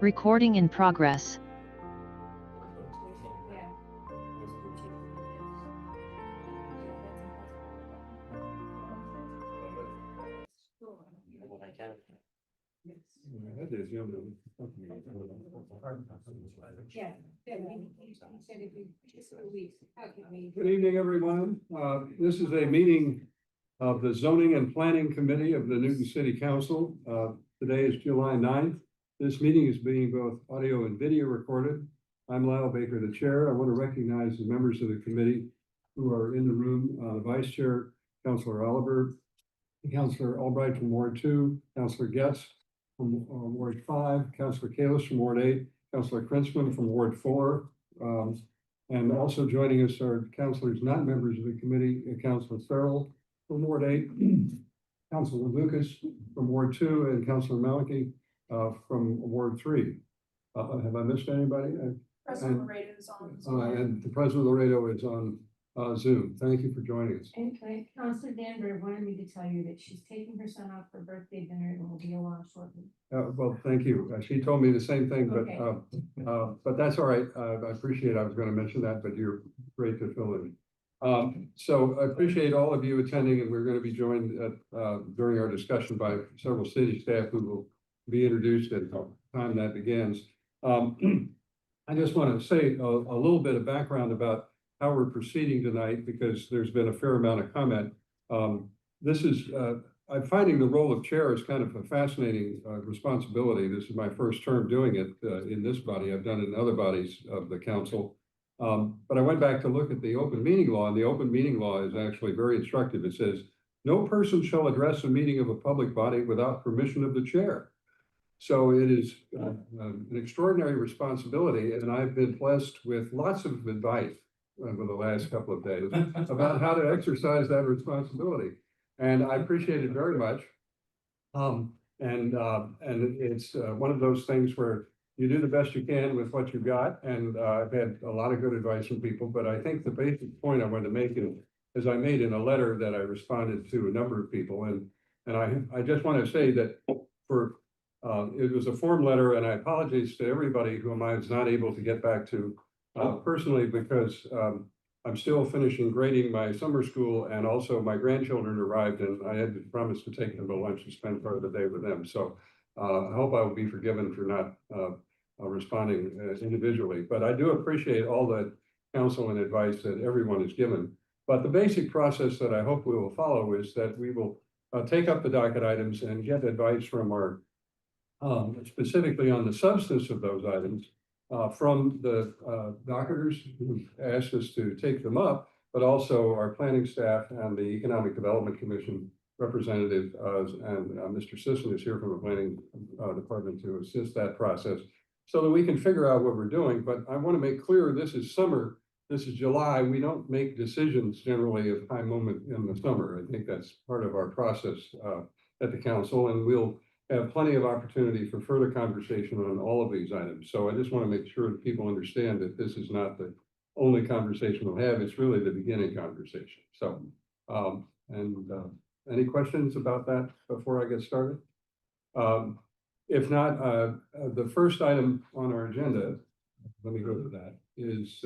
Recording in progress. Good evening, everyone. This is a meeting of the Zoning and Planning Committee of the Newton City Council. Today is July 9th. This meeting is being both audio and video recorded. I'm Lyle Baker, the chair. I want to recognize the members of the committee who are in the room. The vice chair, Councilor Oliver, Councilor Albright from Ward 2, Councilor Getz from Ward 5, Councilor Kalis from Ward 8, Councilor Krentzman from Ward 4. And also joining us are councilors not members of the committee, Councilor Farrell from Ward 8, Councilor Lucas from Ward 2, and Councilor Maliki from Ward 3. Have I missed anybody? President Laredo is on. And the President Laredo is on Zoom. Thank you for joining us. And Councilor Danbury wanted me to tell you that she's taking her son out for birthday dinner and will be along shortly. Well, thank you. She told me the same thing, but Okay. but that's all right. I appreciate. I was going to mention that, but you're great to fill in. So I appreciate all of you attending, and we're going to be joined during our discussion by several city staff who will be introduced at the time that begins. I just want to say a little bit of background about how we're proceeding tonight, because there's been a fair amount of comment. I'm finding the role of chair is kind of a fascinating responsibility. This is my first term doing it in this body. I've done it in other bodies of the council. But I went back to look at the open meeting law, and the open meeting law is actually very instructive. It says, no person shall address a meeting of a public body without permission of the chair. So it is an extraordinary responsibility, and I've been blessed with lots of advice over the last couple of days about how to exercise that responsibility. And I appreciate it very much. And it's one of those things where you do the best you can with what you've got. And I've had a lot of good advice from people, but I think the basic point I wanted to make is I made in a letter that I responded to a number of people. And I just want to say that it was a form letter, and I apologize to everybody whom I was not able to get back to personally, because I'm still finishing grading my summer school, and also my grandchildren arrived, and I had promised to take them to lunch and spend part of the day with them. So I hope I will be forgiven for not responding individually, but I do appreciate all the counsel and advice that everyone has given. But the basic process that I hope we will follow is that we will take up the docket items and get advice from our specifically on the substance of those items from the docketers who asked us to take them up, but also our planning staff and the Economic Development Commission representative, and Mr. Sisson is here from the planning department to assist that process so that we can figure out what we're doing. But I want to make clear, this is summer, this is July. We don't make decisions generally of high moment in the summer. I think that's part of our process at the council, and we'll have plenty of opportunity for further conversation on all of these items. So I just want to make sure that people understand that this is not the only conversation we'll have. It's really the beginning conversation. So, any questions about that before I get started? If not, the first item on our agenda, let me go to that, is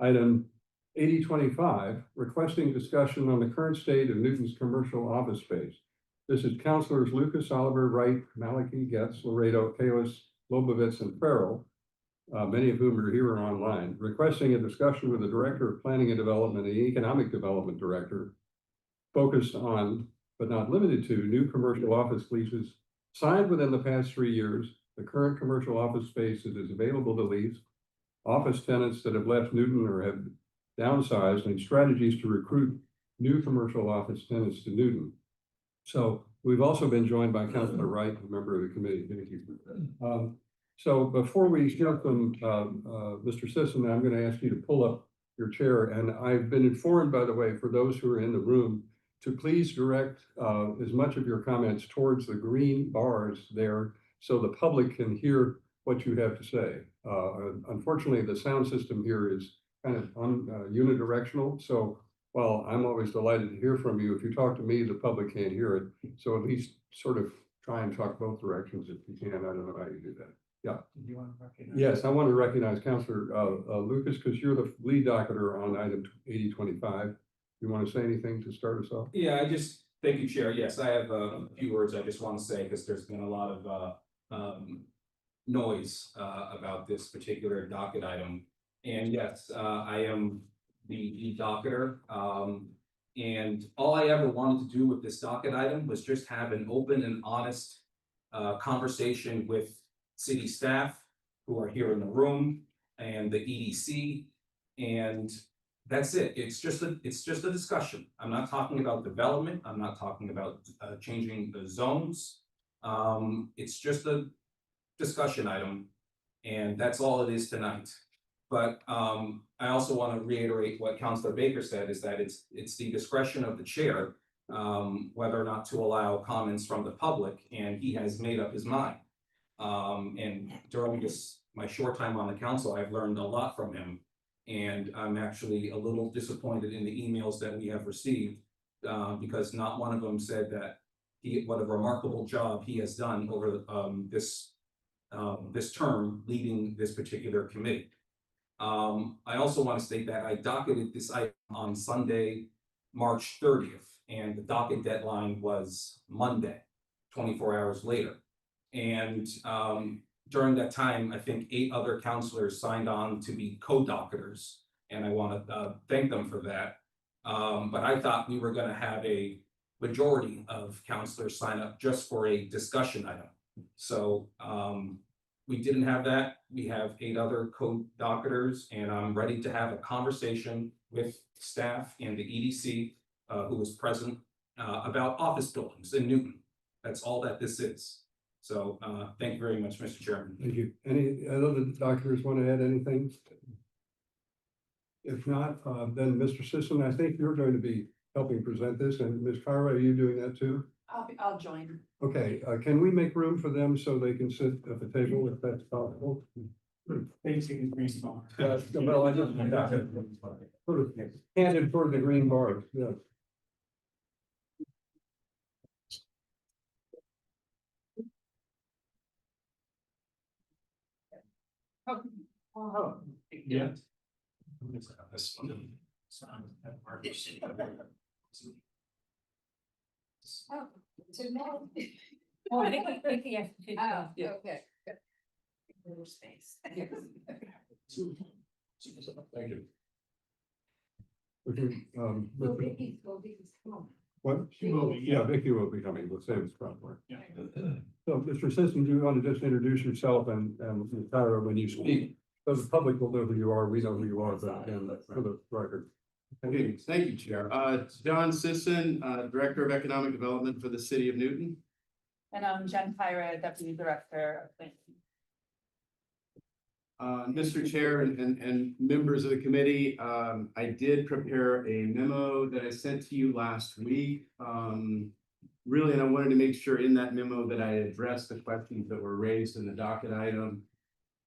item 8025, requesting discussion on the current state of Newton's commercial office space. This is Councilors Lucas, Oliver, Wright, Maliki, Getz, Laredo, Kalis, Lobovitz, and Farrell, many of whom are here or online, requesting a discussion with the Director of Planning and Development and the Economic Development Director, focused on, but not limited to, new commercial office leases signed within the past 3 years, the current commercial office space that is available to lease, office tenants that have left Newton or have downsized, and strategies to recruit new commercial office tenants to Newton. So we've also been joined by Councilor Wright, a member of the committee. Thank you. So before we hear from Mr. Sisson, I'm going to ask you to pull up your chair. And I've been informed, by the way, for those who are in the room, to please direct as much of your comments towards the green bars there so the public can hear what you have to say. Unfortunately, the sound system here is kind of unidirectional. So while I'm always delighted to hear from you, if you talk to me, the public can't hear it. So at least sort of try and talk both directions if you can. I don't know how you do that. Yeah. Do you want to recognize? Yes, I want to recognize Counselor Lucas, because you're the lead docketer on item 8025. You want to say anything to start us off? Yeah, thank you, Chair. Yes, I have a few words I just want to say, because there's been a lot of noise about this particular docket item. And yes, I am the docketer. And all I ever wanted to do with this docket item was just have an open and honest conversation with city staff who are here in the room and the EDC. And that's it. It's just a discussion. I'm not talking about development. I'm not talking about changing the zones. It's just a discussion item, and that's all it is tonight. But I also want to reiterate what Councilor Baker said, is that it's the discretion of the chair whether or not to allow comments from the public, and he has made up his mind. And during my short time on the council, I've learned a lot from him. And I'm actually a little disappointed in the emails that we have received, because not one of them said that what a remarkable job he has done over this term leading this particular committee. I also want to state that I docketed this item on Sunday, March 30th, and the docket deadline was Monday, 24 hours later. And during that time, I think 8 other counselors signed on to be co-docketers, and I want to thank them for that. But I thought we were going to have a majority of counselors sign up just for a discussion item. So we didn't have that. We have 8 other co-docketers, and I'm ready to have a conversation with staff and the EDC who was present about office buildings in Newton. That's all that this is. So thank you very much, Mr. Chairman. Thank you. Any other doctors want to add anything? If not, then Mr. Sisson, I think you're going to be helping present this, and Ms. Kyra, are you doing that too? I'll join. Okay, can we make room for them so they can sit at the table if that's possible? Facing the green bar. Well, I just sort of handed toward the green bars, yeah. Yeah. Oh, to know. Oh, I think he has to. Oh, okay. Little space. Thank you. Okay, Well, Vicky's home. what? She will be, Yeah, Vicky will be coming, we'll save this problem. Yeah. So, Mr. Sisson, do you want to just introduce yourself and Ms. Tyra when you speak? So the public will know who you are, we know who you are, but and for the record. Okay, thank you, Chair. John Sisson, Director of Economic Development for the City of Newton. And I'm Jen Pyra, Deputy Director of Planning. Mr. Chair and members of the committee, I did prepare a memo that I sent to you last week. Really, and I wanted to make sure in that memo that I addressed the questions that were raised in the docket item.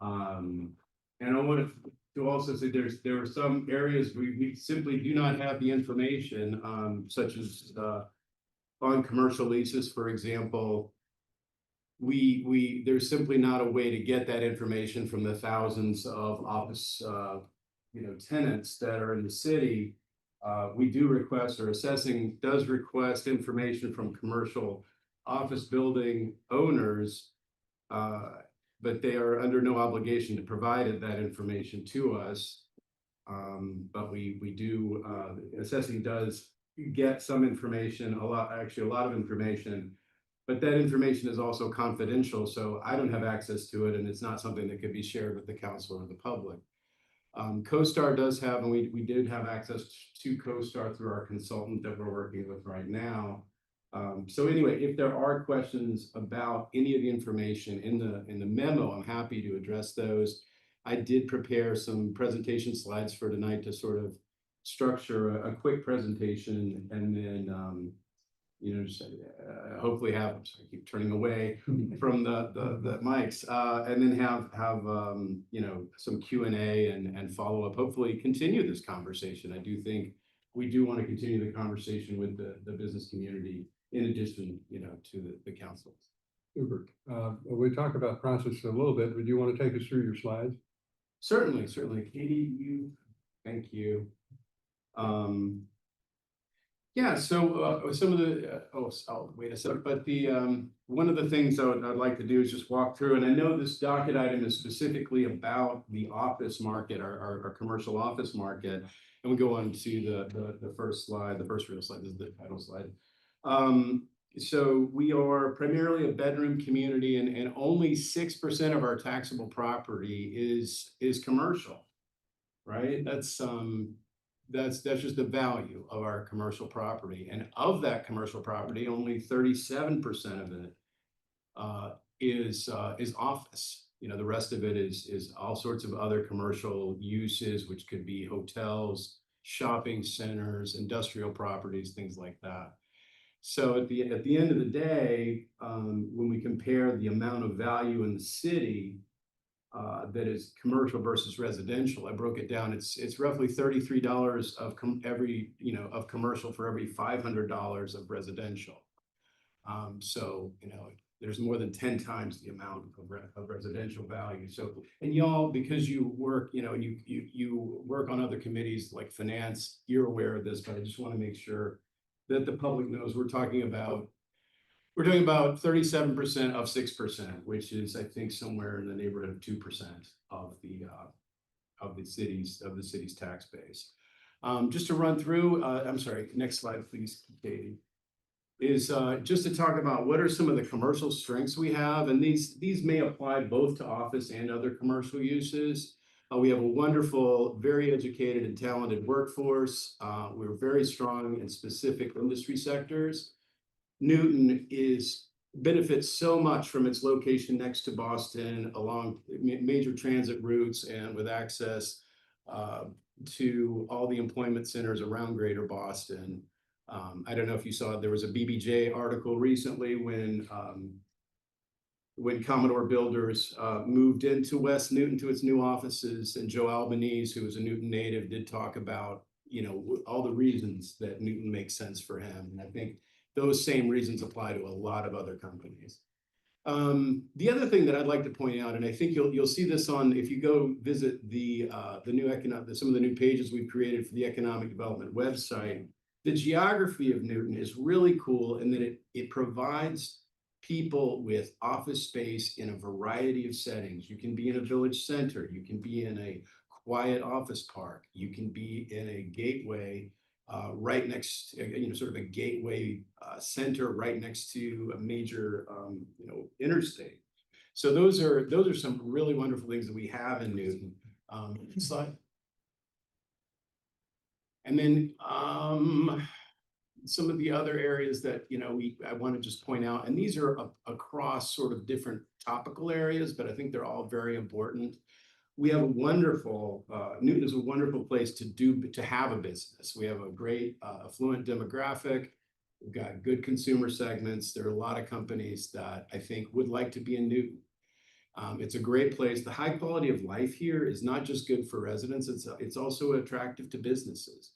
And I wanted to also say there are some areas we simply do not have the information, such as on commercial leases, for example. There's simply not a way to get that information from the thousands of office tenants that are in the city. We do request, or assessing does request, information from commercial office building owners, but they are under no obligation to provide that information to us. But we do, assessing does get some information, a lot of information, but that information is also confidential, so I don't have access to it, and it's not something that could be shared with the council or the public. CoStar does have, and we did have access to CoStar through our consultant that we're working with right now. So anyway, if there are questions about any of the information in the memo, I'm happy to address those. I did prepare some presentation slides for tonight to sort of structure a quick presentation, and then just hopefully have, I keep turning away from the mics, and then have some Q&A and follow up, hopefully continue this conversation. I do think we do want to continue the conversation with the business community in addition, to the council. Super. We talked about process a little bit, but do you want to take us through your slides? Certainly, certainly. Katie, thank you. Yeah, so some of the, wait a second, but one of the things I'd like to do is just walk through, and I know this docket item is specifically about the office market, our commercial office market. And we go on to the first slide, the first real slide, this is the title slide. So we are primarily a bedroom community, and only 6% of our taxable property is commercial, right? That's just the value of our commercial property. And of that commercial property, only 37% of it is office. You know, the rest of it is all sorts of other commercial uses, which could be hotels, shopping centers, industrial properties, things like that. So at the end of the day, when we compare the amount of value in the city that is commercial versus residential, I broke it down. It's roughly $33 of commercial for every $500 of residential. So there's more than 10 times the amount of residential value. So, and y'all, because you work, you work on other committees like finance, you're aware of this, but I just want to make sure that the public knows we're talking about 37% of 6%, which is, I think, somewhere in the neighborhood of 2% of the city's tax base. Just to run through, I'm sorry, next slide, please, Katie, is just to talk about what are some of the commercial strengths we have, and these may apply both to office and other commercial uses. We have a wonderful, very educated and talented workforce. We're very strong in specific industry sectors. Newton benefits so much from its location next to Boston, along major transit routes and with access to all the employment centers around Greater Boston. I don't know if you saw, there was a BBJ article recently when Commodore Builders moved into West Newton to its new offices, and Joe Albanese, who is a Newton native, did talk about, all the reasons that Newton makes sense for him. And I think those same reasons apply to a lot of other companies. The other thing that I'd like to point out, and I think you'll see this if you go visit some of the new pages we've created for the economic development website, the geography of Newton is really cool in that it provides people with office space in a variety of settings. You can be in a village center, you can be in a quiet office park, you can be in a gateway right next, sort of a gateway center right next to a major, interstate. So those are some really wonderful things that we have in Newton. Slide. And then some of the other areas that I want to just point out, and these are across sort of different topical areas, but I think they're all very important. We have a wonderful, Newton is a wonderful place to have a business. We have a great affluent demographic. We've got good consumer segments. There are a lot of companies that I think would like to be in Newton. It's a great place. The high quality of life here is not just good for residents, it's also attractive to businesses.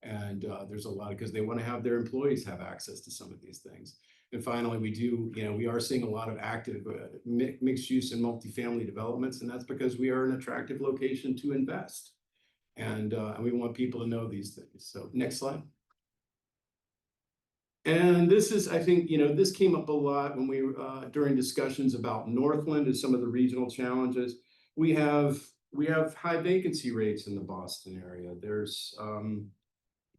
And there's a lot because they want to have their employees have access to some of these things. And finally, we are seeing a lot of active mixed use and multifamily developments, and that's because we are an attractive location to invest. And we want people to know these things. So next slide. And this is, I think, this came up a lot when we during discussions about Northland and some of the regional challenges. We have high vacancy rates in the Boston area.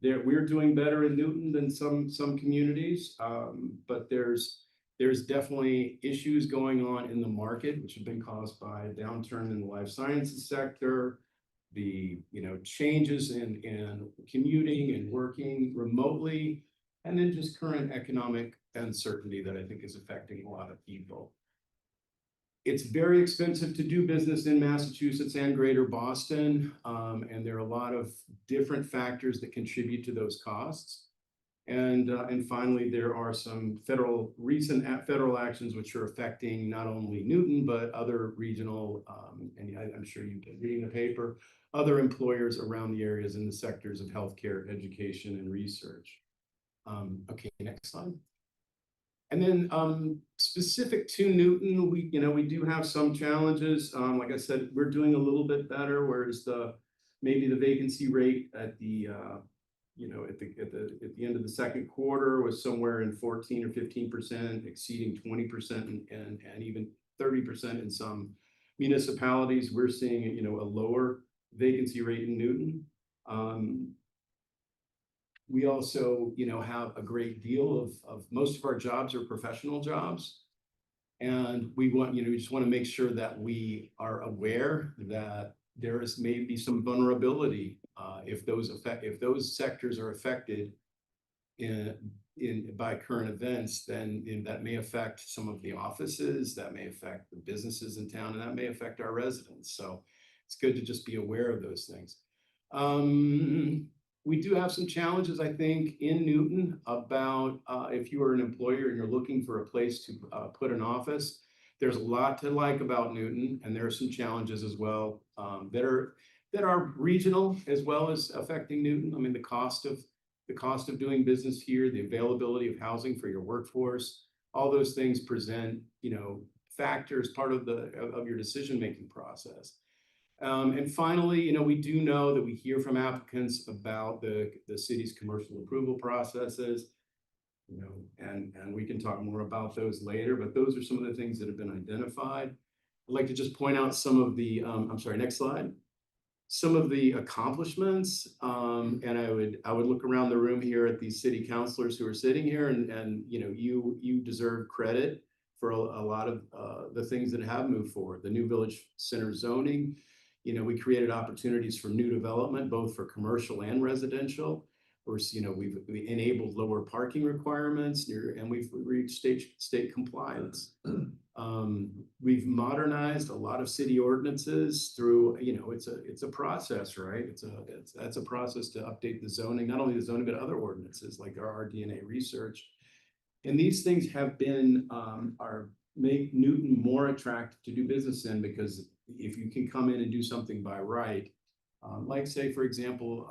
We're doing better in Newton than some communities, but there's definitely issues going on in the market, which have been caused by a downturn in the life sciences sector, the changes in commuting and working remotely, and then just current economic uncertainty that I think is affecting a lot of people. It's very expensive to do business in Massachusetts and Greater Boston, and there are a lot of different factors that contribute to those costs. And finally, there are some recent federal actions which are affecting not only Newton, but other regional, and I'm sure you've been reading the paper, other employers around the areas in the sectors of healthcare, education, and research. Okay, next slide. And then specific to Newton, we do have some challenges. Like I said, we're doing a little bit better, whereas maybe the vacancy rate at the at the end of the second quarter was somewhere in 14 or 15%, exceeding 20% and even 30% in some municipalities. We're seeing, a lower vacancy rate in Newton. We also, have a great deal of most of our jobs are professional jobs. And we just want to make sure that we are aware that there is maybe some vulnerability if those sectors are affected by current events, then that may affect some of the offices, that may affect the businesses in town, and that may affect our residents. So it's good to just be aware of those things. We do have some challenges, I think, in Newton about if you are an employer and you're looking for a place to put an office. There's a lot to like about Newton, and there are some challenges as well that are regional as well as affecting Newton. I mean, the cost of doing business here, the availability of housing for your workforce, all those things present, factors part of your decision-making process. And finally, we do know that we hear from applicants about the city's commercial approval processes, and we can talk more about those later, but those are some of the things that have been identified. I'd like to just point out some of the, I'm sorry, next slide. Some of the accomplishments, and I would look around the room here at these city councilors who are sitting here, and you deserve credit for a lot of the things that have moved forward. The new village center zoning, we created opportunities for new development, both for commercial and residential. Of course, we enabled lower parking requirements, and we've reached state compliance. We've modernized a lot of city ordinances through, it's a process, right? That's a process to update the zoning, not only the zoning, but other ordinances like our RDNA research. And these things have been, make Newton more attractive to do business in, because if you can come in and do something by right, like say, for example,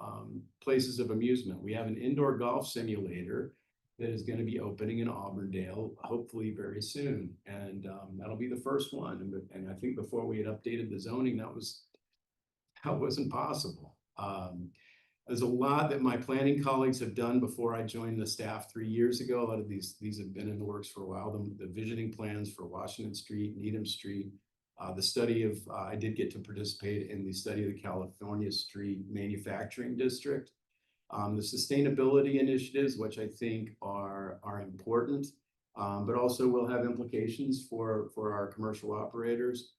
places of amusement. We have an indoor golf simulator that is going to be opening in Auburndale, hopefully very soon. And that'll be the first one. And I think before we had updated the zoning, that wasn't possible. There's a lot that my planning colleagues have done before I joined the staff 3 years ago. A lot of these have been in the works for a while. The visioning plans for Washington Street, Needham Street, the study of, I did get to participate in the study of the California Street Manufacturing District. The sustainability initiatives, which I think are important, but also will have implications for our commercial operators.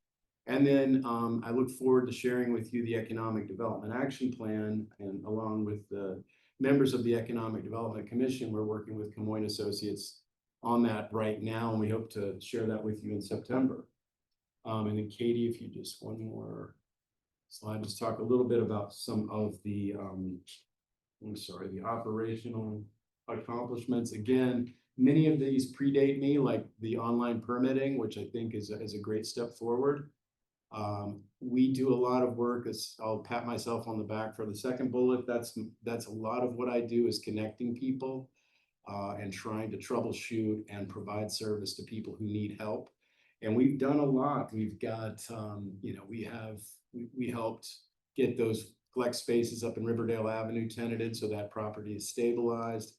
And then I look forward to sharing with you the Economic Development Action Plan, and along with the members of the Economic Development Commission, we're working with Camoin Associates on that right now, and we hope to share that with you in September. And then Katie, if you just one more slide, just talk a little bit about some of the, the operational accomplishments. Again, many of these predate me, like the online permitting, which I think is a great step forward. We do a lot of work, as I'll pat myself on the back for the second bullet. That's a lot of what I do, is connecting people and trying to troubleshoot and provide service to people who need help. And we've done a lot. We've got, we helped get those flex spaces up in Riverdale Avenue tenanted, so that property is stabilized.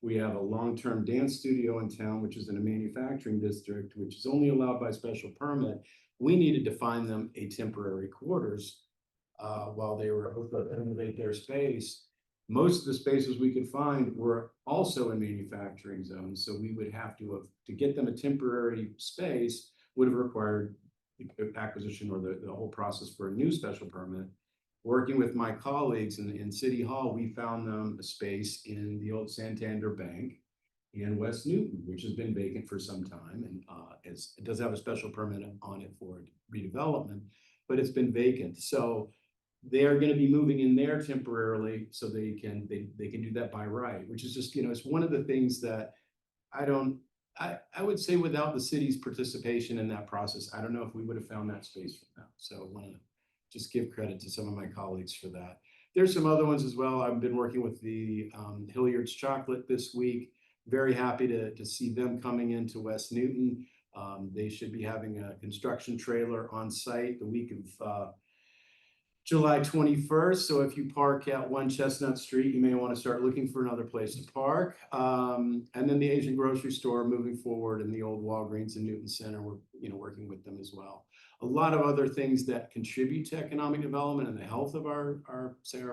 We have a long-term dance studio in town, which is in a manufacturing district, which is only allowed by special permit. We needed to find them a temporary quarters while they were able to renovate their space. Most of the spaces we could find were also in manufacturing zones, so we would have to get them a temporary space would have required the acquisition or the whole process for a new special permit. Working with my colleagues in City Hall, we found them a space in the old Santander Bank in West Newton, which has been vacant for some time, and it does have a special permit on it for redevelopment, but it's been vacant. So they are going to be moving in there temporarily, so they can do that by right, which is just, it's one of the things that I would say without the city's participation in that process, I don't know if we would have found that space for now. So I want to just give credit to some of my colleagues for that. There's some other ones as well. I've been working with the Hilliard's Chocolate this week. very happy to see them coming into West Newton. They should be having a construction trailer on site the week of July 21st. So if you park at 1 Chestnut Street, you may want to start looking for another place to park. And then the Asian grocery store moving forward in the old Walgreens in Newton Center, we're working with them as well. A lot of other things that contribute to economic development and the health of our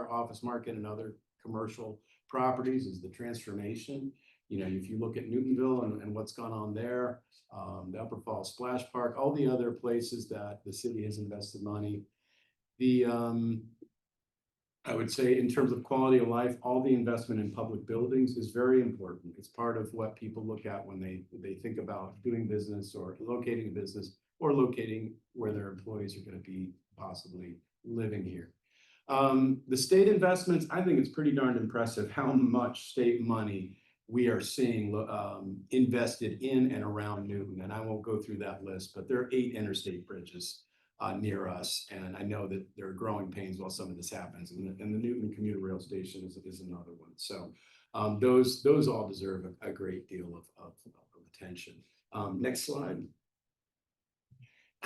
office market and other commercial properties is the transformation. If you look at Newtonville and what's gone on there, the Upper Falls Splash Park, all the other places that the city has invested money. I would say in terms of quality of life, all the investment in public buildings is very important. It's part of what people look at when they think about doing business or locating a business or locating where their employees are going to be possibly living here. The state investments, I think it's pretty darn impressive how much state money we are seeing invested in and around Newton. And I won't go through that list, but there are 8 interstate bridges near us. And I know that there are growing pains while some of this happens. And the Newton Commuter Rail Station is another one. So those all deserve a great deal of attention. Next slide.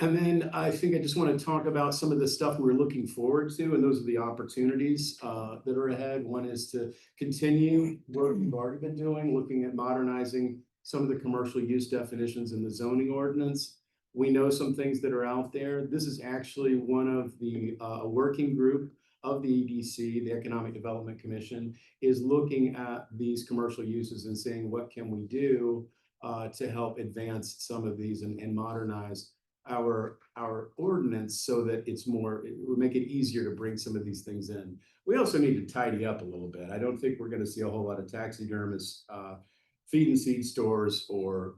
And then I think I just want to talk about some of the stuff we're looking forward to, and those are the opportunities that are ahead. One is to continue work we've already been doing, looking at modernizing some of the commercial use definitions in the zoning ordinance. We know some things that are out there. This is actually one of the working group of the EDC, the Economic Development Commission, is looking at these commercial uses and saying, what can we do to help advance some of these and modernize our ordinance so that it would make it easier to bring some of these things in. We also need to tidy up a little bit. I don't think we're going to see a whole lot of taxidermists, feed and seed stores or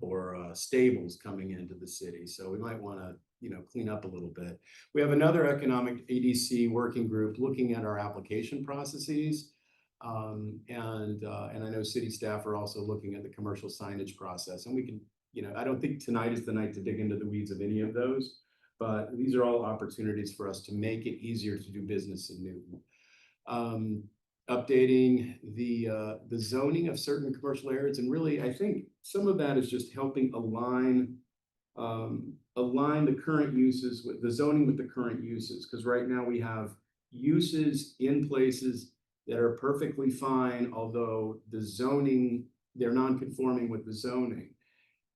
stables coming into the city. So we might want to, clean up a little bit. We have another economic EDC working group looking at our application processes. And I know city staff are also looking at the commercial signage process, and we can, I don't think tonight is the night to dig into the weeds of any of those, but these are all opportunities for us to make it easier to do business in Newton. Updating the zoning of certain commercial areas, and really, I think some of that is just helping align the current uses with the zoning with the current uses, because right now we have uses in places that are perfectly fine, although they're non-conforming with the zoning.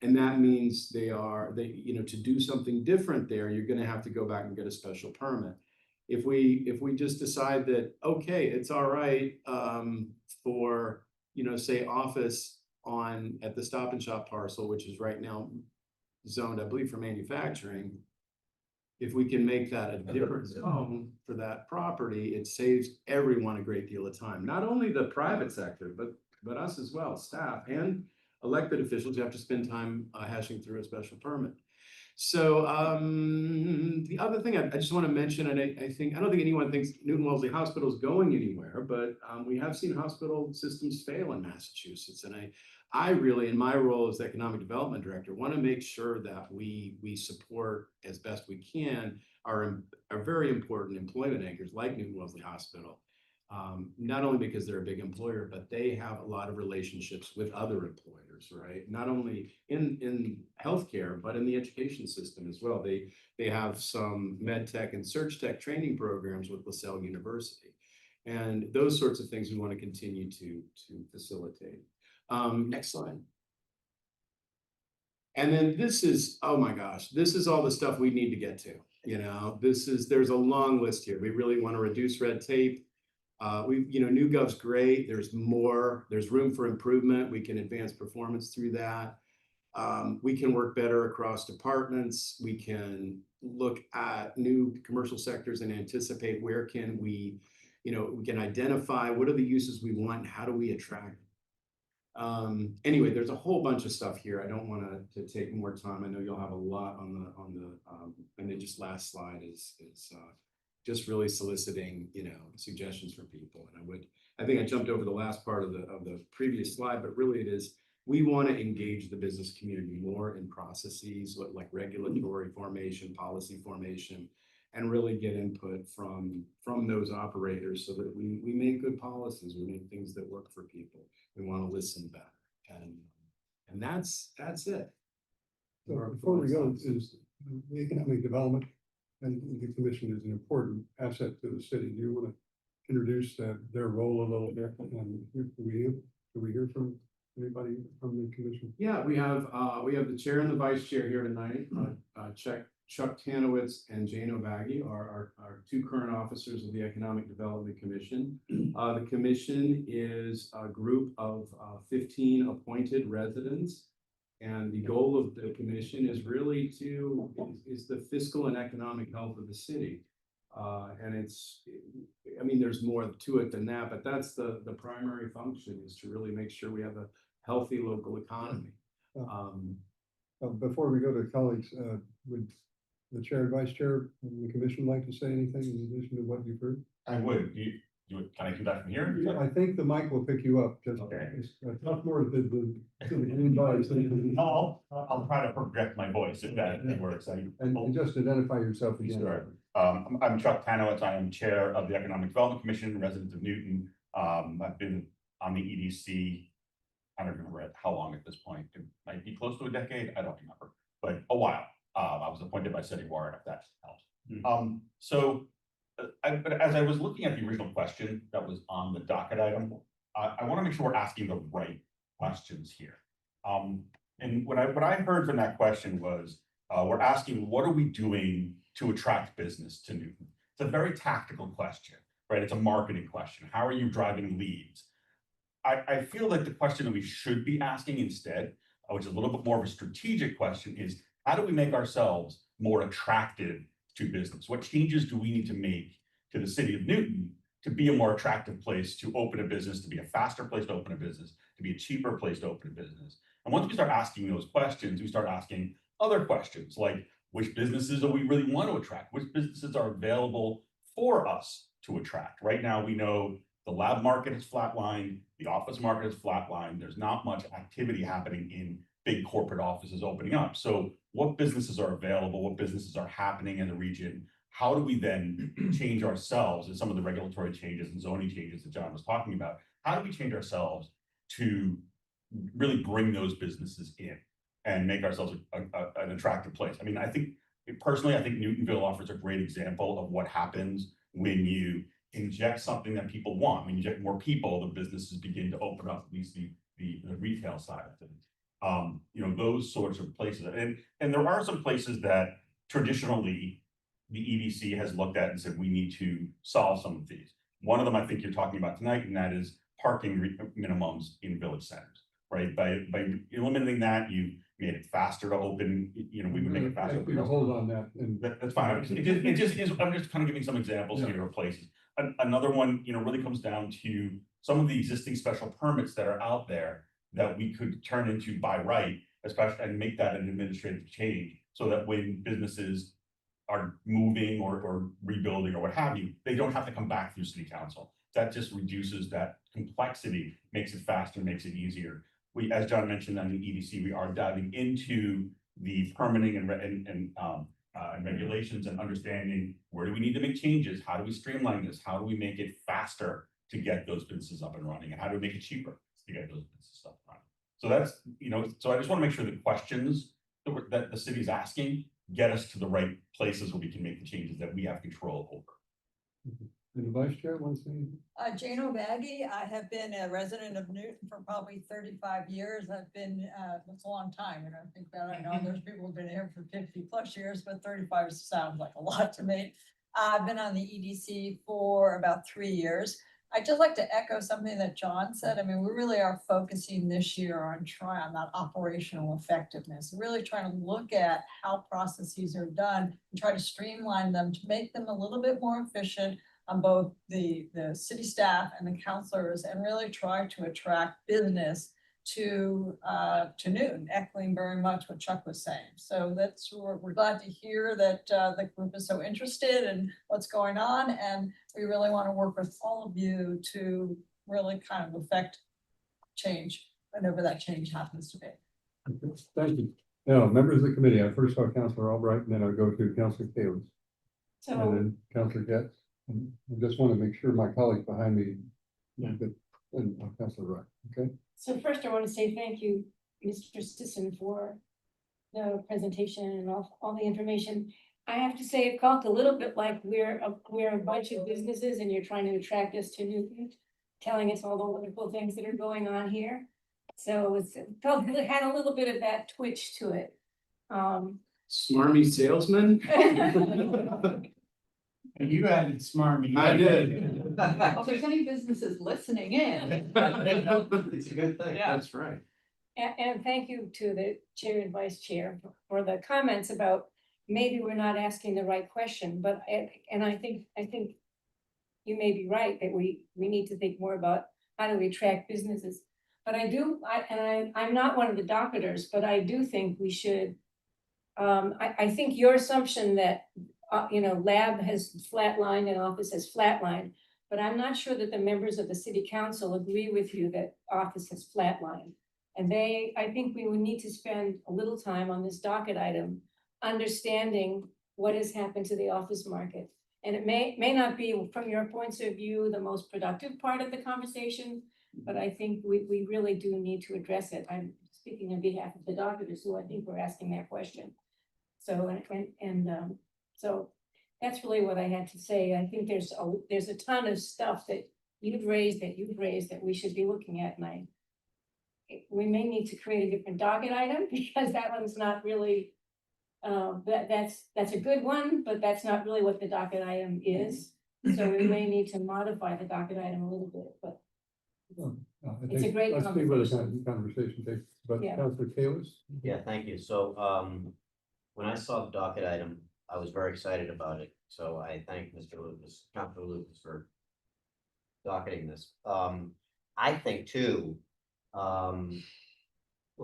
And that means to do something different there, you're going to have to go back and get a special permit. If we just decide that, okay, it's all right for, say office at the Stop and Shop parcel, which is right now zoned, I believe, for manufacturing. If we can make that a different zone for that property, it saves everyone a great deal of time. Not only the private sector, but us as well, staff and elected officials who have to spend time hashing through a special permit. So the other thing I just want to mention, and I don't think anyone thinks Newton Wellesley Hospital is going anywhere, but we have seen hospital systems fail in Massachusetts. And I really, in my role as Economic Development Director, want to make sure that we support as best we can our very important employment anchors like Newton Wellesley Hospital. Not only because they're a big employer, but they have a lot of relationships with other employers, right? Not only in healthcare, but in the education system as well. They have some med tech and surg tech training programs with LaSalle University. And those sorts of things we want to continue to facilitate. Next slide. And then this is, oh my gosh, this is all the stuff we need to get to. There's a long list here. We really want to reduce red tape. NewGov's great. There's room for improvement. We can advance performance through that. We can work better across departments. We can look at new commercial sectors and anticipate where can we can identify what are the uses we want, and how do we attract. Anyway, there's a whole bunch of stuff here. I don't want to take more time. I know you'll have a lot on the and then just last slide is just really soliciting, suggestions from people. And I think I jumped over the last part of the previous slide, but really it is, we want to engage the business community more in processes like regulatory formation, policy formation, and really get input from those operators so that we make good policies, we make things that work for people. We want to listen better. And that's it. So before we go, is the economic development and the commission is an important asset to the city. Do you want to introduce their role a little bit? And do we hear from anybody from the commission? Yeah, we have the chair and the vice chair here tonight. Chuck Tanowitz and Jane O'Baggy are our two current officers of the Economic Development Commission. The commission is a group of 15 appointed residents. And the goal of the commission is really is the fiscal and economic health of the city. And there's more to it than that, but that's the primary function, is to really make sure we have a healthy local economy. Before we go to colleagues, would the chair and vice chair of the commission like to say anything in addition to what you've heard? I would, can I do that from here? Yeah, I think the mic will pick you up, just Okay. talk more to the green bars. I'll try to project my voice if that works. And just identify yourself again. Sure. I'm Chuck Tanowitz. I am Chair of the Economic Development Commission, resident of Newton. I've been on the EDC, I don't remember how long at this point. It might be close to a decade. I don't remember, but a while. I was appointed by City Warren, if that helps. But as I was looking at the original question that was on the docket item, I want to make sure we're asking the right questions here. And what I heard from that question was, we're asking, what are we doing to attract business to Newton? It's a very tactical question, right? It's a marketing question. How are you driving leads? I feel like the question that we should be asking instead, which is a little bit more of a strategic question, is how do we make ourselves more attractive to business? What changes do we need to make to the city of Newton to be a more attractive place to open a business, to be a faster place to open a business, to be a cheaper place to open a business? And once we start asking those questions, we start asking other questions like, which businesses do we really want to attract? Which businesses are available for us to attract? Right now, we know the lab market is flatlined, the office market is flatlined. There's not much activity happening in big corporate offices opening up. So what businesses are available? What businesses are happening in the region? How do we then change ourselves and some of the regulatory changes and zoning changes that John was talking about? How do we change ourselves to really bring those businesses in and make ourselves an attractive place? I mean, personally, I think Newtonville offers a great example of what happens when you inject something that people want. When you inject more people, the businesses begin to open up, at least the retail side of things. Those sorts of places. And there are some places that traditionally the EDC has looked at and said, we need to solve some of these. One of them I think you're talking about tonight, and that is parking minimums in village centers, right? By eliminating that, you made it faster to open, we would make it faster. Hold on that. And That's fine. It just is, I'm just kind of giving some examples here of places. Another one, really comes down to some of the existing special permits that are out there that we could turn into by right, especially, and make that an administrative change so that when businesses are moving or rebuilding or what have you, they don't have to come back through city council. That just reduces that complexity, makes it faster, makes it easier. We, as John mentioned on the EDC, we are diving into the permitting and regulations and understanding where do we need to make changes? How do we streamline this? How do we make it faster to get those businesses up and running? And how do we make it cheaper to get those businesses up and running? So that's, so I just want to make sure the questions that the city's asking get us to the right places where we can make the changes that we have control over. the vice chair wants to say anything? Jane O'Baggy, I have been a resident of Newton for probably 35 years. I've been, that's a long time, I think that I know there's people who've been here for 50+ years, but 35 sounds like a lot to me. I've been on the EDC for about 3 years. I'd just like to echo something that John said. I mean, we really are focusing this year on that operational effectiveness, really trying to look at how processes are done and try to streamline them to make them a little bit more efficient on both the city staff and the councilors, and really try to attract business to Newton, echoing very much what Chuck was saying. So we're glad to hear that the group is so interested in what's going on, and we really want to work with all of you to really kind of affect change whenever that change happens to be. Okay, thank you. Now, members of the committee, I first saw Councilor Albright, and then I'll go to Councilor Kalins. And So, then Councilor Getz. And I just want to make sure my colleagues behind me, that and Councilor Wright, okay? So first I want to say thank you, Mr. Sisson, for the presentation and all the information. I have to say, it felt a little bit like we're a bunch of businesses and you're trying to attract us to Newton, telling us all the wonderful things that are going on here. So it had a little bit of that twitch to it. Smarmy salesman? And you added smarmy. I did. Well, if there's any businesses listening in. It's a good thing. Yeah. That's right. And thank you to the chair and vice chair for the comments about maybe we're not asking the right question, but, and I think you may be right that we need to think more about how do we attract businesses. But I'm not one of the docketers, but I do think we should, I think your assumption that, lab has flatlined and office has flatlined, but I'm not sure that the members of the city council agree with you that office has flatlined. And I think we would need to spend a little time on this docket item, understanding what has happened to the office market. And it may not be, from your points of view, the most productive part of the conversation, but I think we really do need to address it. I'm speaking on behalf of the docketers who I think were asking that question. So, so that's really what I had to say. I think there's a ton of stuff that you've raised that we should be looking at, and we may need to create a different docket item because that one's not really, that's a good one, but that's not really what the docket item is. So we may need to modify the docket item a little bit, but I It's a think- great let's see where the conversation takes, but Yeah. Councilor Kalis? Yeah, thank you. So, when I saw the docket item, I was very excited about it. So I thank Mr. Lucas, Councilor Lucas, for docketing this. I think too, well,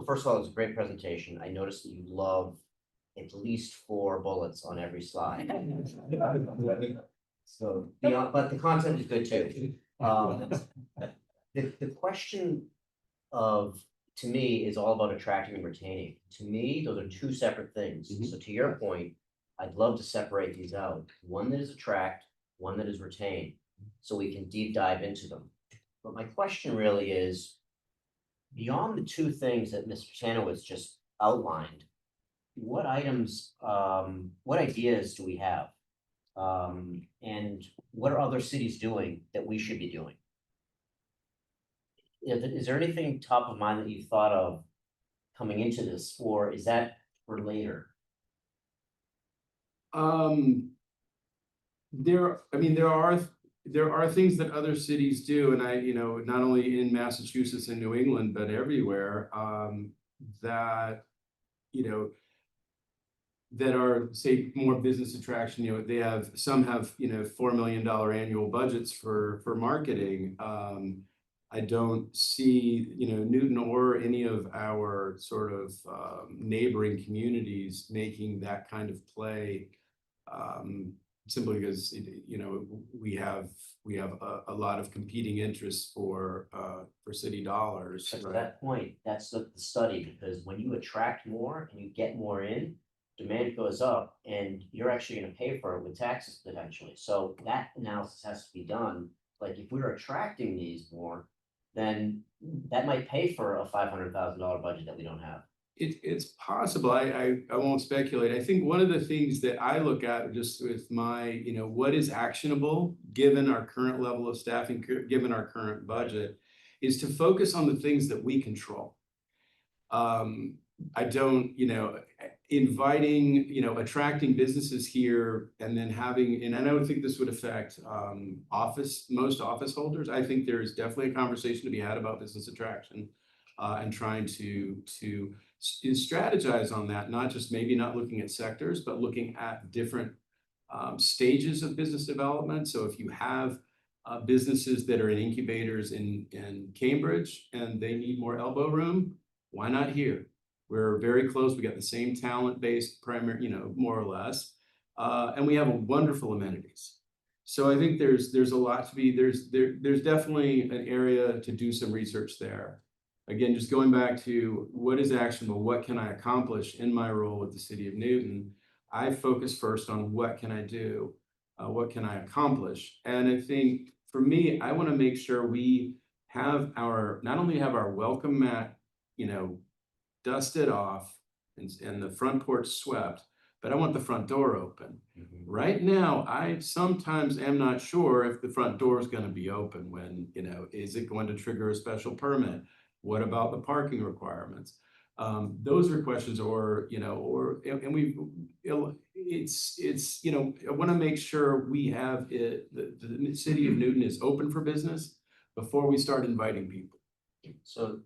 first of all, it was a great presentation. I noticed that you love at least 4 bullets on every slide. So, but the content is good too. The question to me, is all about attracting and retaining. To me, those are 2 separate things. So to your point, I'd love to separate these out. One that is attract, one that is retain, so we can deep dive into them. But my question really is, beyond the 2 things that Mr. Tanowitz just outlined, what items, what ideas do we have? And what are other cities doing that we should be doing? Is there anything top of mind that you thought of coming into this, or is that for later? There are things that other cities do, and not only in Massachusetts and New England, but everywhere, that are, say, more business attraction. Some have $4 million annual budgets for marketing. I don't see, Newton or any of our sort of neighboring communities making that kind of play, simply because we have a lot of competing interests for city dollars. So to that point, that's the study, because when you attract more and you get more in, demand goes up, and you're actually going to pay for it with taxes potentially. So that analysis has to be done. Like, if we're attracting these more, then that might pay for a $500,000 budget that we don't have. It's possible. I won't speculate. I think one of the things that I look at just with my, what is actionable given our current level of staffing, given our current budget, is to focus on the things that we control. I don't, inviting, attracting businesses here and then having, and I don't think this would affect most office holders. I think there is definitely a conversation to be had about business attraction and trying to strategize on that, maybe not looking at sectors, but looking at different stages of business development. So if you have businesses that are in incubators in Cambridge and they need more elbow room, why not here? We're very close. We got the same talent-based primary, more or less, and we have wonderful amenities. So I think there's a lot to be. There's definitely an area to do some research there. Again, just going back to what is actionable, what can I accomplish in my role with the City of Newton? I focus first on what can I do, what can I accomplish, and I think for me, I want to make sure we not only have our welcome mat, dusted off and the front porch swept, but I want the front door open. Right now, I sometimes am not sure if the front door is going to be open when, is it going to trigger a special permit? What about the parking requirements? Those are questions, I want to make sure we have the city of Newton is open for business before we start inviting people. So,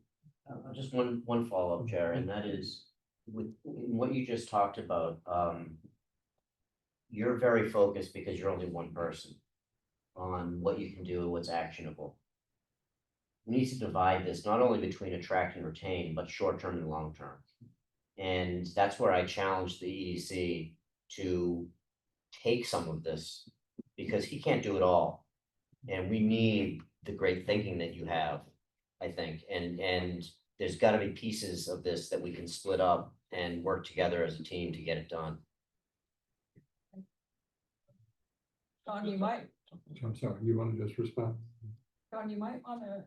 just one follow-up, Chair, and that is with what you just talked about, you're very focused because you're only one person on what you can do and what's actionable. We need to divide this not only between attract and retain, but short-term and long-term. And that's where I challenge the EDC to take some of this, because he can't do it all. And we need the great thinking that you have, I think, and there's gotta be pieces of this that we can split up and work together as a team to get it done. John, you might I'm sorry, you want to just respond? John, you might want to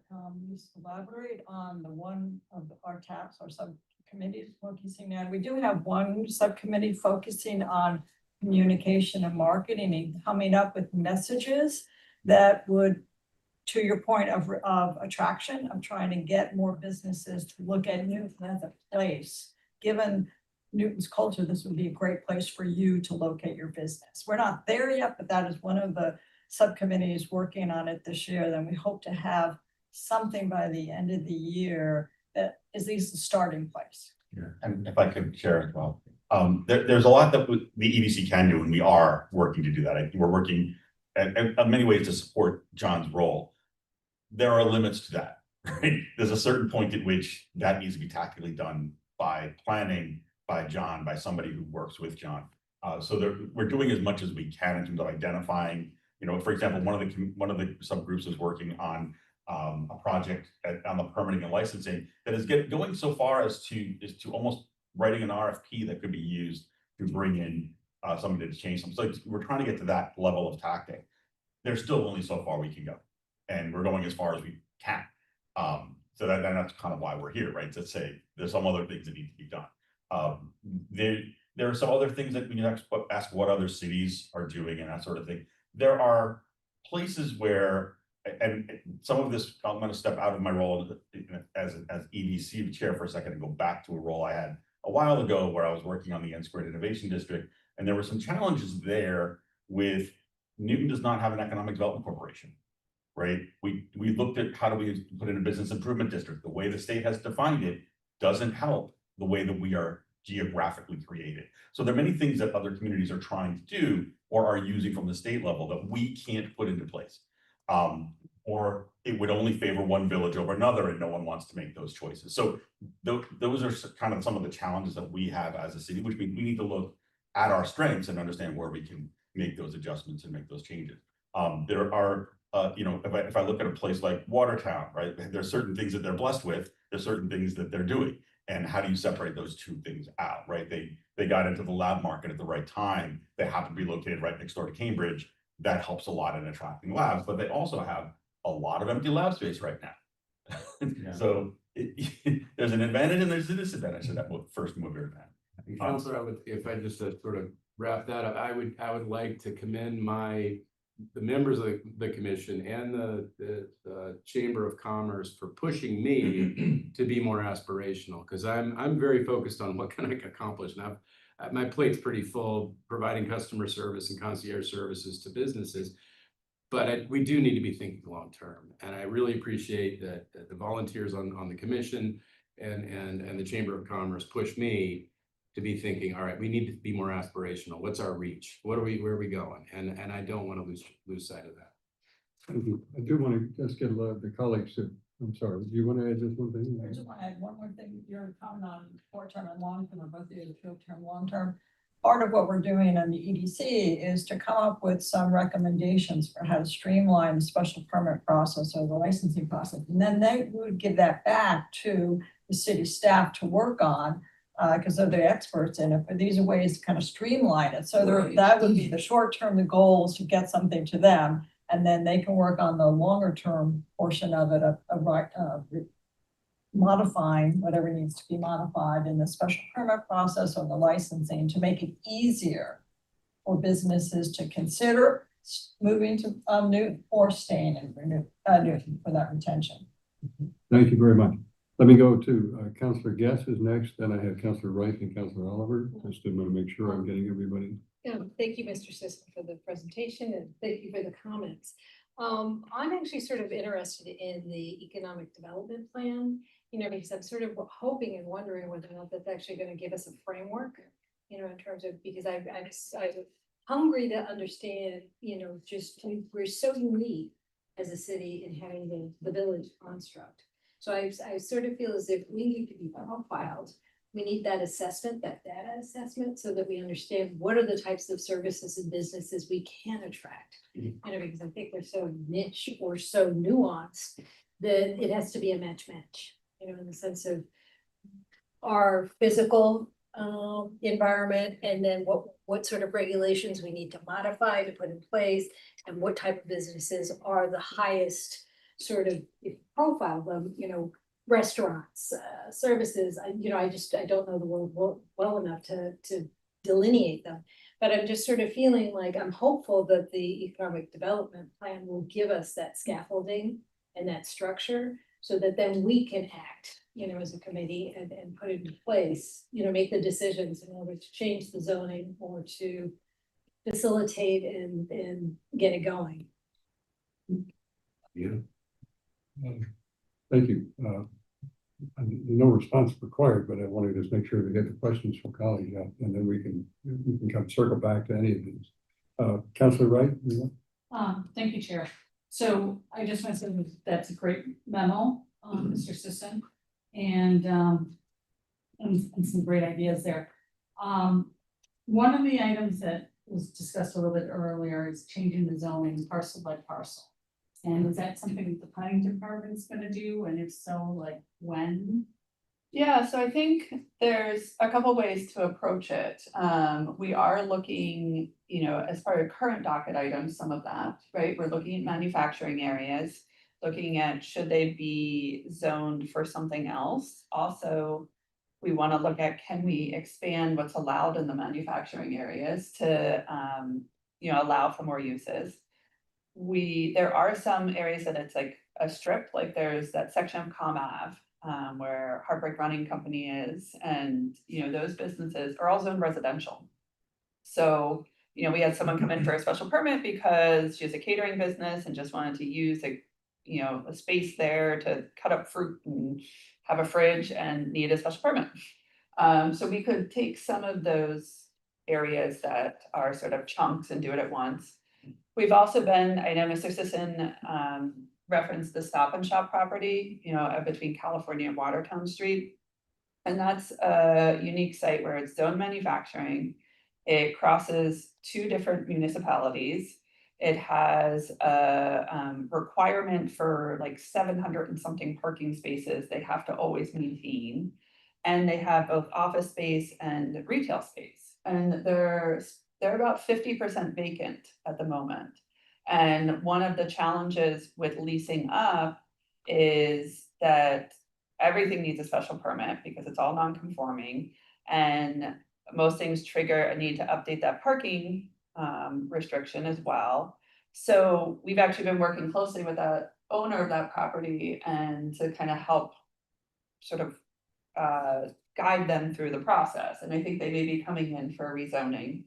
just elaborate on the one of our tasks or subcommittees focusing on. We do have one subcommittee focusing on communication and marketing and coming up with messages that would, to your point of attraction, of trying to get more businesses to look at Newton as a place. Given Newton's culture, this would be a great place for you to locate your business. We're not there yet, but that is one of the subcommittees working on it this year. Then we hope to have something by the end of the year that is at least a starting place. Yeah, and if I could share as well. There's a lot that the EDC can do, and we are working to do that. We're working in many ways to support John's role. There are limits to that, right? There's a certain point at which that needs to be tactically done by planning, by John, by somebody who works with John. We're doing as much as we can in terms of identifying, for example, one of the subgroups is working on a project on the permitting and licensing that is going so far as to almost writing an RFP that could be used to bring in somebody to change something. So we're trying to get to that level of tactic. There's still only so far we can go, and we're going as far as we can. So that's kind of why we're here, right? To say there's some other things that need to be done. There are some other things that we need to ask what other cities are doing and that sort of thing. There are places where, and some of this, I'm going to step out of my role as EDC chair for a second and go back to a role I had a while ago where I was working on the N-Squared Innovation District. And there were some challenges there with Newton does not have an economic development corporation, right? We looked at how do we put in a business improvement district. The way the state has defined it doesn't help the way that we are geographically created. So there are many things that other communities are trying to do or are using from the state level that we can't put into place. Or it would only favor one village over another and no one wants to make those choices. So those are kind of some of the challenges that we have as a city, which means we need to look at our strengths and understand where we can make those adjustments and make those changes. There are, if I look at a place like Watertown, right, there's certain things that they're blessed with, there's certain things that they're doing. And how do you separate those two things out, right? They got into the lab market at the right time. They happen to be located right next door to Cambridge. That helps a lot in attracting labs, but they also have a lot of empty lab space right now. Yeah. So there's an advantage and there's a disadvantage to that first mover advantage. Councilor, if I just sort of wrap that up, I would like to commend the members of the commission and the Chamber of Commerce for pushing me to be more aspirational, because I'm very focused on what can I accomplish. Now, my plate's pretty full, providing customer service and concierge services to businesses, but we do need to be thinking long term. And I really appreciate that the volunteers on the commission and the Chamber of Commerce push me to be thinking, all right, we need to be more aspirational. What's our reach? Where are we going? And I don't want to lose sight of that. Thank you. I do want to just get the colleagues to, I'm sorry, do you want to add just one thing? I just want to add one more thing. Your comment on short-term and long-term, or both the short-term, long-term. Part of what we're doing on the EDC is to come up with some recommendations for how to streamline the special permit process or the licensing process. And then they would give that back to the city staff to work on, because they're the experts in it, but these are ways to kind of streamline it. So that would be the short term, the goal is to get something to them. And then they can work on the longer term portion of it, modifying whatever needs to be modified in the special permit process or the licensing to make it easier for businesses to consider moving to Newton or staying in Newton for that retention. Thank you very much. Let me go to Councillor Guess is next, then I have Councillor Wright and Councillor Oliver. Just to make sure I'm getting everybody. Thank you, Mr. Sisson, for the presentation and thank you for the comments. I'm actually sort of interested in the economic development plan, you know, because I'm sort of hoping and wondering whether or not that's actually going to give us a framework, you know, in terms of, because I'm hungry to understand, you know, just we're so unique as a city in having the village construct. So I sort of feel as if we need to be profiled. We need that assessment, that data assessment, so that we understand what are the types of services and businesses we can attract. You know, because I think we're so niche or so nuanced that it has to be a match, you know, in the sense of our physical environment and then what sort of regulations we need to modify to put in place and what type of businesses are the highest sort of profile of, you know, restaurants, services. You know, I don't know the world well enough to delineate them. But I'm just sort of feeling like I'm hopeful that the economic development plan will give us that scaffolding and that structure so that then we can act, you know, as a committee and put it in place, you know, make the decisions in order to change the zoning or to facilitate and get it going. Yeah. Thank you. No response required, but I wanted to just make sure to get the questions from colleagues out, and then we can come circle back to any of these. Councillor Wright? Thank you, Chair. So I just want to say that's a great memo, Mr. Sisson, and some great ideas there. One of the items that was discussed a little bit earlier is changing the zoning parcel by parcel. And is that something that the planning department's gonna do? And if so, like when? Yeah, so I think there's a couple ways to approach it. We are looking, you know, as part of current docket items, some of that, right? We're looking at manufacturing areas, looking at should they be zoned for something else? Also, we want to look at, can we expand what's allowed in the manufacturing areas to, you know, allow for more uses? There are some areas that it's like a strip, like there's that section of Com Ave, where Heartbreak Running Company is, and, you know, those businesses are all zoned residential. So, you know, we had someone come in for a special permit because she has a catering business and just wanted to use a space there to cut up fruit and have a fridge and need a special permit. So we could take some of those areas that are sort of chunks and do it at once. We've also been, I know Mr. Sisson referenced the Stop and Shop property, you know, between California and Watertown Street. And that's a unique site where it's zone manufacturing. It crosses 2 different municipalities. It has a requirement for like 700 and something parking spaces they have to always maintain. And they have both office space and retail space. And they're about 50% vacant at the moment. And one of the challenges with leasing up is that everything needs a special permit because it's all non-conforming. And most things trigger a need to update that parking restriction as well. So we've actually been working closely with the owner of that property and to kind of help sort of guide them through the process. And I think they may be coming in for a rezoning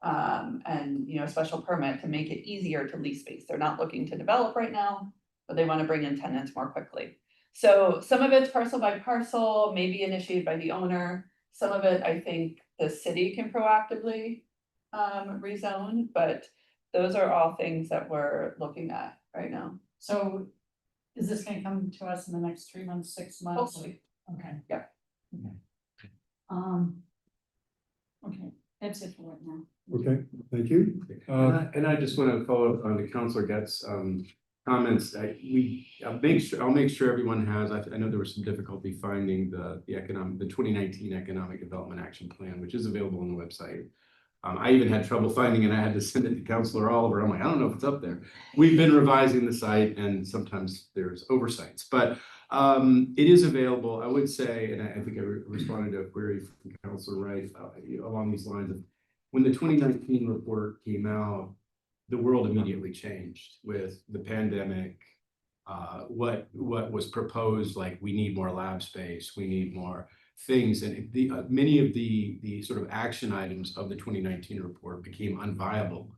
and, you know, a special permit to make it easier to lease space. They're not looking to develop right now, but they want to bring in tenants more quickly. So some of it's parcel by parcel, maybe initiated by the owner. Some of it, I think the city can proactively rezone, but those are all things that we're looking at right now. So is this gonna come to us in the next 3 months, 6 months? Hopefully. Okay. Yeah. Okay. Okay, that's it for right now. Okay, thank you. And I just want to follow up on the Councilor Getz comments. I'll make sure everyone has. I know there was some difficulty finding the 2019 Economic Development Action Plan, which is available on the website. I even had trouble finding it. I had to send it to Counselor Oliver. I'm like, I don't know if it's up there. We've been revising the site and sometimes there's oversights, but it is available. I would say, and I think I responded to a query from Counselor Wright along these lines of when the 2019 report came out, the world immediately changed with the pandemic. What was proposed, like we need more lab space, we need more things, and many of the sort of action items of the 2019 report became unviable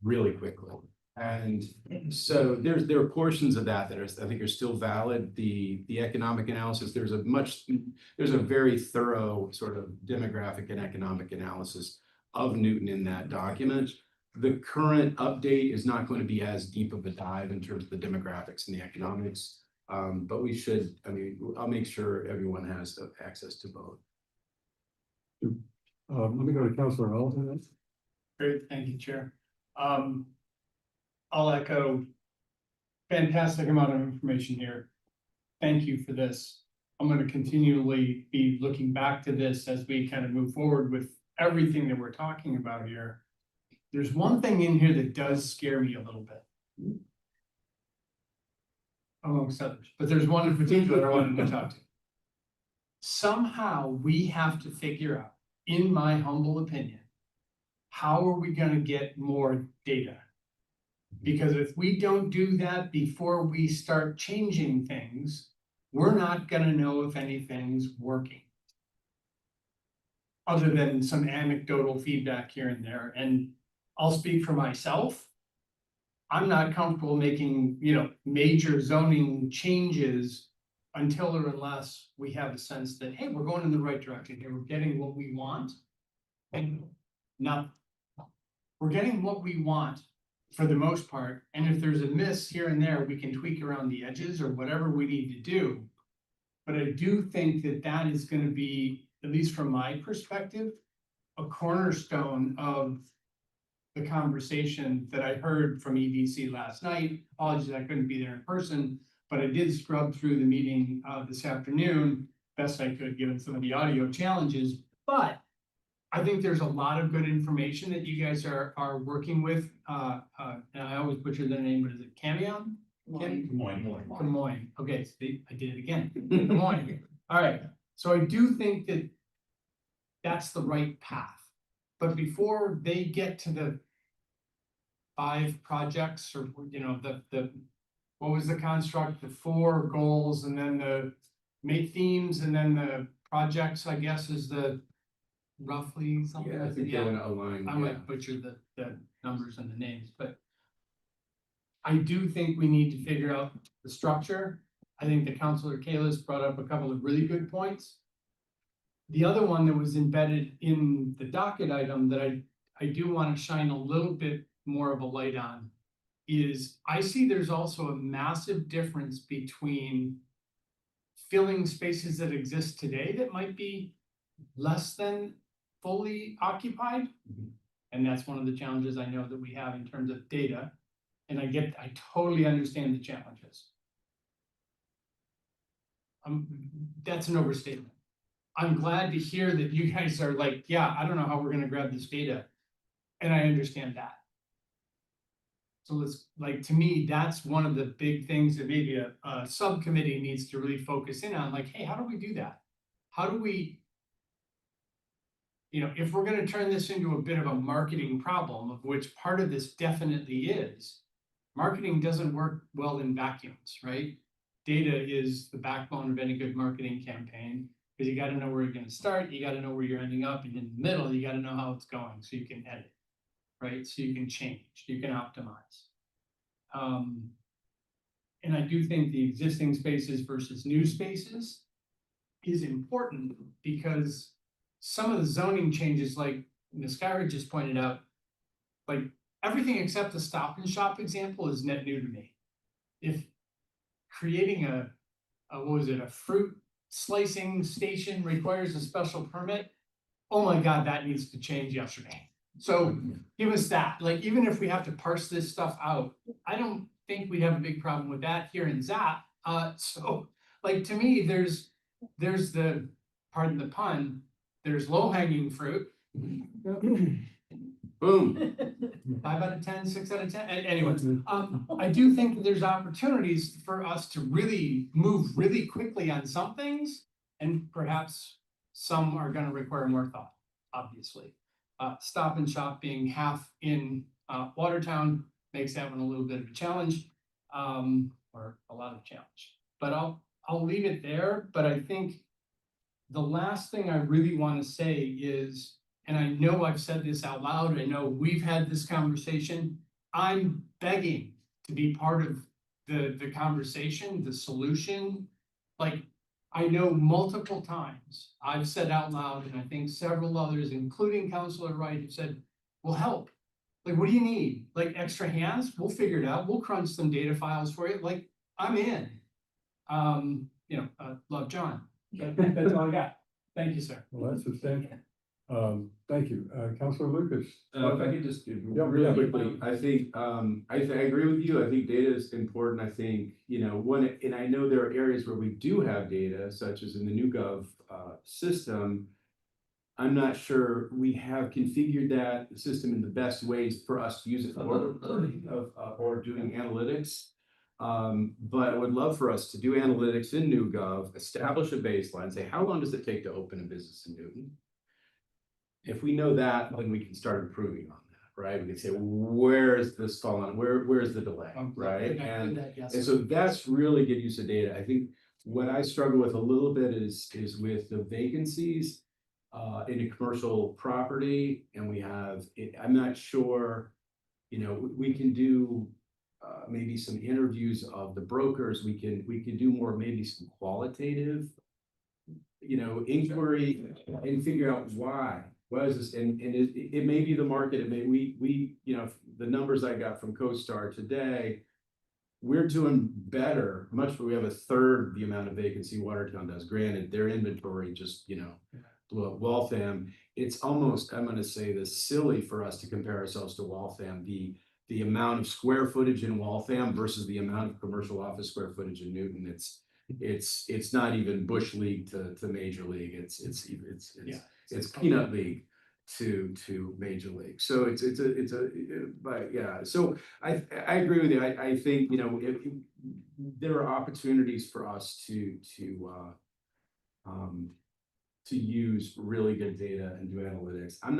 really quickly. And so there are portions of that I think are still valid. The economic analysis, there's a very thorough sort of demographic and economic analysis of Newton in that document. The current update is not going to be as deep of a dive in terms of the demographics and the economics. But we should, I'll make sure everyone has access to both. Let me go to Counselor Oliver. Great, thank you, Chair. I'll echo fantastic amount of information here. Thank you for this. I'm going to continually be looking back to this as we kind of move forward with everything that we're talking about here. There's one thing in here that does scare me a little bit. Amongst others, but there's one in particular I wanted to talk to. Somehow we have to figure out, in my humble opinion, how are we going to get more data? Because if we don't do that before we start changing things, we're not going to know if anything's working. Other than some anecdotal feedback here and there. And I'll speak for myself. I'm not comfortable making, major zoning changes until or unless we have a sense that, hey, we're going in the right direction here. We're getting what we want. And we're getting what we want for the most part. And if there's a miss here and there, we can tweak around the edges or whatever we need to do. But I do think that that is going to be, at least from my perspective, a cornerstone of the conversation that I heard from EDC last night. Apologies, I couldn't be there in person, but I did scrub through the meeting this afternoon, best I could given some of the audio challenges. But I think there's a lot of good information that you guys are working with. And I always butcher their name, but is it Camion? Camoin. Okay, see, I did it again. Camoin. All right. So I do think that that's the right path. But before they get to the 5 projects or, what was the construct, the 4 goals and then the make themes and then the projects, I guess, is the roughly something. Yeah, I think they want to align. I might butcher the numbers and the names, but I do think we need to figure out the structure. I think the Councilor Kalis brought up a couple of really good points. The other one that was embedded in the docket item that I do want to shine a little bit more of a light on is I see there's also a massive difference between filling spaces that exist today that might be less than fully occupied. And that's one of the challenges I know that we have in terms of data. And I totally understand the challenges. That's an overstatement. I'm glad to hear that you guys are like, yeah, I don't know how we're going to grab this data. And I understand that. So it's like, to me, that's one of the big things that maybe a subcommittee needs to really focus in on. Like, hey, how do we do that? How do we, if we're going to turn this into a bit of a marketing problem, of which part of this definitely is, marketing doesn't work well in vacuums, right? Data is the backbone of any good marketing campaign. Because you got to know where you're going to start, you got to know where you're ending up, and in the middle, you got to know how it's going so you can edit, right? So you can change, you can optimize. And I do think the existing spaces versus new spaces is important because some of the zoning changes, like Ms. Skyra just pointed out, like everything except the Stop and Shop example is net new to me. If creating a fruit slicing station requires a special permit, oh my God, that needs to change yesterday. So give us that. Like, even if we have to parse this stuff out, I don't think we'd have a big problem with that here in ZAP. So like, to me, there's the, pardon the pun, there's low hanging fruit. Boom. 5 out of 10, 6 out of 10, anyways, I do think that there's opportunities for us to really move really quickly on some things. And perhaps some are gonna require more thought, obviously. Stop and Shop being half in Watertown makes that one a little bit of a challenge, or a lot of challenge. But I'll leave it there, but I think the last thing I really wanna say is, and I know I've said this out loud, I know we've had this conversation, I'm begging to be part of the conversation, the solution. Like, I know multiple times I've said out loud, and I think several others, including Councilor Wright, have said, "We'll help." Like, what do you need? Like extra hands? We'll figure it out. We'll crunch some data files for you. Like, I'm in. Love John. That's all I got. Thank you, sir. Well, that's substantial. Thank you. Councilor Lucas. If I could just Yeah, really yeah. quickly, I think, I agree with you. I think data is important. I think, and I know there are areas where we do have data, such as in the NewGov system. I'm not sure we have configured that system in the best ways for us to use it for learning or doing analytics. But I would love for us to do analytics in NewGov, establish a baseline, say, how long does it take to open a business in Newton? If we know that, then we can start improving on that, right? We can say, where is this falling? Where's the delay, right? And so that's really good use of data. I think what I struggle with a little bit is with the vacancies in a commercial property, and we have, I'm not sure, we can do maybe some interviews of the brokers. We can do more, maybe some qualitative, inquiry and figure out why. Why is this? And it may be the market. It may the numbers I got from CoStar today, we're doing better, much, but we have a third the amount of vacancy Watertown does. Granted, their inventory just, blew up. Waltham, it's almost, I'm gonna say this, silly for us to compare ourselves to Waltham. The amount of square footage in Waltham versus the amount of commercial office square footage in Newton, it's not even Bush League to Major League. It's peanut league to Major League. So but yeah, so I agree with you. I think, there are opportunities for us to use really good data and do analytics. I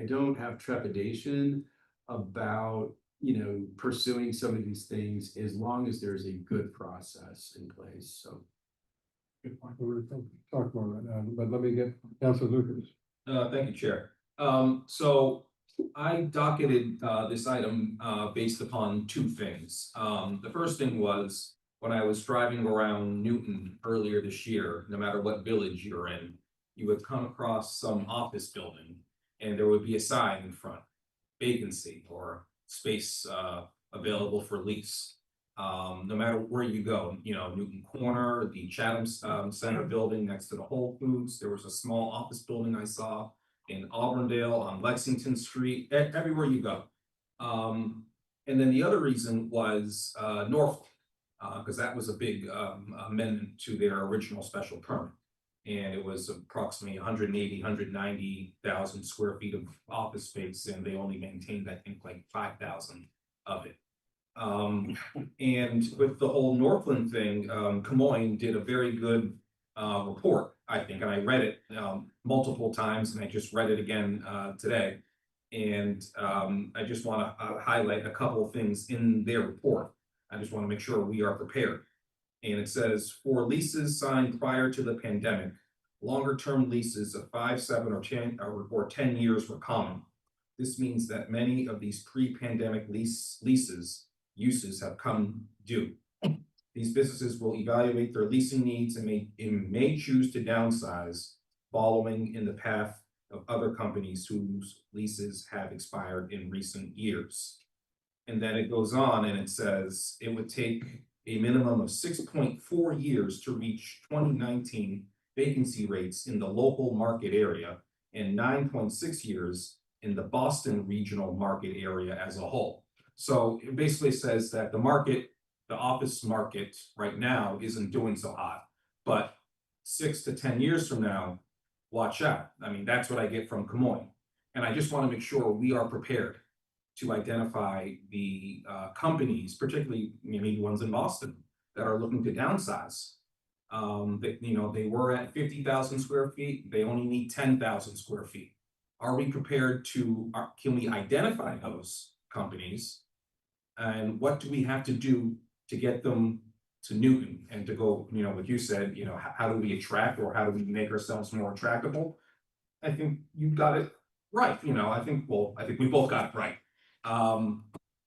don't have trepidation about, pursuing some of these things as long as there's a good process in place. So. Good point. We're going to talk more about that, but let me get Councilor Lucas. Thank you, Chair. So I docketed this item based upon two things. The first thing was when I was driving around Newton earlier this year, no matter what village you're in, you would come across some office building and there would be a sign in front, vacancy or space available for lease. No matter where you go, Newton Corner, the Chatham Center building next to the Whole Foods, there was a small office building I saw in Auburndale on Lexington Street, everywhere you go. And then the other reason was Norfolk, because that was a big amendment to their original special permit. And it was approximately 190,000 square feet of office space, and they only maintained, I think, like 5,000 of it. And with the whole Northland thing, Camoin did a very good report, I think, and I read it multiple times, and I just read it again today. And I just want to highlight a couple of things in their report. I just want to make sure we are prepared. And it says, for leases signed prior to the pandemic, longer-term leases of 5, 7, or 10 years were common. This means that many of these pre-pandemic uses have come due. These businesses will evaluate their leasing needs and may choose to downsize, following in the path of other companies whose leases have expired in recent years. And then it goes on and it says it would take a minimum of 6.4 years to reach 2019 vacancy rates in the local market area and 9.6 years in the Boston regional market area as a whole. So it basically says that the office market right now isn't doing so hot, but 6 to 10 years from now, watch out. I mean, that's what I get from Camoin. And I just want to make sure we are prepared to identify the companies, particularly maybe ones in Boston, that are looking to downsize. That, you know, they were at 50,000 square feet, they only need 10,000 square feet. Are we prepared to, can we identify those companies? And what do we have to do to get them to Newton and to go, you know, like you said, you know, how do we attract, or how do we make ourselves more attractable? I think you got it right, you know, I think we both got it right.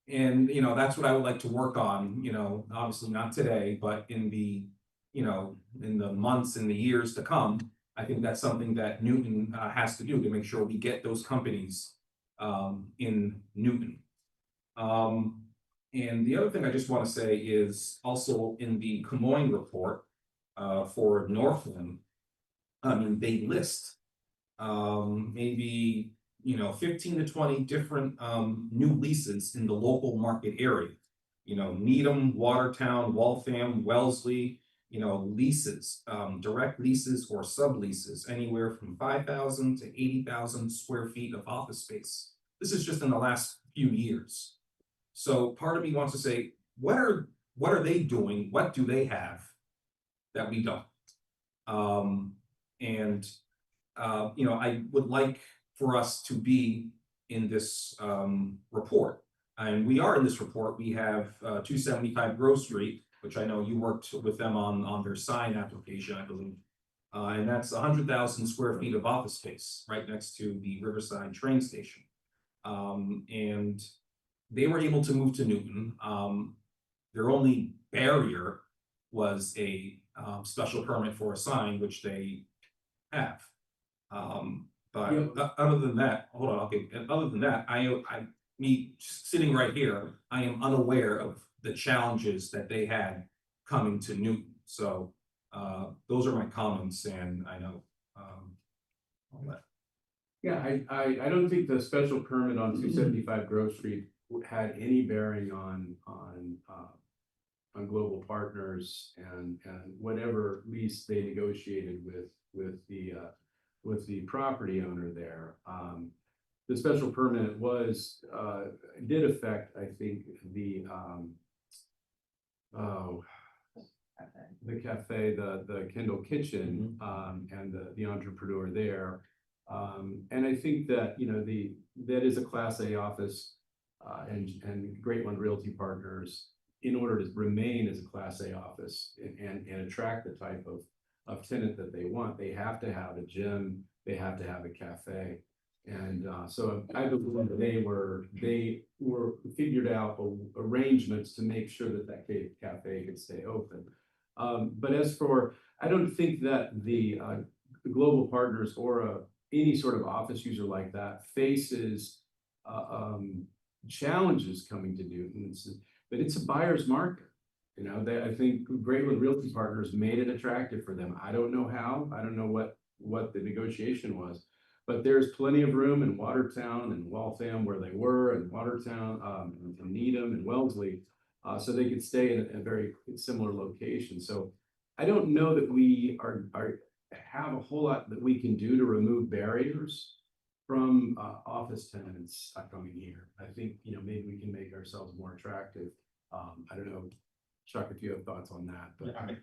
And, you know, that's what I would like to work on, you know, obviously not today, but in the, you know, in the months and the years to come. I think that's something that Newton has to do to make sure we get those companies in Newton. And the other thing I just want to say is also in the Camoin report for Northland, I mean, they list maybe, you know, 15 to 20 different new leases in the local market area. You know, Needham, Watertown, Waltham, Wellesley, you know, leases, direct leases or subleases, anywhere from 5,000 to 80,000 square feet of office space. This is just in the last few years. So part of me wants to say, what are they doing? What do they have that we don't? You know, I would like for us to be in this report. And we are in this report. We have 275 Grove Street, which I know you worked with them on their sign application, I believe. And that's 100,000 square feet of office space right next to the Riverside train station. And they were able to move to Newton. Their only barrier was a special permit for a sign, which they have. But other than that, hold on, okay, and other than that, me sitting right here, I am unaware of the challenges that they had coming to Newton. So those are my comments, and I know all that. Yeah, I don't think the special permit on 275 Grove Street had any bearing on Global Partners and whatever lease they negotiated with the property owner there. The special permit was did affect, I think, the cafe, the Kendall Kitchen, and the entrepreneur there. And I think that, you know, that is a Class A office, and Great One Realty Partners, in order to remain as a Class A office and attract the type of tenant that they want, they have to have a gym, they have to have a cafe. And so I believe they were figured out arrangements to make sure that cafe could stay open. But as for, I don't think that the Global Partners or any sort of office user like that faces challenges coming to Newton. But it's a buyer's market. You know, I think Great One Realty Partners made it attractive for them. I don't know how. I don't know what the negotiation was. But there's plenty of room in Watertown and Waltham where they were, and Watertown, and Needham and Wellesley, so they could stay in a very similar location. So I don't know that we have a whole lot that we can do to remove barriers from office tenants coming here. I think, you know, maybe we can make ourselves more attractive. I don't know, Chuck, if you have thoughts on that. But I mean,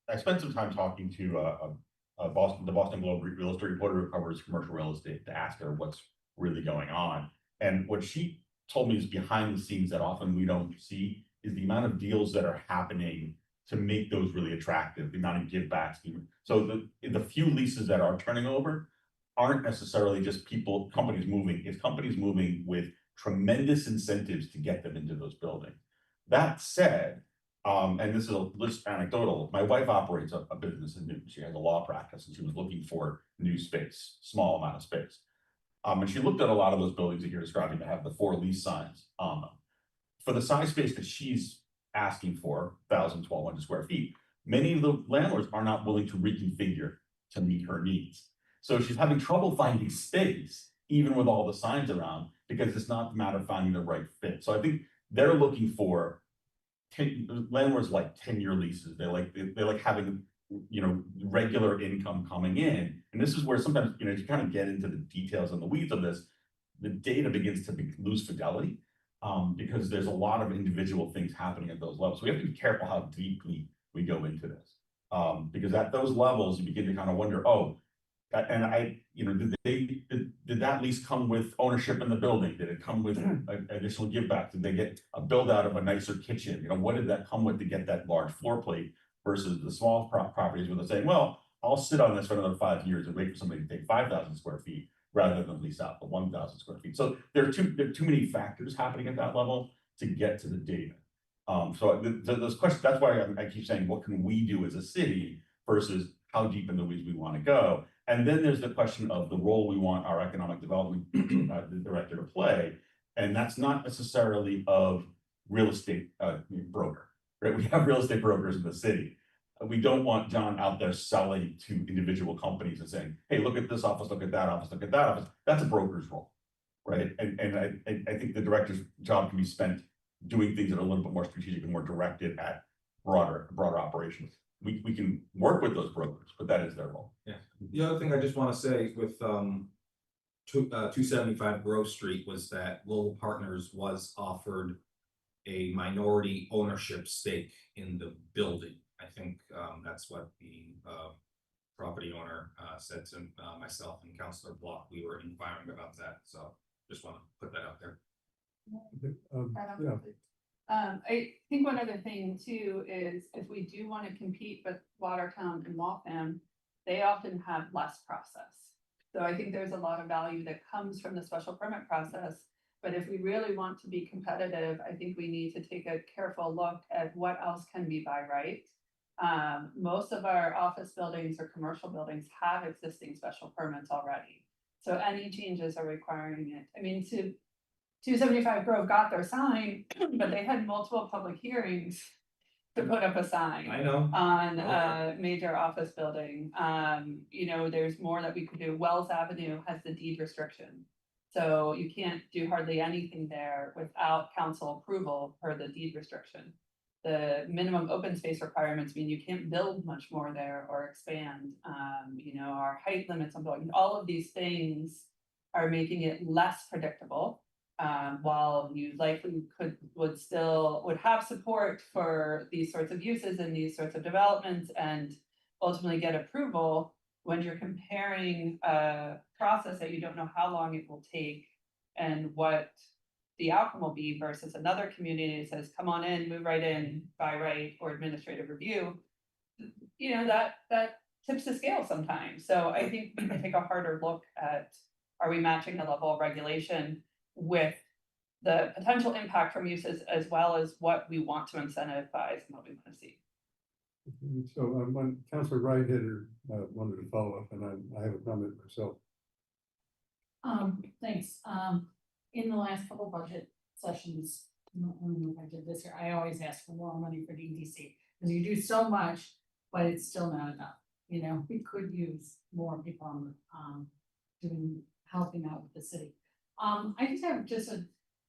I spent some time talking to the Boston Globe real estate reporter who covers commercial real estate, to ask her what's really going on. And what she told me is behind the scenes that often we don't see is the amount of deals that are happening to make those really attractive, the amount of give backs. So the few leases that are turning over aren't necessarily just companies moving. It's companies moving with tremendous incentives to get them into those buildings. That said, and this is just anecdotal, my wife operates a business in Newton. She has a law practice, and she was looking for new space, small amount of space. And she looked at a lot of those buildings that you're describing that have the 4 lease signs on them. For the size space that she's asking for, 1,000, 1,200 square feet, many of the landlords are not willing to reconfigure to meet her needs. So she's having trouble finding space, even with all the signs around, because it's not a matter of finding the right fit. So I think they're looking for landlords like 10-year leases. They like having regular income coming in. And this is where sometimes, you kind of get into the details and the weeds of this, the data begins to lose fidelity. Because there's a lot of individual things happening at those levels. So we have to be careful how deeply we go into this. Because at those levels, you begin to kind of wonder, did that lease come with ownership in the building? Did it come with additional give back? Did they get a build out of a nicer kitchen? What did that come with to get that large floor plate versus the small properties where they're saying, well, I'll sit on this for another 5 years and wait for somebody to take 5,000 square feet rather than lease out the 1,000 square feet. So there are too many factors happening at that level to get to the data. So those questions, that's why I keep saying, what can we do as a city versus how deep in the weeds we want to go? And then there's the question of the role we want our economic development director to play. And that's not necessarily of real estate broker, right? We have real estate brokers in the city. We don't want John out there selling to individual companies and saying, hey, look at this office, look at that office, look at that office. That's a broker's role, right? And I think the director's job can be spent doing things that are a little bit more strategic and more directed at broader operations. We can work with those brokers, but that is their role. Yeah. The other thing I just want to say with 275 Grove Street was that Lowell Partners was offered a minority ownership stake in the building. I think that's what the property owner said to myself and Councilor Block. We were inquiring about that, so just want to put that out there. Yeah. I think one other thing too is if we do want to compete with Watertown and Waltham, they often have less process. So I think there's a lot of value that comes from the special permit process. But if we really want to be competitive, I think we need to take a careful look at what else can be by right. Most of our office buildings or commercial buildings have existing special permits already. So any changes are requiring it. I mean, 275 Grove got their sign, but they had multiple public hearings to put up a sign. I know. On a major office building. There's more that we could do. Wells Avenue has the deed restriction. So you can't do hardly anything there without council approval per the deed restriction. The minimum open space requirements mean you can't build much more there or expand. Our height limits on buildings, all of these things are making it less predictable. While you likely would have support for these sorts of uses and these sorts of developments and ultimately get approval, when you're comparing a process that you don't know how long it will take and what the outcome will be versus another community that says, come on in, move right in, by right, or administrative review, that tips the scale sometimes. So I think we can take a harder look at, are we matching the level of regulation with the potential impact from uses as well as what we want to incentivize and what we want to see. So when Councilor Wright wanted to follow up, and I have a comment myself. Thanks. In the last couple budget sessions, I don't know if I did this year, I always ask for more money for DDC because you do so much, but it's still not enough. We could use more people on helping out with the city. I just have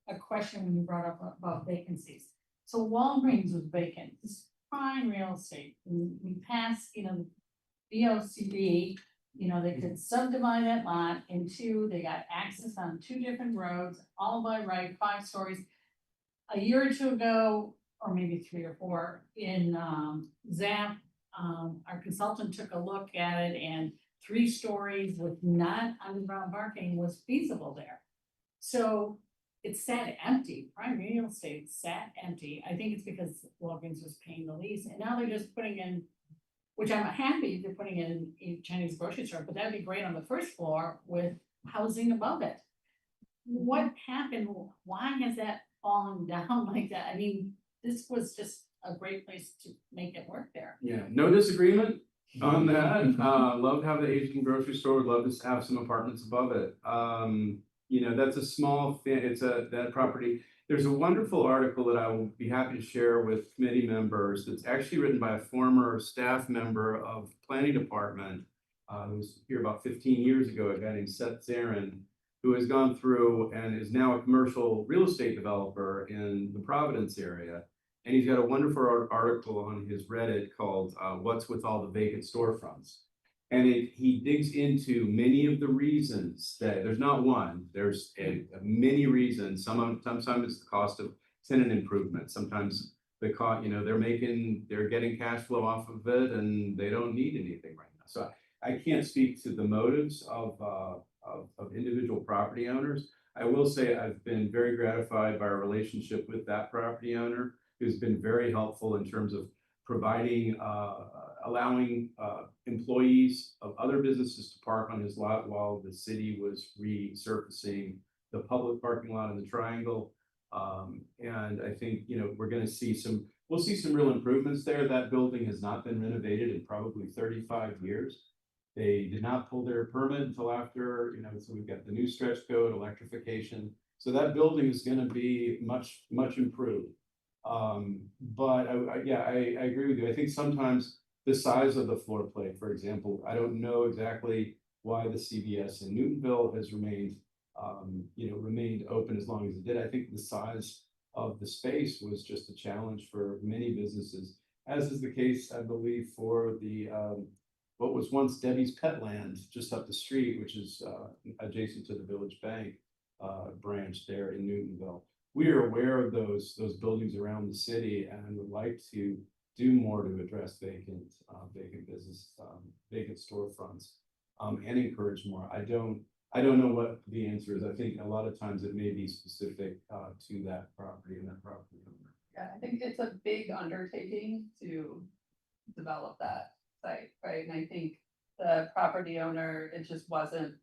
a question when you brought up about vacancies. So Walgreens was vacant. It's prime real estate. We passed, the VOCD. They could subdivide that lot into, they got access on 2 different roads, all by right, 5 stories. A year or 2 ago, or maybe 3 or 4, in ZAP, our consultant took a look at it and 3 stories with not underground parking was feasible there. So it sat empty, prime real estate sat empty. I think it's because Walgreens was paying the lease and now they're just putting in, which I'm happy they're putting in a Chinese grocery store, but that'd be great on the first floor with housing above it. What happened? Why has that fallen down like that? I mean, this was just a great place to make it work there. Yeah, no disagreement on that. Love to have the Asian grocery store, would love to have some apartments above it. That's a small thing, that property. There's a wonderful article that I will be happy to share with committee members that's actually written by a former staff member of planning department who was here about 15 years ago, a guy named Seth Zarin, who has gone through and is now a commercial real estate developer in the Providence area. And he's got a wonderful article on his Reddit called What's with All the Vacant Storefronts? And he digs into many of the reasons that there's not one, there's many reasons. Sometimes it's the cost of tenant improvement. Sometimes the cost, you know, they're getting cash flow off of it and they don't need anything right now. So I can't speak to the motives of individual property owners. I will say I've been very gratified by our relationship with that property owner, who's been very helpful in terms of providing, allowing employees of other businesses to park on his lot while the city was resurfacing the public parking lot in the Triangle. And I think, you know, we'll see some real improvements there. That building has not been renovated in probably 35 years. They did not pull their permit until after, you know, so we've got the new stretch code, electrification. So that building is going to be much, much improved. But I agree with you. I think sometimes the size of the floor plate, for example, I don't know exactly why the CVS in Newtonville has remained open as long as it did. I think the size of the space was just a challenge for many businesses, as is the case, I believe, for the what was once Debbie's Petland just up the street, which is adjacent to the Village Bank branch there in Newtonville. We are aware of those buildings around the city and would like to do more to address vacant business, vacant storefronts, and encourage more. I don't know what the answer is. I think a lot of times it may be specific to that property and that property owner. Yeah, I think it's a big undertaking to develop that site, right? And I think the property owner, it just wasn't,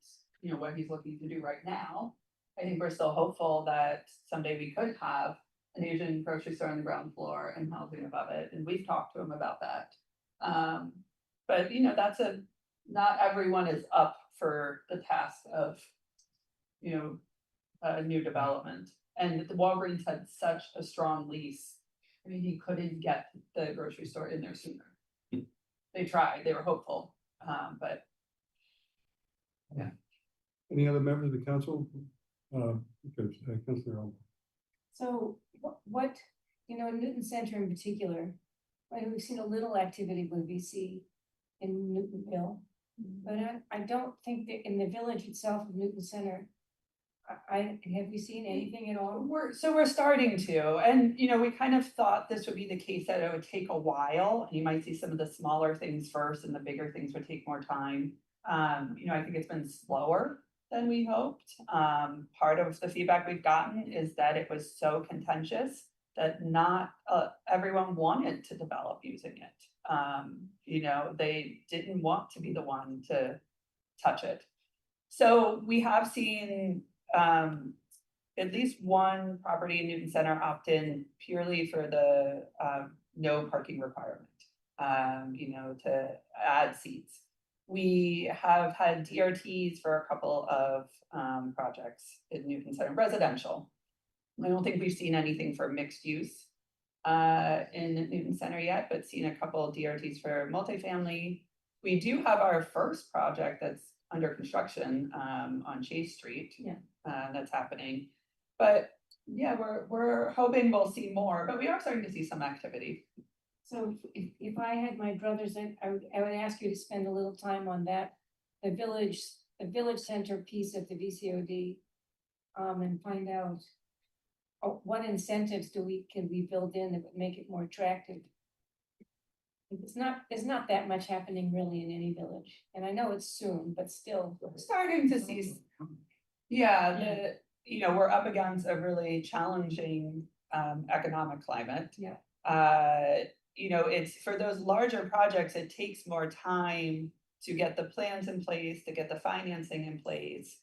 you know, what he's looking to do right now. I think we're still hopeful that someday we could have an Asian grocery store on the ground floor and housing above it, and we've talked to him about that. But you know, not everyone is up for the task of, you know, a new development. And the Walgreens had such a strong lease. I mean, he couldn't get the grocery store in there sooner. They tried, they were hopeful, but. Yeah. Any other members of the council? Councilor Elmore. So what, you know, in Newton Center in particular, right, we've seen a little activity with VC in Newtonville. But I don't think that in the village itself of Newton Center, have we seen anything at all? We're starting to, and you know, we kind of thought this would be the case, that it would take a while. You might see some of the smaller things first and the bigger things would take more time. You know, I think it's been slower than we hoped. Part of the feedback we've gotten is that it was so contentious that not everyone wanted to develop using it. You know, they didn't want to be the one to touch it. So we have seen at least one property in Newton Center opt in purely for the no parking requirement, you know, to add seats. We have had DRTs for a couple of projects in Newton Center, residential. I don't think we've seen anything for mixed use in Newton Center yet, but seen a couple of DRTs for multifamily. We do have our first project that's under construction on Chase Street. Yeah. That's happening. But yeah, we're hoping we'll see more, but we are starting to see some activity. So if I had my brothers, I would ask you to spend a little time on that, the village center piece of the VCOD, and find out what incentives can we build in that would make it more attractive. There's not that much happening really in any village, and I know it's soon, but still. Starting to see, yeah, you know, we're up against a really challenging economic climate. Yeah. You know, it's for those larger projects, it takes more time to get the plans in place, to get the financing in place.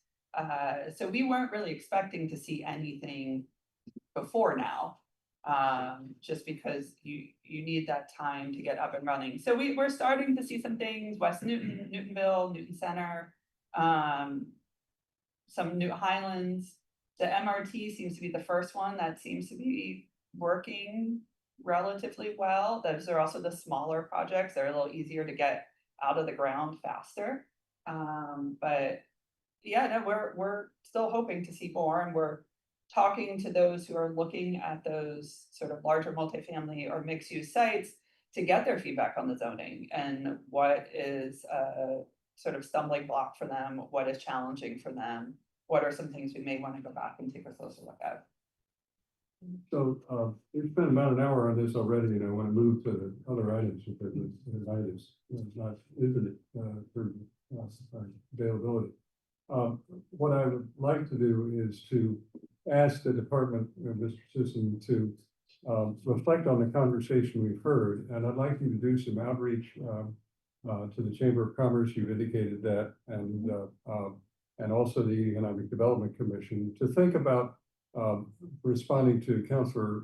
So we weren't really expecting to see anything before now, just because you need that time to get up and running. So we're starting to see some things, West Newton, Newtonville, Newton Center, some New Highlands. The MRT seems to be the first one that seems to be working relatively well. Those are also the smaller projects. They're a little easier to get out of the ground faster. But yeah, no, we're still hoping to see more, and we're talking to those who are looking at those sort of larger multifamily or mixed use sites to get their feedback on the zoning and what is a sort of stumbling block for them, what is challenging for them, what are some things we may want to go back and take a closer look at. So, it's been about an hour on this already, and I want to move to the other items because the night is not, isn't it, for availability. What I would like to do is to ask the department, Mr. Sisson, to reflect on the conversation we've heard, and I'd like you to do some outreach to the Chamber of Commerce. You've indicated that, and also the Economic Development Commission to think about responding to Councilor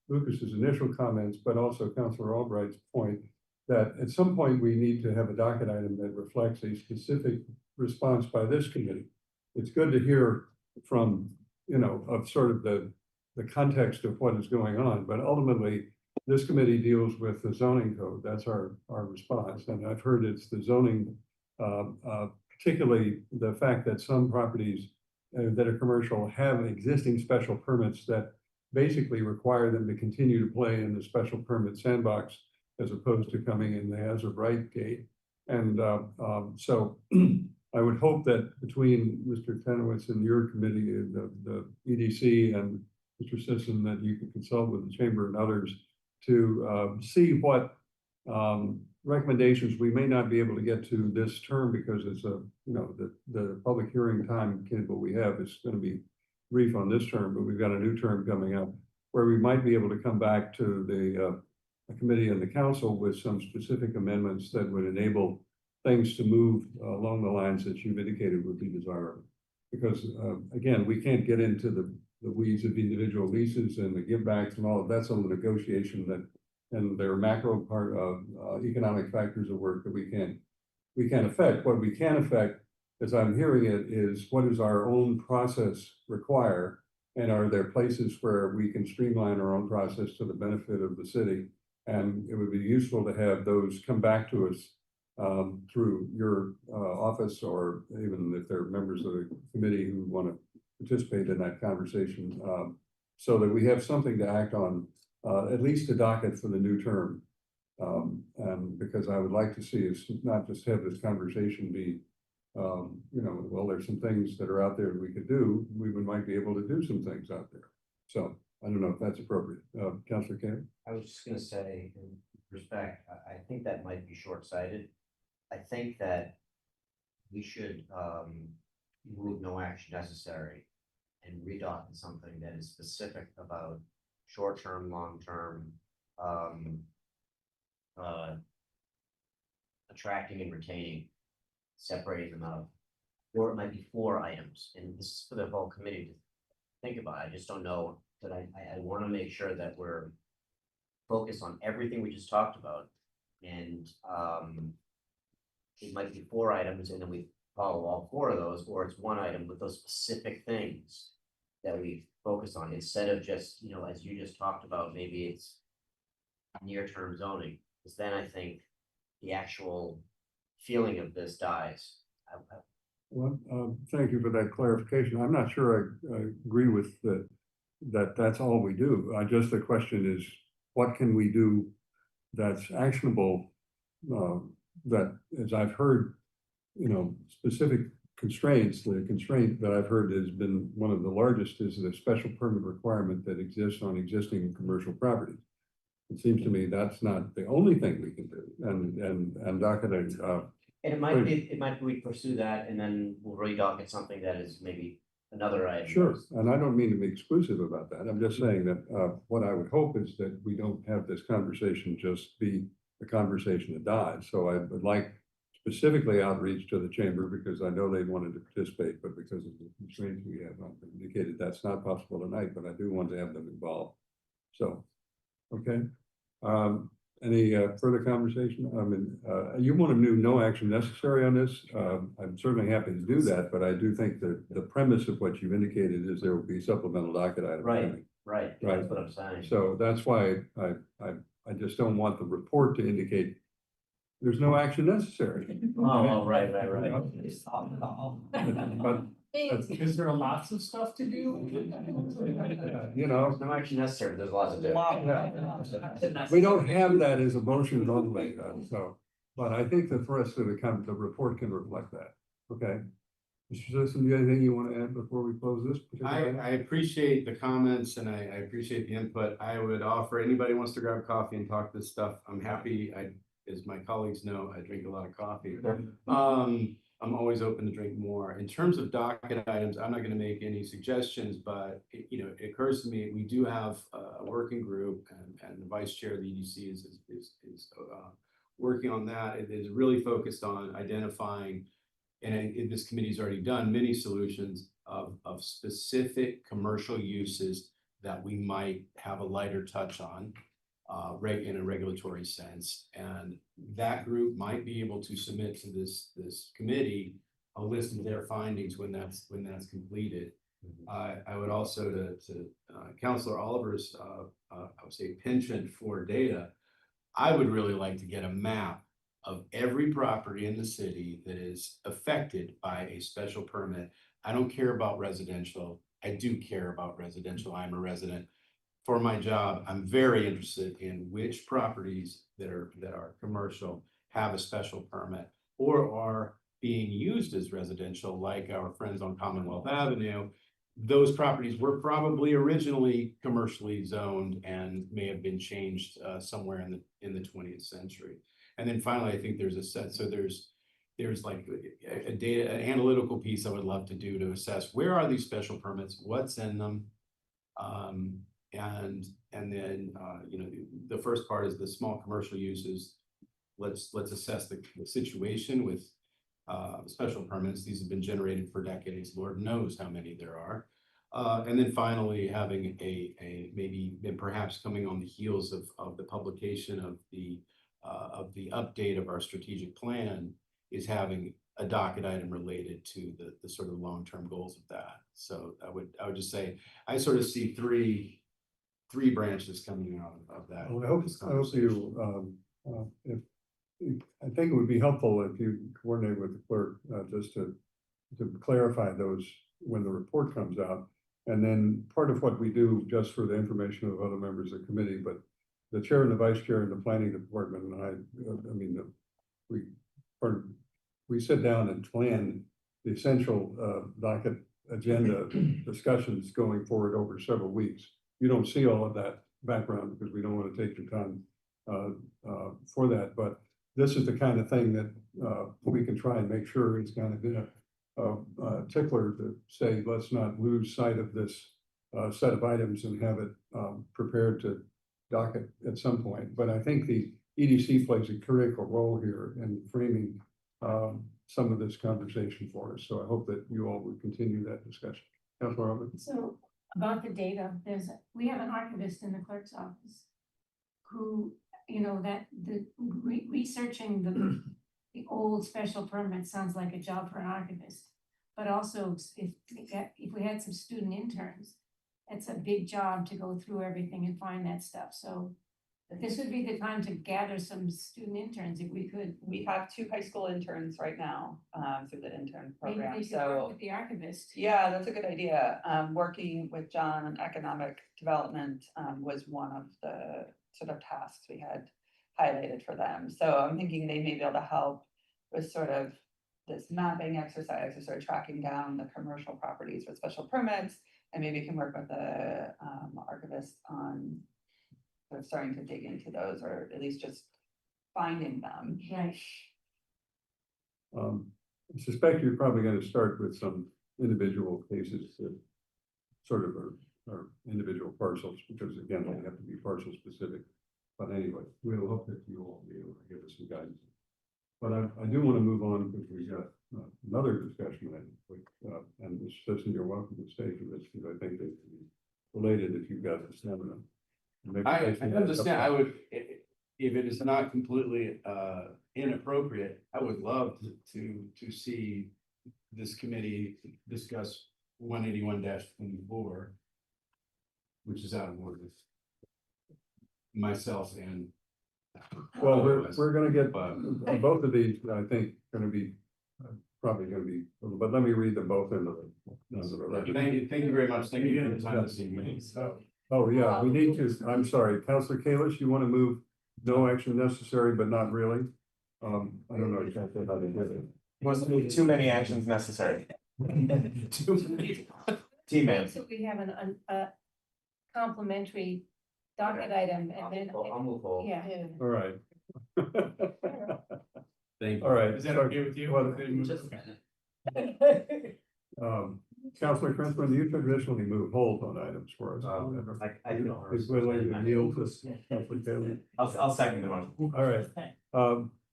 Lucas's initial comments, but also Councilor Albright's point that at some point we need to have a docket item that reflects a specific response by this committee. It's good to hear from, of sort of the context of what is going on, but ultimately this committee deals with the zoning code. That's our response. And I've heard it's the zoning, particularly the fact that some properties that are commercial have existing special permits that basically require them to continue to play in the special permit sandbox as opposed to coming in the as of right gate. And so I would hope that between Mr. Tenowitz and your committee, the EDC and Mr. Sisson, that you can consult with the chamber and others to see what recommendations we may not be able to get to this term because it's the public hearing time what we have is going to be brief on this term, but we've got a new term coming up where we might be able to come back to the committee and the council with some specific amendments that would enable things to move along the lines that you've indicated would be desirable. Because again, we can't get into the weeds of individual leases and the givebacks and all of that's on the negotiation that, and their macro part of economic factors of work that we can't affect. What we can affect, as I'm hearing it, is what does our own process require? And are there places where we can streamline our own process to the benefit of the city? And it would be useful to have those come back to us through your office, or even if there are members of the committee who want to participate in that conversation, so that we have something to act on, at least a docket for the new term. And because I would like to see us not just have this conversation be, well, there's some things that are out there we could do. We might be able to do some things out there. So I don't know if that's appropriate. Councilor Campbell? I was just gonna say, in respect, I think that might be short-sighted. I think that we should move no action necessary and redoct something that is specific about short-term, long-term, attracting and retaining, separating them out. Or it might be 4 items, and this is for the whole committee to think about. I just don't know, but I want to make sure that we're focused on everything we just talked about. And it might be 4 items and then we follow all 4 of those, or it's 1 item with those specific things that we focus on instead of just, as you just talked about, maybe it's near-term zoning, because then I think the actual feeling of this dies. Well, thank you for that clarification. I'm not sure I agree with that's all we do. Just the question is, what can we do that's actionable? That, as I've heard, specific constraints, the constraint that I've heard has been one of the largest is the special permit requirement that exists on existing commercial properties. It seems to me that's not the only thing we can do, and docket And it might be we pursue that and then we'll redocket something that is maybe another item. Sure, and I don't mean to be exclusive about that. I'm just saying that what I would hope is that we don't have this conversation just be a conversation that dies. So I would like specifically outreach to the chamber because I know they wanted to participate, but because of the constraints we have, I've indicated that's not possible tonight, but I do want to have them involved. So, okay. Any further conversation? I mean, you want to do no action necessary on this? I'm certainly happy to do that, but I do think that the premise of what you've indicated is there will be supplemental docket items. Right. That's what I'm saying. So that's why I just don't want the report to indicate there's no action necessary. Oh, right. Is there lots of stuff to do? You know, It's not actually necessary, there's lots of it. we don't have that as a motion only, so, but I think that for us to come, the report can reflect that, okay? Mr. Citizen, do you have anything you want to add before we close this? particular I item? appreciate the comments and I appreciate the input. I would offer, anybody wants to grab coffee and talk this stuff, I'm happy. As my colleagues know, I drink a lot of coffee. I'm always open to drink more. In terms of docket items, I'm not gonna make any suggestions, but it occurs to me, we do have a working group and the vice chair of the EDC is working on that. It is really focused on identifying, and this committee's already done many solutions of specific commercial uses that we might have a lighter touch on in a regulatory sense. And that group might be able to submit to this committee a list of their findings when that's completed. I would also to Councilor Oliver's I would say penchant for data. I would really like to get a map of every property in the city that is affected by a special permit. I don't care about residential. I do care about residential. I'm a resident. For my job, I'm very interested in which properties that are commercial have a special permit or are being used as residential, like our friends on Commonwealth Avenue. Those properties were probably originally commercially zoned and may have been changed somewhere in the 20th century. And then finally, I think there's a set, so there's like an analytical piece I would love to do to assess where are these special permits, what's in them, and then the first part is the small commercial uses. Let's assess the situation with special permits. These have been generated for decades. Lord knows how many there are. And then finally, having maybe perhaps coming on the heels of the publication of the update of our strategic plan is having a docket item related to the sort of long-term goals of that. So I would just say, I sort of see three branches coming out of that. Well, I hope I think it would be helpful if you coordinate with the clerk, just to clarify those when the report comes out. And then part of what we do, just for the information of other members of the committee, but the chair and the vice chair and the planning department and we sit down and plan the essential docket agenda discussions going forward over several weeks. You don't see all of that background because we don't want to take your time for that, but this is the kind of thing that we can try and make sure it's kind of been a tickler to say, let's not lose sight of this set of items and have it prepared to docket at some point. But I think the EDC plays a critical role here in framing some of this conversation for us. So I hope that you all would continue that discussion. Councilor Robert? So about the data, we have an archivist in the clerk's office who, researching the old special permit sounds like a job for an archivist. But also if we had some student interns, it's a big job to go through everything and find that stuff. So this would be the time to gather some student interns if we could. We have 2 high school interns right now through the intern Maybe program. they could work with the archivist. Yeah, that's a good idea. Working with John on economic development was one of the sort of tasks we had highlighted for them. So I'm thinking they may be able to help with sort of this mapping exercise or sort of tracking down the commercial properties with special permits, and maybe can work with the archivist on sort of starting to dig into those, or at least just finding them. Right. I suspect you're probably going to start with some individual cases that sort of are individual parcels, because again, they have to be parcel specific. But anyway, we'll hope that you all be able to give us some guidance. But I do want to move on because we got another discussion and Mr. Citizen, you're welcome to stay for this because I think they can be related if you've got the stamina. I understand. I would, if it is not completely inappropriate, I would love to see this committee discuss 181-24, which is out of order. Myself and. Well, we're going to get both of these, I think, going to be probably gonna be, but let me read them both into the record. Thank you very much. Thank you for the time this evening. Oh, yeah, we need to, I'm sorry, Counselor Kalish, you want to move no action necessary, but not really? I don't know exactly how they did it. Must be too many actions necessary. Too many. T-man. So we have a complimentary docket item and then, I'll move forward. yeah. All right. Thank you. All right. Is that okay with you? Well, Just- Counselor Christman, you traditionally move hold on items for us. I do know. Is willing to yield to Counselor Kalish? I'll second the motion. All right.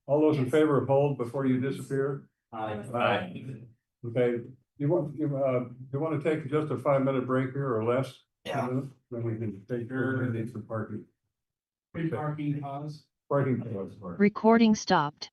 All those in favor of hold before you disappear? Aye. Okay, you want to take just a 5-minute break here or less? Yeah. Then we can take care of need for parking. Free parking cause. Parking. Recording stopped.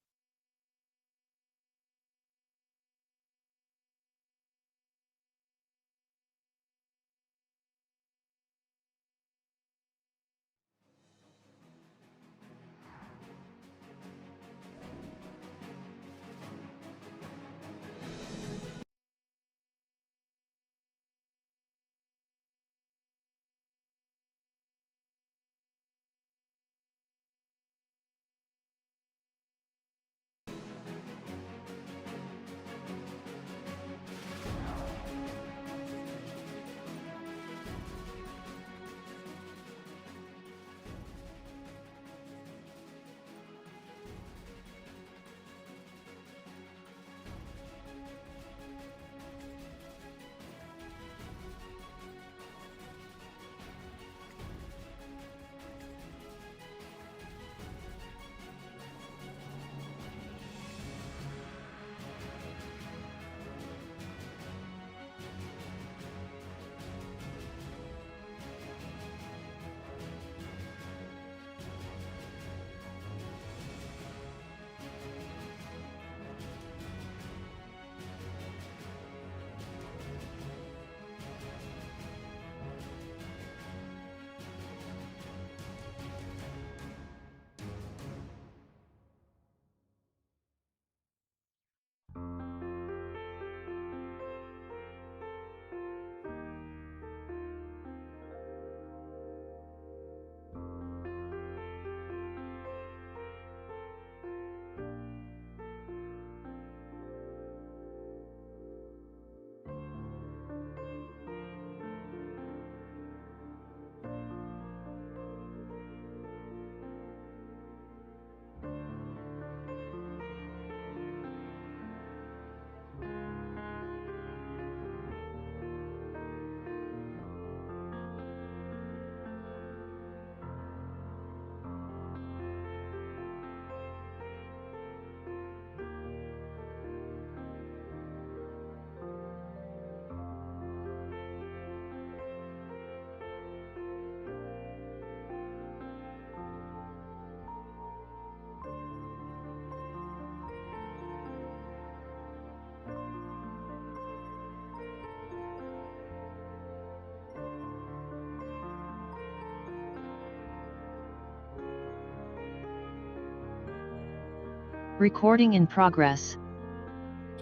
Recording in progress.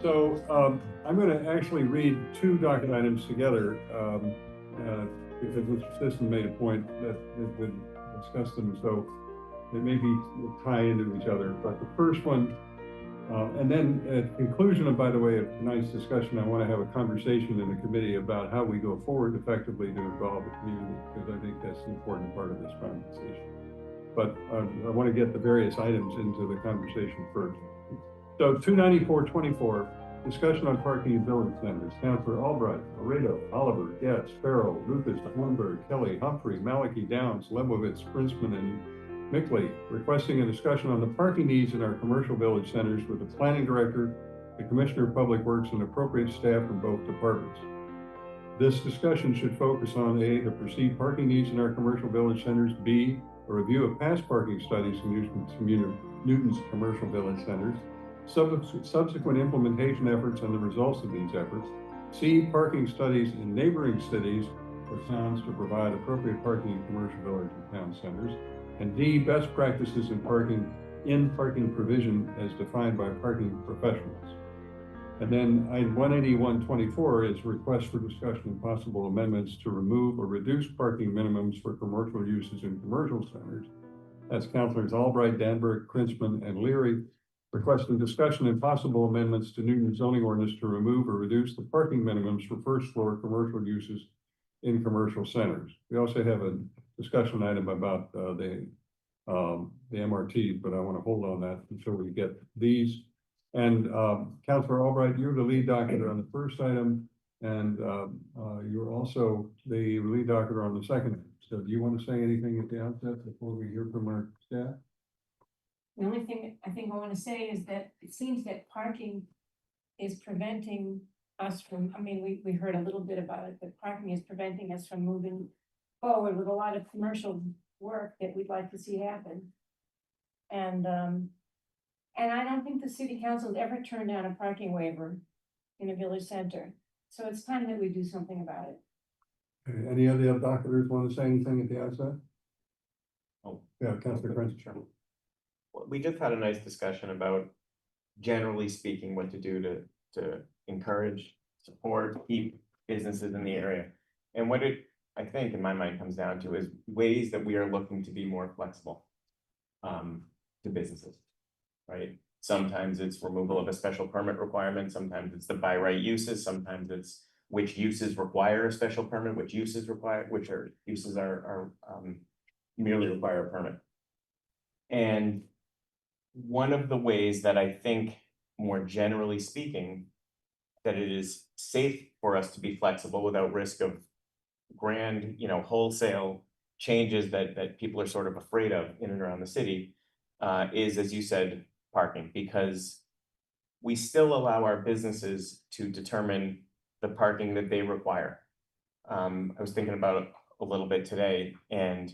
So I'm going to actually read 2 docket items together because Mr. Sisson made a point that we discuss them, so they maybe tie into each other. But the first one, and then at conclusion of, by the way, of tonight's discussion, I want to have a conversation in the committee about how we go forward effectively to involve the community, because I think that's an important part of this conversation. But I want to get the various items into the conversation first. So 294-24, discussion on parking in village centers. Councilor Albright, Laredo, Oliver, Getz, Farrell, Lucas, Bloomberg, Kelly, Humphrey, Malachi, Downs, Lebowitz, Brinsman, and Mickley, requesting a discussion on the parking needs in our commercial village centers with the planning director, the commissioner of public works, and appropriate staff from both departments. This discussion should focus on A, the perceived parking needs in our commercial village centers, B, a review of past parking studies in Newton's commercial village centers, subsequent implementation efforts and the results of these efforts, C, parking studies in neighboring cities or towns to provide appropriate parking in commercial village and town centers, and D, best practices in parking provision as defined by parking professionals. And then item 18124 is request for discussion and possible amendments to remove or reduce parking minimums for commercial uses in commercial centers. That's Councilors Albright, Danberg, Krinsman, and Leary. Requesting discussion and possible amendments to Newton zoning ordinance to remove or reduce the parking minimums for first floor commercial uses in commercial centers. We also have a discussion item about the MRT, but I want to hold on that until we get these. And Councilor Albright, you're the lead docketer on the first item, and you're also the lead docketer on the second. So do you want to say anything at the outset before we hear from our staff? The only thing I think I want to say is that it seems that parking is preventing us from, I mean, we heard a little bit about it, but parking is preventing us from moving forward with a lot of commercial work that we'd like to see happen. And I don't think the city council has ever turned down a parking waiver in a village center. So it's time that we do something about it. Okay, any of the doctors want to say anything at the outset? Oh. Yeah, Councilor Krinsman. Well, we just had a nice discussion about, generally speaking, what to do to encourage, support, keep businesses in the area. And what it, I think, in my mind, comes down to is ways that we are looking to be more flexible to businesses, right? Sometimes it's removal of a special permit requirement, sometimes it's the by right uses, sometimes it's which uses require a special permit, which uses are merely require a permit. And one of the ways that I think, more generally speaking, that it is safe for us to be flexible without risk of grand, wholesale changes that people are sort of afraid of in and around the city, is, as you said, parking, because we still allow our businesses to determine the parking that they require. I was thinking about it a little bit today, and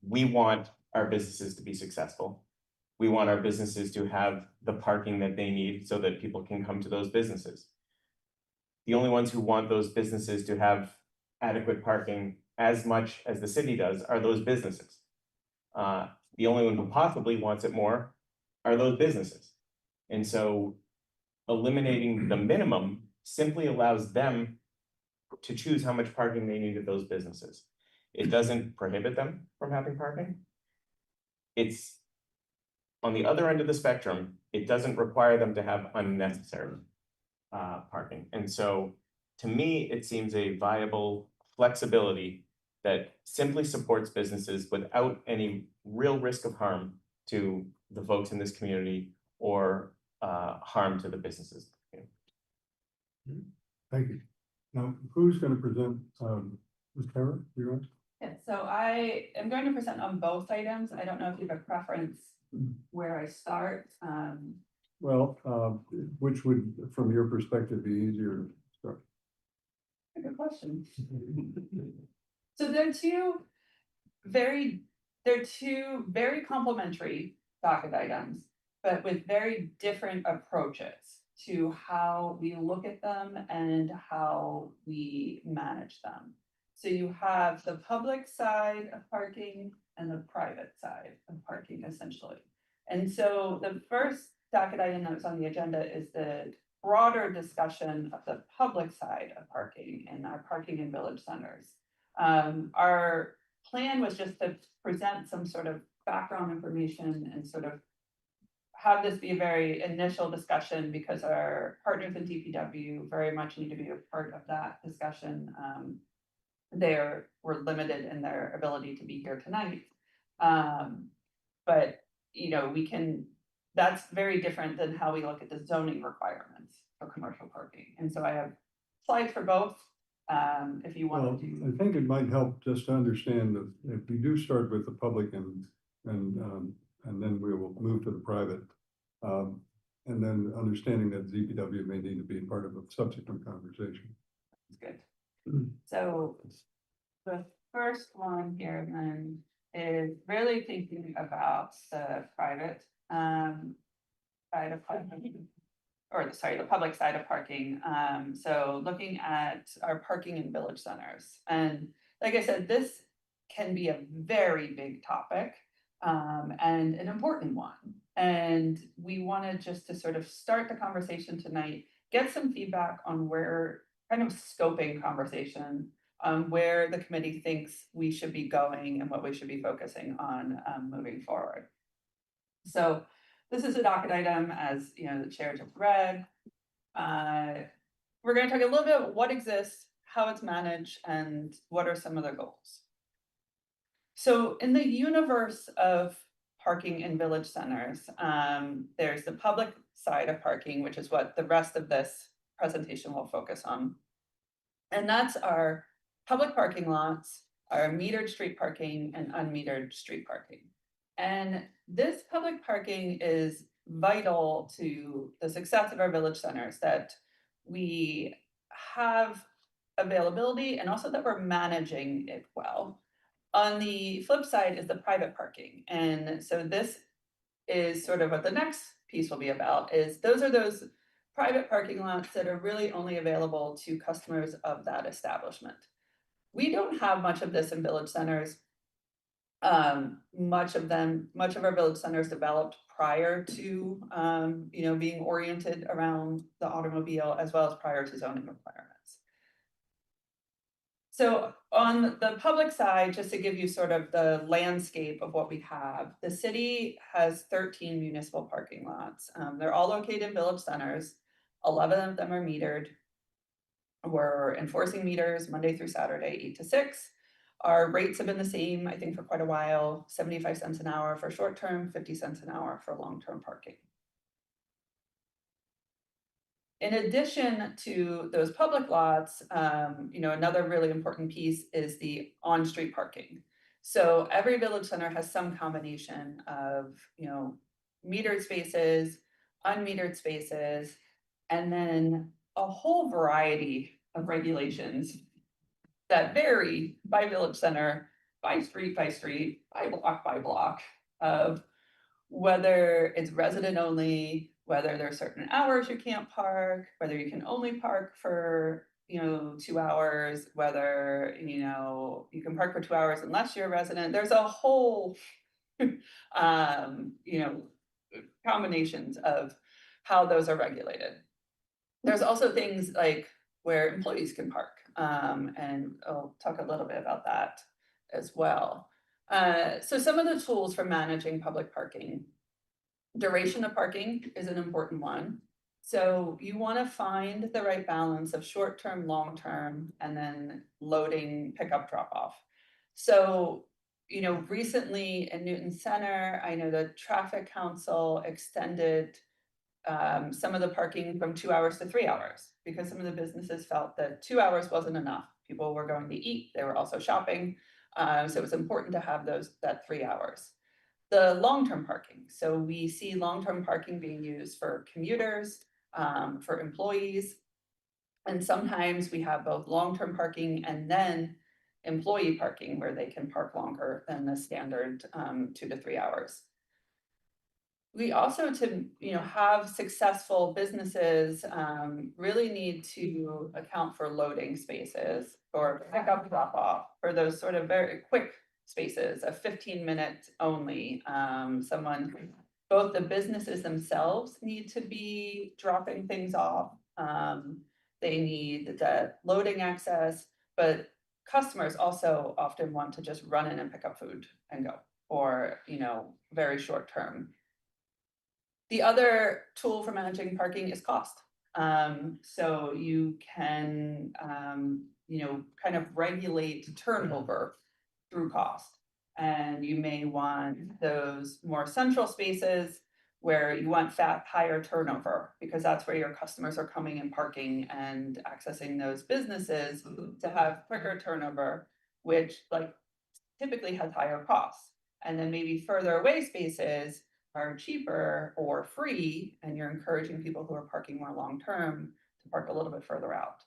we want our businesses to be successful. We want our businesses to have the parking that they need so that people can come to those businesses. The only ones who want those businesses to have adequate parking as much as the city does are those businesses. The only one who possibly wants it more are those businesses. And so eliminating the minimum simply allows them to choose how much parking they need at those businesses. It doesn't prohibit them from having parking. It's on the other end of the spectrum, it doesn't require them to have unnecessary parking. And so to me, it seems a viable flexibility that simply supports businesses without any real risk of harm to the folks in this community or harm to the businesses. Thank you. Now, who's going to present? Ms. Kara, you're on? Yeah, so I am going to present on both items. I don't know if you have a preference where I start. Well, which would, from your perspective, be easier to start? Good question. So they're two very complementary docket items, but with very different approaches to how we look at them and how we manage them. So you have the public side of parking and the private side of parking, essentially. And so the first docket item that was on the agenda is the broader discussion of the public side of parking and our parking in village centers. Our plan was just to present some sort of background information and sort of have this be a very initial discussion, because our partners in DPW very much need to be a part of that discussion. We're limited in their ability to be here tonight. But that's very different than how we look at the zoning requirements for commercial parking. And so I have slides for both, if you want to. I think it might help just to understand that if we do start with the public and then we will move to the private. And then understanding that DPW may need to be part of a subsequent conversation. That's good. So the first one here then is really thinking about the private side of parking, the public side of parking. So looking at our parking in village centers. And like I said, this can be a very big topic and an important one. And we wanted just to sort of start the conversation tonight get some feedback on where, kind of scoping conversation, where the committee thinks we should be going and what we should be focusing on, moving forward. So this is a docket item, as you know, the chair just read. We're gonna talk a little bit about what exists, how it's managed, and what are some of the goals. So in the universe of parking in village centers, there's the public side of parking, which is what the rest of this presentation will focus on. And that's our public parking lots, our metered street parking and unmetered street parking. And this public parking is vital to the success of our village centers, that we have availability and also that we're managing it well. On the flip side is the private parking. And so this is sort of what the next piece will be about, is those are those private parking lots that are really only available to customers of that establishment. We don't have much of this in village centers. Much of our village centers developed prior to, being oriented around the automobile, as well as prior to zoning requirements. So on the public side, just to give you sort of the landscape of what we have, the city has 13 municipal parking lots. They're all located in village centers. 11 of them are metered. We're enforcing meters Monday through Saturday, 8 to 6. Our rates have been the same, I think, for quite a while, 75 cents an hour for short-term, 50 cents an hour for long-term parking. In addition to those public lots, another really important piece is the on-street parking. So every village center has some combination of, metered spaces, unmetered spaces, and then a whole variety of regulations that vary by village center, by street, by block, of whether it's resident only, whether there are certain hours you can't park, whether you can only park for 2 hours, whether you can park for 2 hours unless you're a resident. There's a whole combinations of how those are regulated. There's also things like where employees can park, and I'll talk a little bit about that as well. So some of the tools for managing public parking. Duration of parking is an important one. So you want to find the right balance of short-term, long-term, and then loading, pickup, drop-off. So, recently in Newton Center, I know the Traffic Council extended some of the parking from 2 hours to 3 hours, because some of the businesses felt that 2 hours wasn't enough. People were going to eat, they were also shopping. So it was important to have that 3 hours. The long-term parking. So we see long-term parking being used for commuters, for employees. And sometimes we have both long-term parking and then employee parking where they can park longer than the standard 2 to 3 hours. We also, to have successful businesses, really need to account for loading spaces or pickup, drop off, for those sort of very quick spaces, a 15-minute only. Both the businesses themselves need to be dropping things off. They need that loading access, but customers also often want to just run in and pick up food and go, or very short term. The other tool for managing parking is cost. So you can, kind of regulate turnover through cost. And you may want those more central spaces where you want higher turnover, because that's where your customers are coming and parking and accessing those businesses to have quicker turnover, which typically has higher costs. And then maybe further away spaces are cheaper or free, and you're encouraging people who are parking more long-term to park a little bit further out.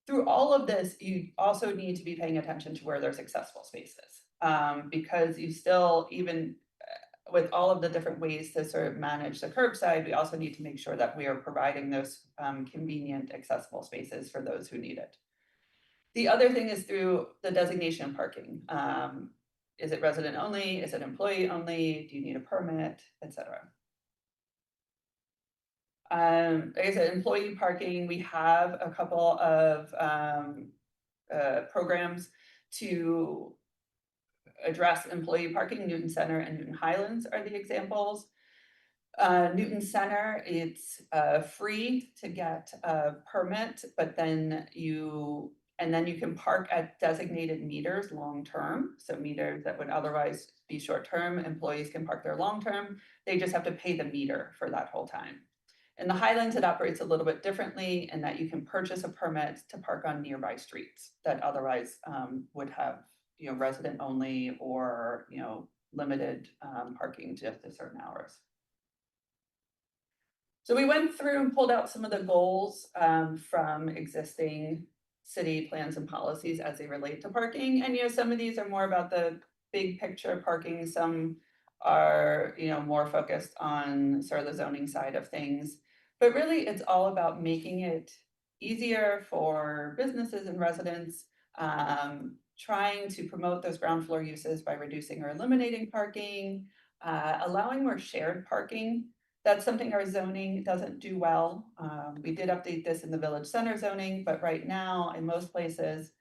Through all of this, you also need to be paying attention to where there's accessible spaces, because you still, even with all of the different ways to sort of manage the curbside, we also need to make sure that we are providing those convenient, accessible spaces for those who need it. The other thing is through the designation parking. Is it resident only? Is it employee only? Do you need a permit, etc.? Like I said, employee parking, we have a couple of programs to address employee parking. Newton Center and Newton Highlands are the examples. Newton Center, it's free to get a permit, but then you can park at designated meters long-term. So meters that would otherwise be short-term, employees can park there long-term. They just have to pay the meter for that whole time. In the Highlands, it operates a little bit differently in that you can purchase a permit to park on nearby streets that otherwise would have, you know, resident only or, you know, limited parking just at certain hours. So we went through and pulled out some of the goals from existing city plans and policies as they relate to parking. And, you know, some of these are more about the big picture parking. Some are, you know, more focused on sort of the zoning side of things. But really, it's all about making it easier for businesses and residents, trying to promote those ground floor uses by reducing or eliminating parking, allowing more shared parking. That's something our zoning doesn't do well. We did update this in the village center zoning, but right now, in most places,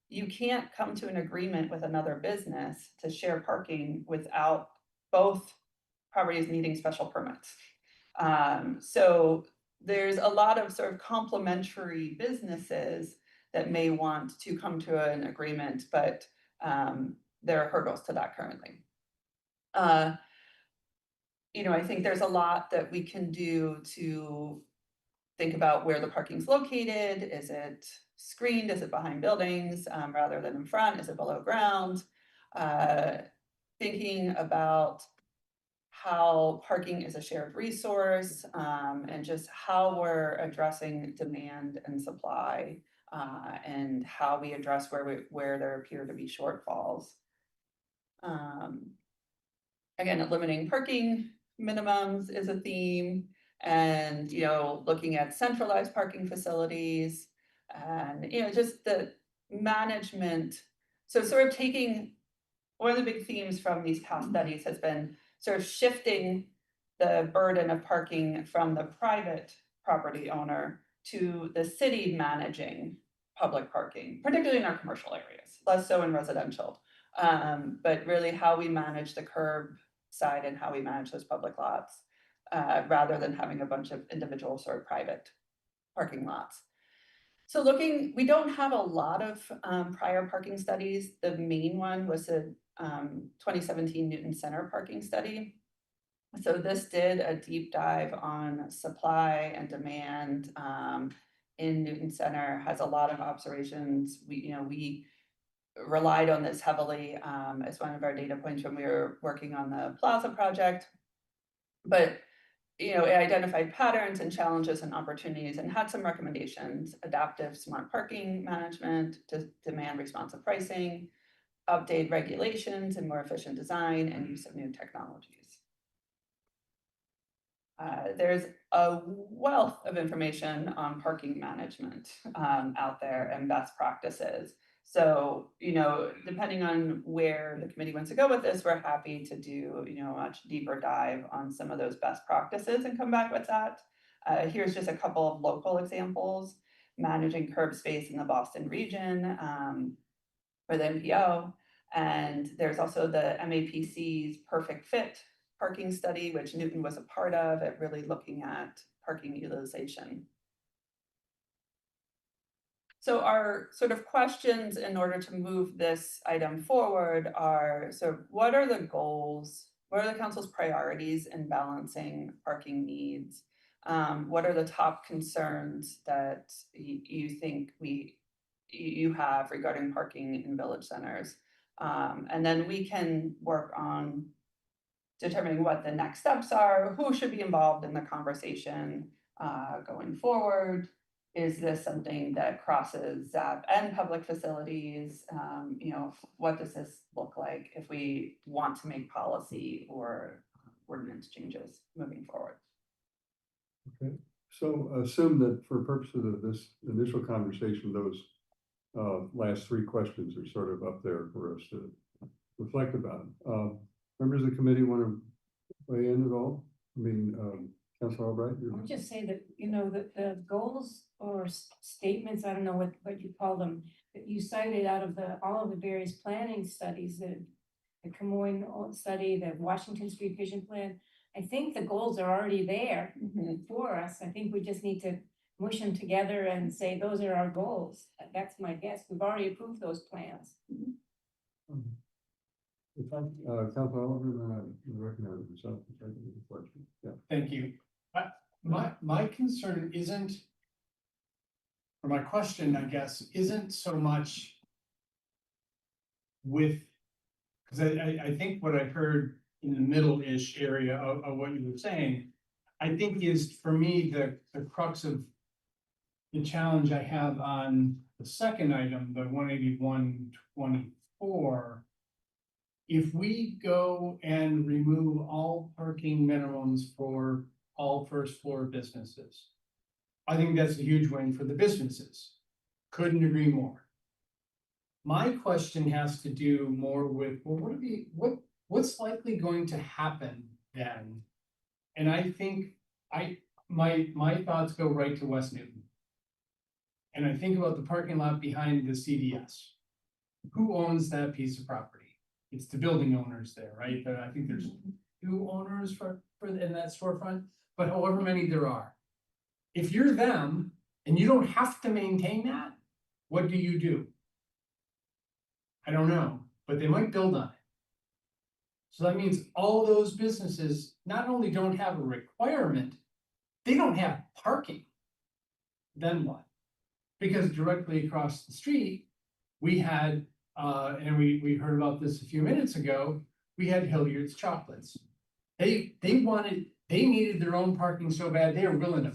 you can't come to an agreement with another business to share parking without both properties needing special permits. So there's a lot of sort of complementary businesses that may want to come to an agreement, but there are hurdles to that currently. You know, I think there's a lot that we can do to think about where the parking's located. Is it screened? Is it behind buildings rather than in front? Is it below ground? Thinking about how parking is a shared resource and just how we're addressing demand and supply and how we address where there appear to be shortfalls. Again, eliminating parking minimums is a theme, and, you know, looking at centralized parking facilities and, you know, just the management. So sort of taking one of the big themes from these past studies has been sort of shifting the burden of parking from the private property owner to the city managing public parking, particularly in our commercial areas, less so in residential. But really how we manage the curb side and how we manage those public lots, rather than having a bunch of individual sort of private parking lots. So we don't have a lot of prior parking studies. The main one was the 2017 Newton Center parking study. So this did a deep dive on supply and demand in Newton Center, has a lot of observations. We relied on this heavily as one of our data points when we were working on the Plaza project. But it identified patterns and challenges and opportunities and had some recommendations: adaptive smart parking management, demand responsive pricing, update regulations and more efficient design, and use of new technologies. There's a wealth of information on parking management out there and best practices. So, depending on where the committee wants to go with this, we're happy to do, a much deeper dive on some of those best practices and come back with that. Here's just a couple of local examples: managing curb space in the Boston region for the MPO. And there's also the MAPC's Perfect Fit parking study, which Newton was a part of, at really looking at parking utilization. So our sort of questions in order to move this item forward are, so what are the goals? What are the council's priorities in balancing parking needs? What are the top concerns that you think you have regarding parking in village centers? And then we can work on determining what the next steps are, who should be involved in the conversation going forward. Is this something that crosses ZAP and public facilities? What does this look like if we want to make policy or ordinance changes moving forward? Okay, so assume that for purposes of this initial conversation, those last three questions are sort of up there for us to reflect about. Members of the committee want to weigh in at all? I mean, Councilor Albright? I would just say that, you know, the goals or statements, I don't know what you call them, that you cited out of all of the various planning studies, the Camoin study, the Washington Street Vision Plan. I think the goals are already there for us. I think we just need to mush them together and say, those are our goals. That's my guess. We've already approved those plans. Councilor Oliver, you recognize yourself. Yeah. Thank you. My concern isn't, or my question, I guess, isn't so much with, because I think what I heard in the middle-ish area of what you were saying, I think is for me, the crux of the challenge I have on the second item, the 181-24. If we go and remove all parking minimums for all first floor businesses, I think that's a huge win for the businesses. Couldn't agree more. My question has to do more with, well, what's likely going to happen then? And I think my thoughts go right to West Newton. And I think about the parking lot behind the CVS. Who owns that piece of property? It's the building owners there, right? I think there's 2 owners for in that storefront, but however many there are. If you're them and you don't have to maintain that, what do? I don't know, but they might build on it. So that means all those businesses not only don't have a requirement, they don't have parking. Then what? Because directly across the street, we had, and we heard about this a few minutes ago, we had Hilliard's Chocolates. They needed their own parking so bad, they were willing to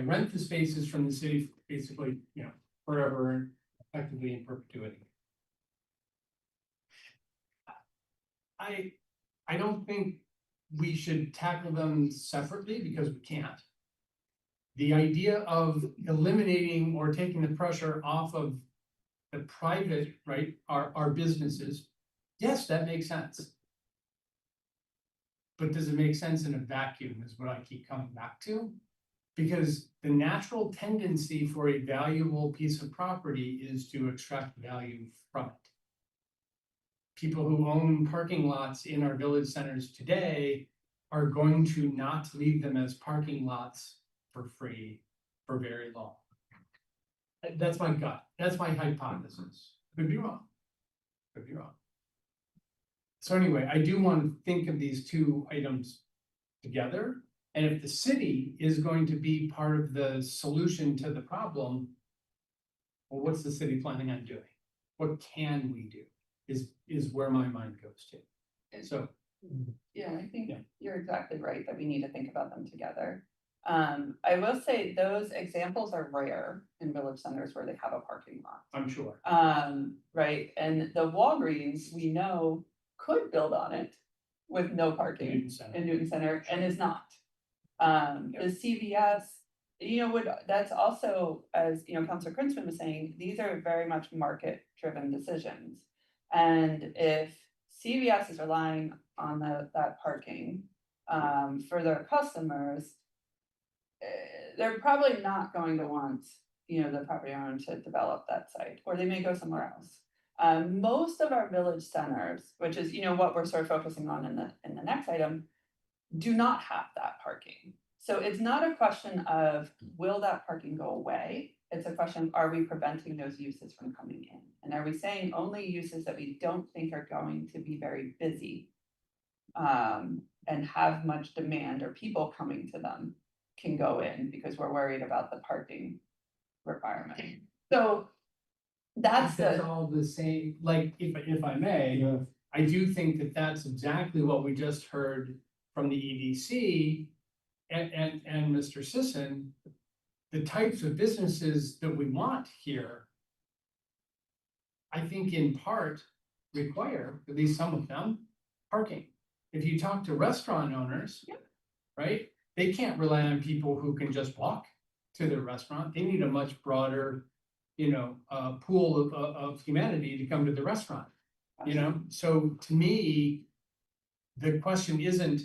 rent the spaces from the city, basically, you know, forever, effectively in perpetuity. I don't think we should tackle them separately because we can't. The idea of eliminating or taking the pressure off of the private, right, our businesses, yes, that makes sense. But does it make sense in a vacuum is what I keep coming back to? Because the natural tendency for a valuable piece of property is to extract value from it. People who own parking lots in our village centers today are going to not leave them as parking lots for free for very long. That's my gut. That's my hypothesis. Could be wrong. Could be wrong. So anyway, I do want to think of these 2 items together. And if the city is going to be part of the solution to the problem, well, what's the city planning on doing? What can we do is where my mind goes to. So. Yeah, I think Yeah. you're exactly right that we need to think about them together. I will say those examples are rare in village centers where they have a parking lot. I'm sure. Right, and the Walgreens, we know, could build on it with no parking in Newton Center and is not. The CVS, you know, that's also, as you know, Councilor Krinsman was saying, these are very much market-driven decisions. And if CVS is relying on that parking for their customers, they're probably not going to want, you know, the property owner to develop that site, or they may go somewhere else. Most of our village centers, which is, you know, what we're sort of focusing on in the next item, do not have that parking. So it's not a question of will that parking go away? It's a question of, are we preventing those uses from coming in? And are we saying only uses that we don't think are going to be very busy and have much demand or people coming to them can go in because we're worried about the parking requirement. So that's all the same, like, if I may, I do think that that's exactly what we just heard from the EDC and Mr. Sisson. The types of businesses that we want here, I think in part require, at least some of them, parking. If you talk to restaurant owners, right, they can't rely on people who can just walk to their restaurant. They need a much broader, you know, pool of humanity to come to the restaurant, you know? So to me, the question isn't,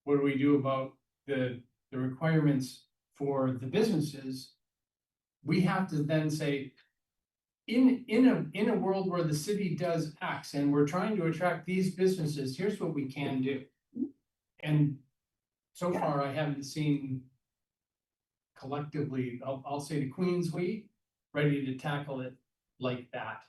what do we do about the the requirements for the businesses, we have to then say, in a world where the city does X and we're trying to attract these businesses, here's what we can do. And so far, I haven't seen collectively, I'll say the Queens we, ready to tackle it like that.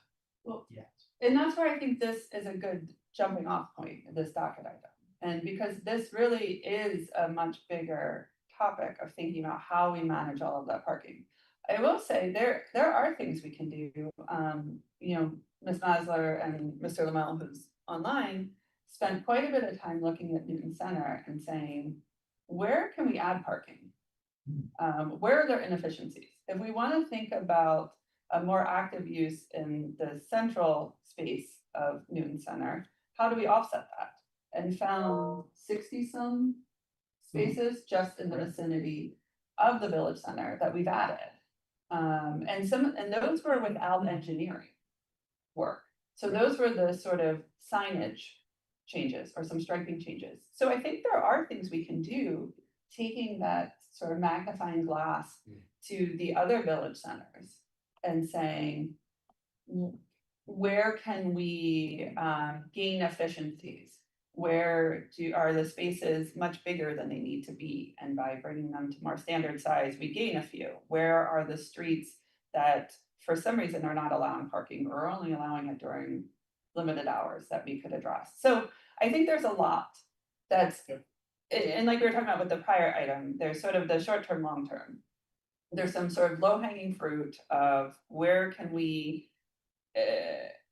Well, Yes. And that's where I think this is a good jumping off point, this docket item. And because this really is a much bigger topic of thinking about how we manage all of that parking. I will say there are things we can do. You know, Ms. Masler and Mr. Lamel, who's online, spent quite a bit of time looking at Newton Center and saying, where can we add parking? Where are there inefficiencies? If we want to think about a more active use in the central space of Newton Center, how do we offset that? And found 60-some spaces just in the vicinity of the village center that we've added. And those were without engineering work. So those were the sort of signage changes or some striping changes. So I think there are things we can do, taking that sort of magnifying glass to the other village centers and saying, where can we gain efficiencies? Where are the spaces much bigger than they need to be? And by bringing them to more standard size, we gain a few. Where are the streets that for some reason are not allowing parking or only allowing it during limited hours that we could address? So I think there's a lot that's, and like we were talking about with the prior item, there's sort of the short term, long term. There's some sort of low hanging fruit of where can we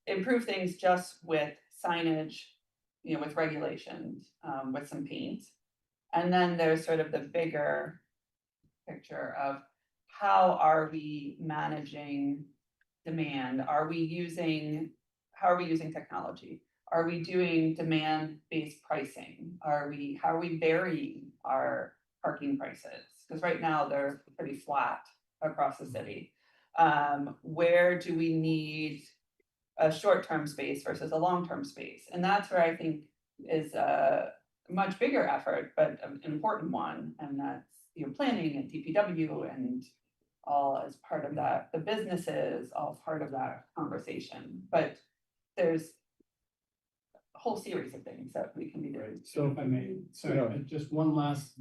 improve things just with signage, you know, with regulations, with some paint. And then there's sort of the bigger picture of how are we managing demand? How are we using technology? Are we doing demand-based pricing? How are we varying our parking prices? Because right now they're pretty flat across the city. Where do we need a short-term space versus a long-term space? And that's where I think is a much bigger effort, but an important one. And that's, you know, planning and DPW and all as part of that, the businesses, all part of that conversation. But there's a whole series of things that we can be doing. So if I may, sorry, just one last,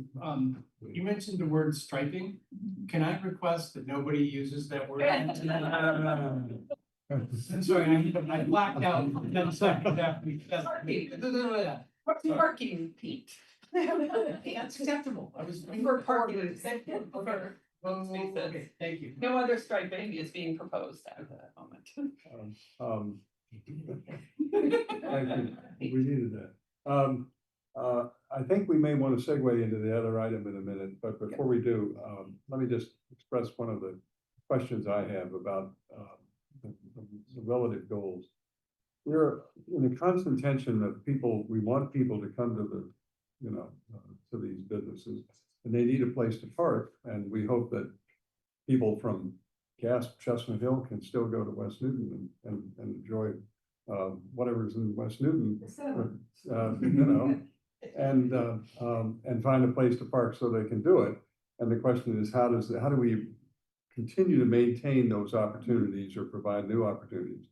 you mentioned the word striping. Can I request that nobody uses that word? I'm sorry, I blacked out. Parking, Pete. That's acceptable. I was. For parking. Okay, thank you. No other striping is being proposed at the moment. Thank you. We needed that. I think we may want to segue into the other item in a minute, but before we do, let me just express one of the questions I have about the relative goals. We're in a constant tension of people, we want people to come to the, you know, to these businesses, and they need a place to park, and we hope that people from Gasp, Chestnut Hill can still go to West Newton and enjoy whatever's in West Newton, you know, and find a place to park so they can do it. And the question is, how do we continue to maintain those opportunities or provide new opportunities?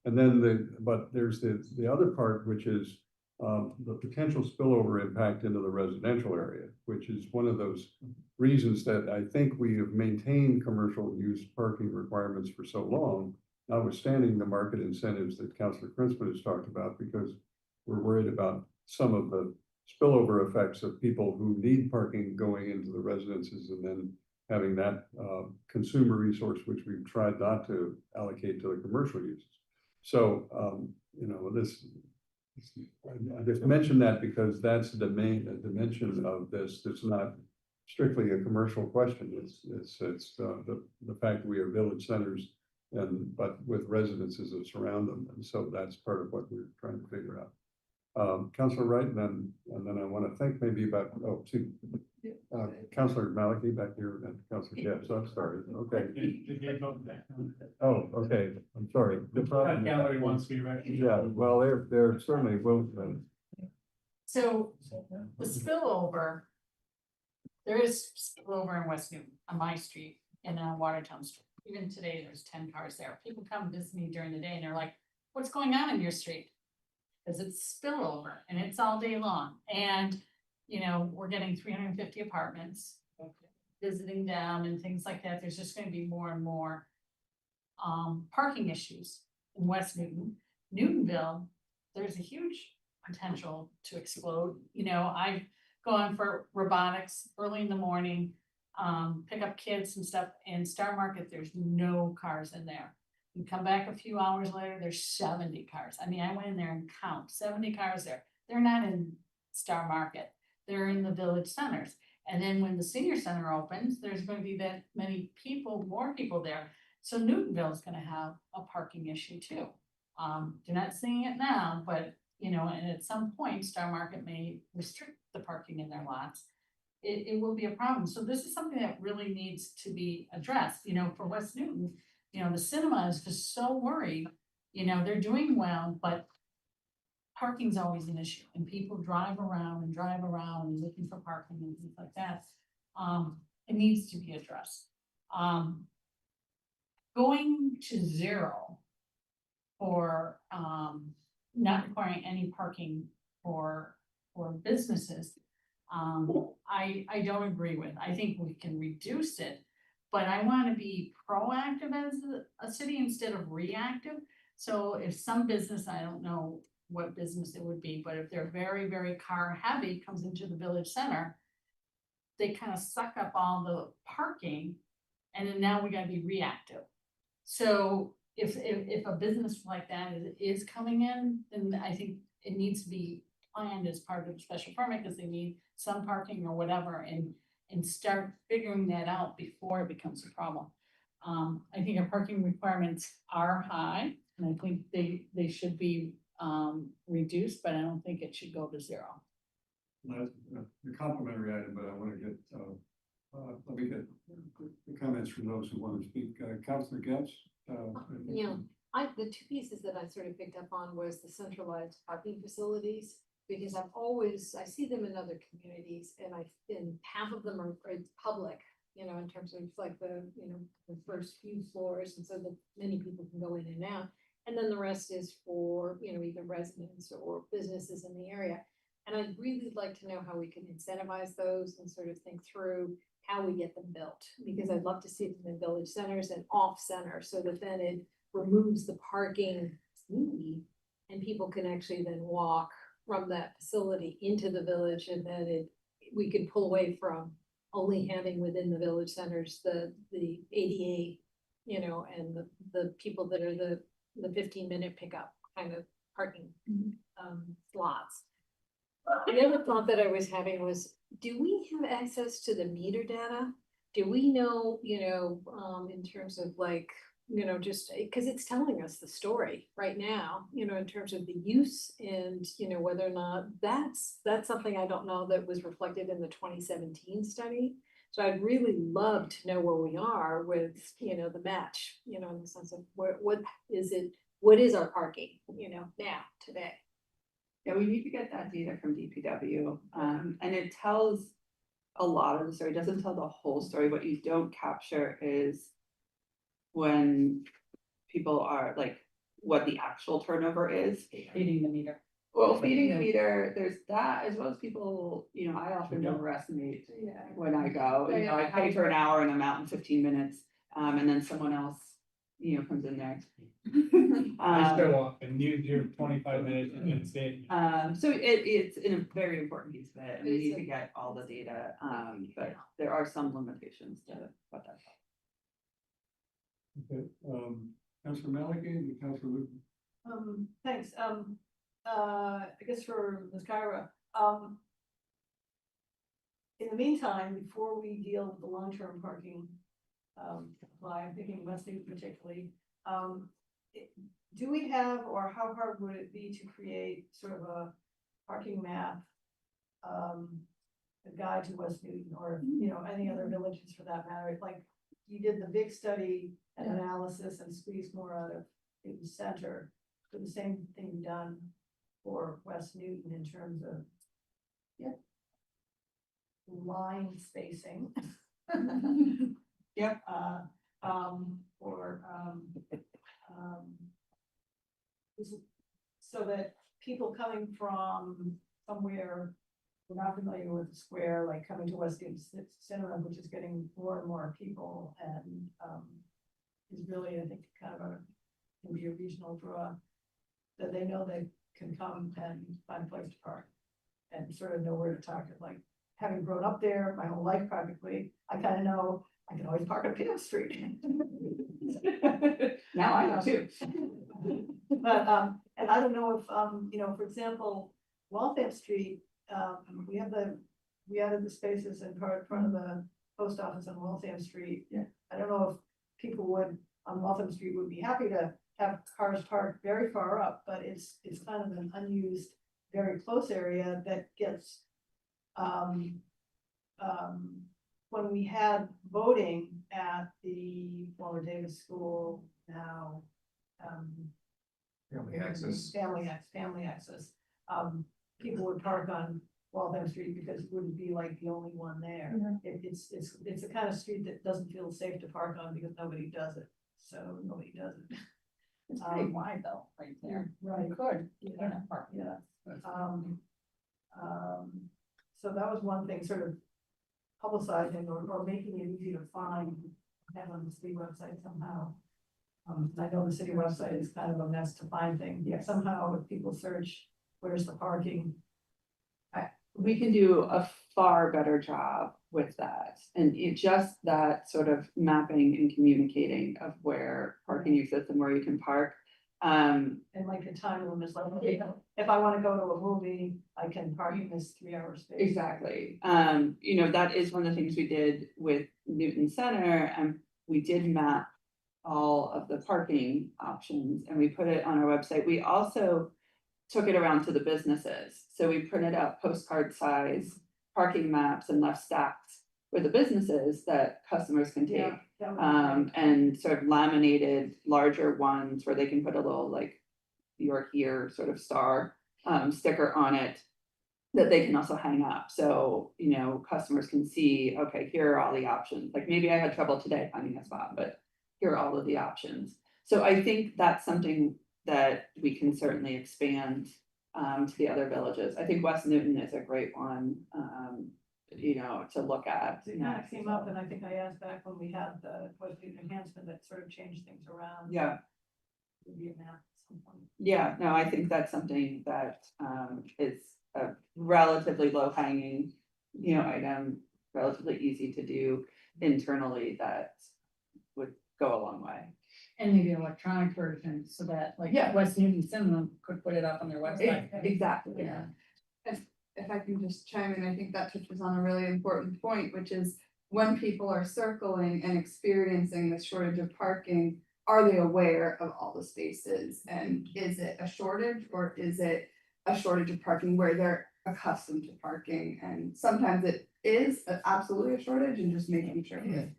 And then but there's the other part, which is the potential spillover impact into the residential area, which is one of those reasons that I think we have maintained commercial use parking requirements for so long, notwithstanding the market incentives that Councilor Krinsman has talked about, because we're worried about some of the spillover effects of people who need parking going into the residences and then having that consumer resource, which we've tried not to allocate to the commercial uses. So, you know, I just mentioned that because that's the main dimension of this. It's not strictly a commercial question. It's the fact that we are village centers, but with residences that surround them, and so that's part of what we're trying to figure out. Councilor Wright, and then I want to think maybe about Councilor Maliki back here and Councilor Gibbs. I'm sorry. Okay. Oh, okay. I'm sorry. The problem. Gallery wants to be recognized. Yeah. Well, they're certainly will. So the spillover, there is spillover in West Newton on my street in Watertown Street. Even today, there's 10 cars there. People come visit me during the day and they're like, what's going on in your street? Cause it's spillover and it's all day long. And, you know, we're getting 350 apartments, visiting them and things like that. There's just gonna be more and more parking issues in West Newton. Newtonville, there's a huge potential to explode. You know, I've gone for robotics early in the morning, pick up kids and stuff. In Star Market, there's no cars in there. You come back a few hours later, there's 70 cars. I mean, I went in there and count 70 cars there. They're not in Star Market. They're in the village centers. And then when the senior center opens, there's going to be that many people, more people there. So Newtonville is going to have a parking issue too. They're not seeing it now, but you know, and at some point, Star Market may restrict the parking in their lots. It will be a problem. So this is something that really needs to be addressed, you know, for West Newton. You know, the cinema is just so worried, you know, they're doing well, but parking's always an issue and people drive around and looking for parking and things like that. It needs to be addressed. Going to zero for not requiring any parking for businesses, I don't agree with. I think we can reduce it, but I want to be proactive as a city instead of reactive. So if some business, I don't know what business it would be, but if they're very, very car heavy, comes into the village center, they kind of suck up all the parking, and then now we gotta be reactive. So if a business like that is coming in, then I think it needs to be planned as part of the special permit, because they need some parking or whatever, and start figuring that out before it becomes a problem. I think our parking requirements are high, and I think they should be reduced, but I don't think it should go to zero. That's a complimentary item, but I want to get, let me get the comments from those who want to speak. Councilor Getz? Yeah, the two pieces that I sort of picked up on was the centralized parking facilities, because I see them in other communities, and half of them are public, you know, in terms of like the first few floors, and so that many people can go in and out. And then the rest is for, you know, either residents or businesses in the area. And I'd really like to know how we can incentivize those and sort of think through how we get them built, because I'd love to see them in village centers and off center, so that then it removes the parking need and people can actually then walk from that facility into the village, and then we can pull away from only having within the village centers the ADA, you know, and the people that are the 15-minute pickup kind of parking slots. The other thought that I was having was, do we have access to the meter data? Do we know, you know, in terms of like, you know, just because it's telling us the story right now, you know, in terms of the use and, you know, whether or not that's something I don't know that was reflected in the 2017 study. So I'd really love to know where we are with, you know, the match, you know, in the sense of what is our parking, you know, now, today. Yeah, we need to get that data from DPW, and it tells a lot of the story. It doesn't tell the whole story. What you don't capture is when people are like, what the actual turnover is. Feeding the meter. Well, feeding the meter, there's that, as well as people, you know, I often overestimate when I go, you know, I pay for an hour and I'm out in 15 minutes, and then someone else, you know, comes in there. I show up and use your 25 minutes and stay. So it's a very important piece of it, and we need to get all the data, but there are some limitations to what that's. Okay, Councilor Maliki and Councilor Luton. Thanks. I guess for Ms. Kyra, in the meantime, before we deal with the long-term parking, I'm thinking West Newton particularly, do we have, or how hard would it be to create sort of a parking map, a guide to West Newton, or, you know, any other villages for that matter? If like you did the big study and analysis and squeezed more out of the center, could the same thing be done for West Newton in terms of line spacing. Yep. Or, so that people coming from somewhere we're not familiar with the square, like coming to Westgate Cinema, which is getting more and more people and, is really, I think, kind of can be a regional draw, that they know they can come and find a place to park and sort of know where to park. And like, having grown up there my whole life practically, I kind of know I can always park on Peel Street. Now I know too. But, and I don't know if, you know, for example, Waltham Street, we added the spaces in front of the post office on Waltham Street. Yeah. I don't know if people on Waltham Street would be happy to have cars parked very far up, but it's kind of an unused, very close area that gets, when we had voting at the former Davis School, now, Family access. Family access, people would park on Waltham Street because it wouldn't be like the only one there. It's a kind of street that doesn't feel safe to park on because nobody does it, so nobody does it. It's pretty wide though, right there. Right. You could, Yeah. park. Yeah. So that was one thing, sort of publicizing or making it easy to find, have on the city website somehow. I know the city website is kind of a mess to find things. Yes. Somehow if people search, where's the parking? We can do a far better job with that. And it just that sort of mapping and communicating of where parking exists and where you can park. And like the time limit is like, okay, if I want to go to a movie, I can park in this 3-hour space. Exactly. You know, that is one of the things we did with Newton Center, and we did map all of the parking options and we put it on our website. We also took it around to the businesses. So we printed out postcard size parking maps and left stacks for the businesses that customers can take. Yeah, that would be great. And sort of laminated larger ones where they can put a little like "You're here" sort of star sticker on it that they can also hang up. So, you know, customers can see, okay, here are all the options. Like maybe I had trouble today finding a spot, but here are all of the options. So I think that's something that we can certainly expand to the other villages. I think West Newton is a great one, you know, to look at. It kind of came up, and I think I asked back when we had the West Newton enhancement that sort of changed things around. Yeah. Maybe a map at some point. Yeah, no, I think that's something that is a relatively low hanging, you know, item, relatively easy to do internally that would go a long way. And maybe an electronic version so that like Yeah. West Newton Cinema could put it up on their website. Exactly. Yeah. If I can just chime in, I think that touches on a really important point, which is when people are circling and experiencing the shortage of parking, are they aware of all the spaces? And is it a shortage or is it a shortage of parking where they're accustomed to parking? And sometimes it is absolutely a shortage, and just making sure that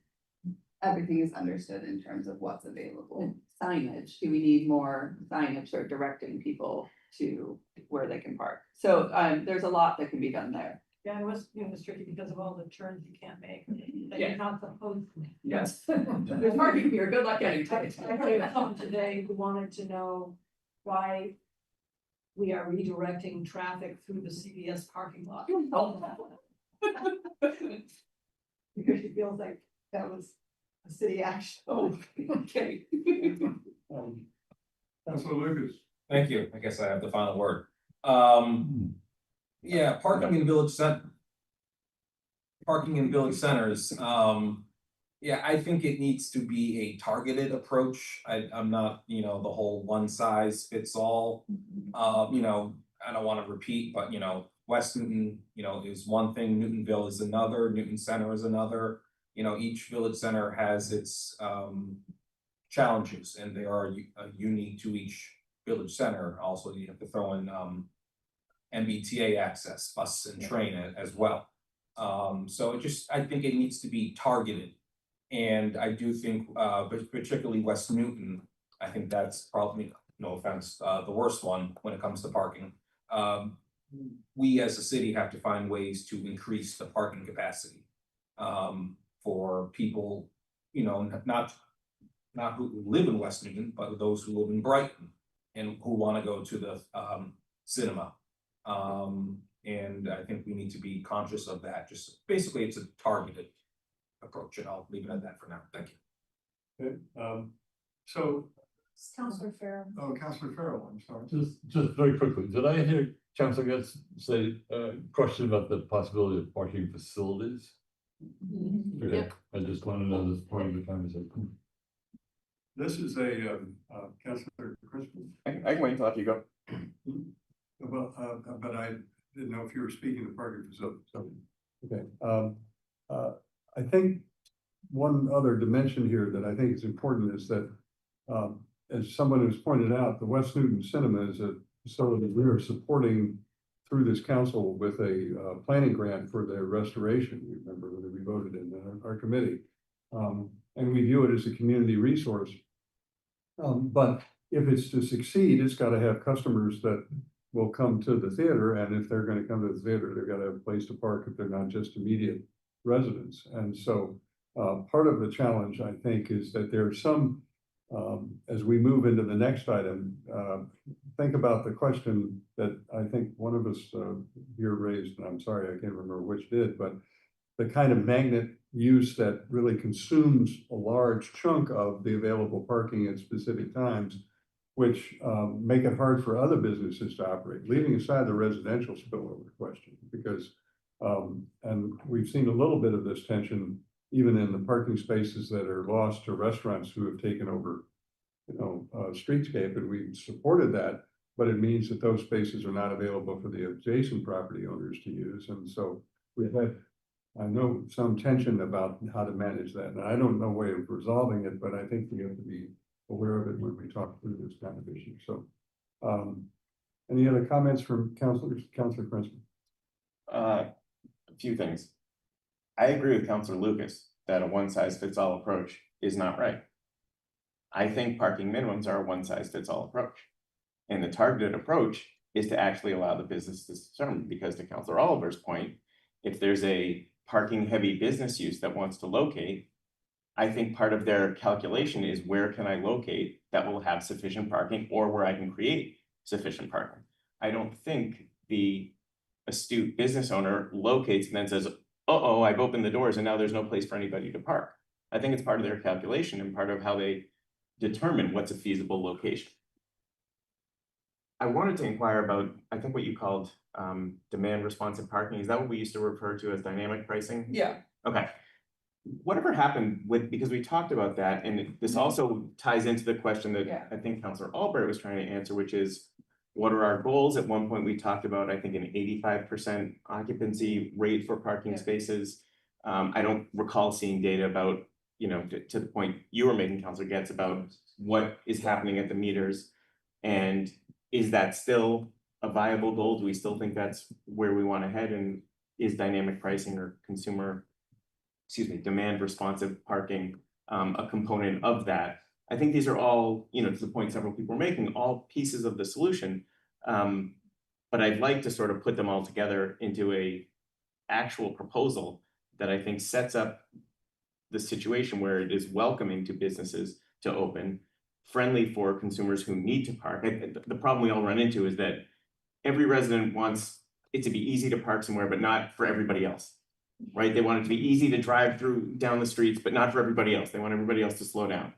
everything is understood in terms of what's available. Signage, do we need more signage or directing people to where they can park? So there's a lot that can be done there. Yeah, it was, you know, it's tricky because of all the turns you can't make, that Yeah. you're not supposed to. Yes. There's parking here, good luck getting to it. I heard someone today who wanted to know why we are redirecting traffic through the CVS parking lot. Because she feels like that was a city action. Oh, okay. Councilor Lucas. Thank you. I guess I have the final word. Yeah, parking in village centers, yeah, I think it needs to be a targeted approach. I'm not, you know, the whole one size fits all. You know, I don't want to repeat, but you know, West Newton, you know, is one thing, Newtonville is another, Newton Center is another. You know, each village center has its challenges and they are unique to each village center. Also, you have to throw in MBTA access, bus and train as well. So I think it needs to be targeted. And I do think, particularly West Newton, I think that's probably, no offense, the worst one when it comes to parking. we as a city have to find ways to increase the parking capacity. For people, you know, not who live in West Newton, but those who live in Brighton and who want to go to the cinema. And I think we need to be conscious of that. Just basically, it's a targeted approach, and I'll leave it at that for now. Thank you. Okay, so, Counselor Farrell. oh, Councilor Farrell, I'm sorry. Just very quickly, did I hear Councilor Getz say, question about the possibility of parking facilities? Okay, I just want to know this part of the conversation. This is a, Councilor Crispin. I can wait until after you go. Well, but I didn't know if you were speaking of parking facilities, so, okay, I think one other dimension here that I think is important is that, as someone who's pointed out, the West Newton Cinema is a facility we are supporting through this council with a planning grant for their restoration. You remember that we voted in our committee. And we view it as a community resource. But if it's to succeed, it's got to have customers that will come to the theater. And if they're going to come to the theater, they've got to have a place to park if they're not just immediate residents. And so part of the challenge, I think, is that there's some, as we move into the next item, think about the question that I think one of us here raised, and I'm sorry, I can't remember which did, but the kind of magnet use that really consumes a large chunk of the available parking at specific times, which make it hard for other businesses to operate, leaving aside the residential spillover question, because, and we've seen a little bit of this tension even in the parking spaces that are lost to restaurants who have taken over, you know, streetscape, and we supported that, but it means that those spaces are not available for the adjacent property owners to use. And so we've had, I know, some tension about how to manage that. And I don't know a way of resolving it, but I think we have to be aware of it when we talk through this kind of issue. So any other comments from councilors? Councilor Princeton? A few things. I agree with Councilor Lucas that a one-size-fits-all approach is not right. I think parking minimums are a one-size-fits-all approach. And the targeted approach is to actually allow the business to determine, because to Councilor Oliver's point, if there's a parking heavy business use that wants to locate, I think part of their calculation is where can I locate that will have sufficient parking or where I can create sufficient parking. I don't think the astute business owner locates and then says, uh-oh, I've opened the doors and now there's no place for anybody to park. I think it's part of their calculation and part of how they determine what's a feasible location. I wanted to inquire about, I think what you called demand responsive parking. Is that what we used to refer to as dynamic pricing? Yeah. Okay. Whatever happened with, because we talked about that, and this also ties into the question that I think Councilor Albert was trying to answer, which is, what are our goals? At one point, we talked about, I think, an 85% occupancy rate for parking spaces. I don't recall seeing data about, you know, to the point you were making, Councilor Getz, about what is happening at the meters. And is that still a viable goal? Do we still think that's where we want to head? And is dynamic pricing or demand responsive parking a component of that? I think these are all, you know, to the point several people are making, all pieces of the solution. But I'd like to sort of put them all together into a actual proposal that I think sets up the situation where it is welcoming to businesses to open, friendly for consumers who need to park. The problem we all run into is that every resident wants it to be easy to park somewhere, but not for everybody else, right? They want it to be easy to drive down the streets, but not for everybody else. They want everybody else to slow down.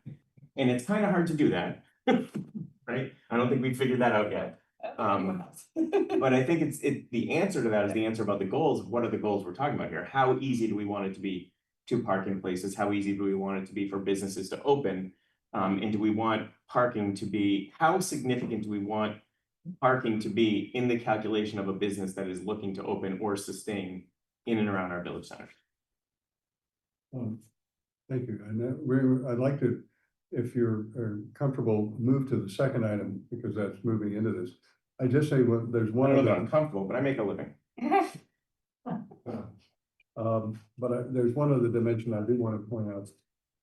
And it's kind of hard to do that, right? I don't think we've figured that out yet. But I think the answer to that is the answer about the goals. What are the goals we're talking about here? How easy do we want it to be to park in places? How easy do we want it to be for businesses to open? And do we want parking to be, how significant do we want parking to be in the calculation of a business that is looking to open or sustain in and around our village centers? Thank you. And I'd like to, if you're comfortable, move to the second item, because that's moving into this. I just say, well, there's one. I don't know that I'm comfortable, but I make a living. But there's one other dimension I do want to point out.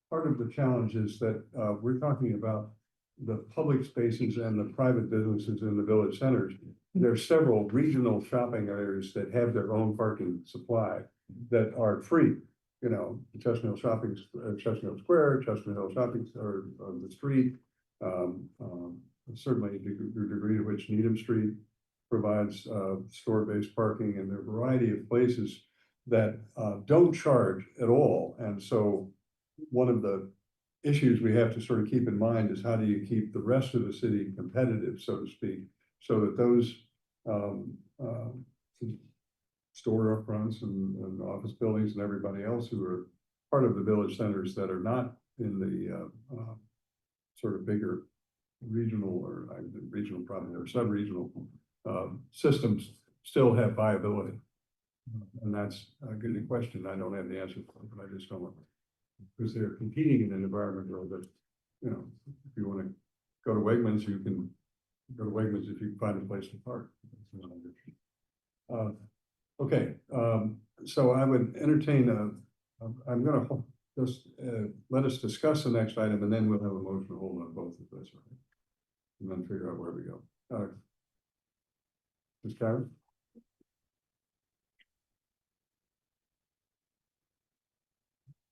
Part of the challenge is that we're talking about the public spaces and the private businesses in the village centers. there's several regional shopping areas that have their own parking supply that are free. You know, Chestnut Hill Shopping, Chestnut Hill Square, Chestnut Hill Shopping, or on the street. Certainly the degree to which Needham Street provides store-based parking, and there are a variety of places that don't charge at all. And so one of the issues we have to sort of keep in mind is how do you keep the rest of the city competitive, so to speak, so that those store upfronts and office buildings and everybody else who are part of the village centers that are not in the sort of bigger regional or regional probably or sub-regional systems still have viability. And that's a good question. I don't have the answer for it, but I just don't want, because they're competing in an environment where that, you know, if you want to go to Wegmans, you can go to Wegmans if you can find a place to park. Okay, so I would entertain I'm gonna just let us discuss the next item, and then we'll have a motion to hold on both of those, right? And then figure out where we go. Ms. Karen?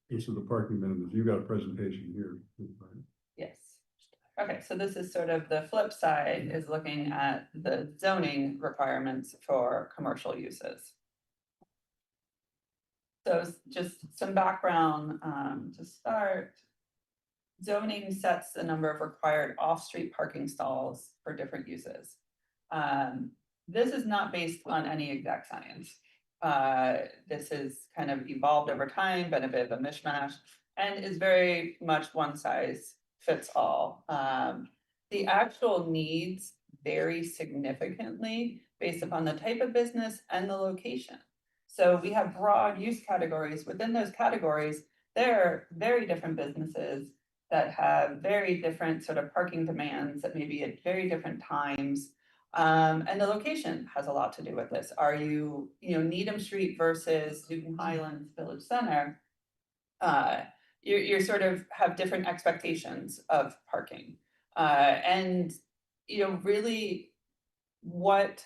This is the parking minimums. You got a presentation here. Right? Yes. Okay, so this is sort of the flip side, is looking at the zoning requirements for commercial uses. So just some background to start. Zoning sets the number of required off-street parking stalls for different uses. This is not based on any exact science. This has kind of evolved over time, been a bit of a mishmash, and is very much one size fits all. The actual needs vary significantly based upon the type of business and the location. So we have broad use categories. Within those categories, there are very different businesses that have very different sort of parking demands that may be at very different times. And the location has a lot to do with this. Are you, Needham Street versus Newton Highlands Village Center? You're sort of have different expectations of parking. And, really what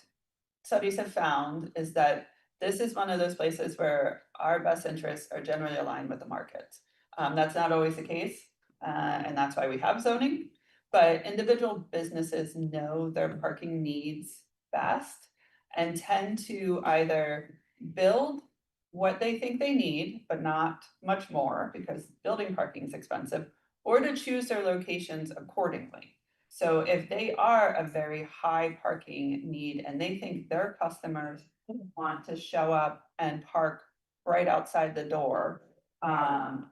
studies have found is that this is one of those places where our best interests are generally aligned with the market. That's not always the case, and that's why we have zoning. But individual businesses know their parking needs best and tend to either build what they think they need, but not much more because building parking is expensive, or to choose their locations accordingly. So if they are a very high parking need and they think their customers want to show up and park right outside the door,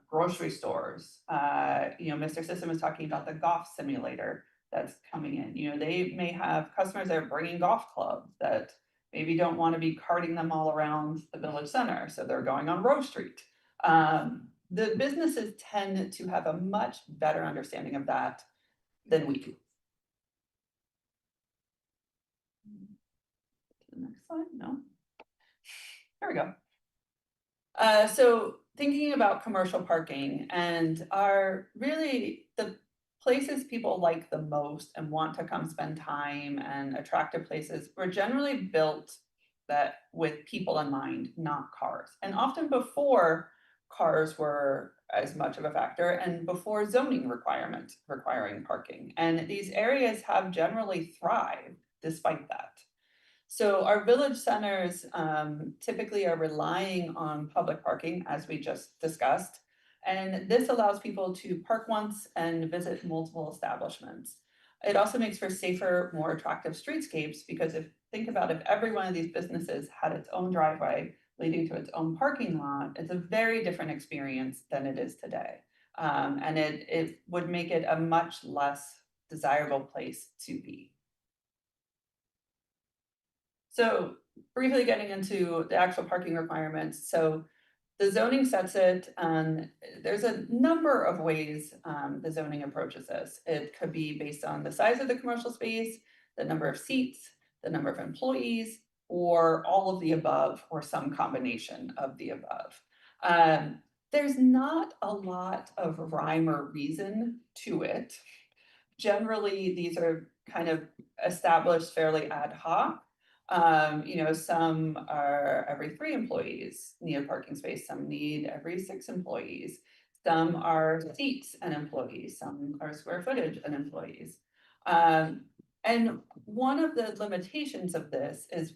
grocery stores, Mr. System was talking about the golf simulator that's coming in. They may have customers that are bringing golf clubs that maybe don't want to be carting them all around the village center, so they're going on Rose Street. The businesses tend to have a much better understanding of that than we do. Next slide, no. There we go. So thinking about commercial parking and are really the places people like the most and want to come spend time and attractive places were generally built that with people in mind, not cars. And often before cars were as much of a factor and before zoning requirements requiring parking. And these areas have generally thrived despite that. So our village centers typically are relying on public parking, as we just discussed, and this allows people to park once and visit multiple establishments. It also makes for safer, more attractive streetscapes because think about if every one of these businesses had its own driveway leading to its own parking lot, it's a very different experience than it is today. And it would make it a much less desirable place to be. So briefly getting into the actual parking requirements. So the zoning sets it, and there's a number of ways the zoning approaches this. It could be based on the size of the commercial space, the number of seats, the number of employees, or all of the above, or some combination of the above. There's not a lot of rhyme or reason to it. Generally, these are kind of established fairly ad hoc. Some are every 3 employees need a parking space, some need every 6 employees. Some are seats and employees, some are square footage and employees. And one of the limitations of this is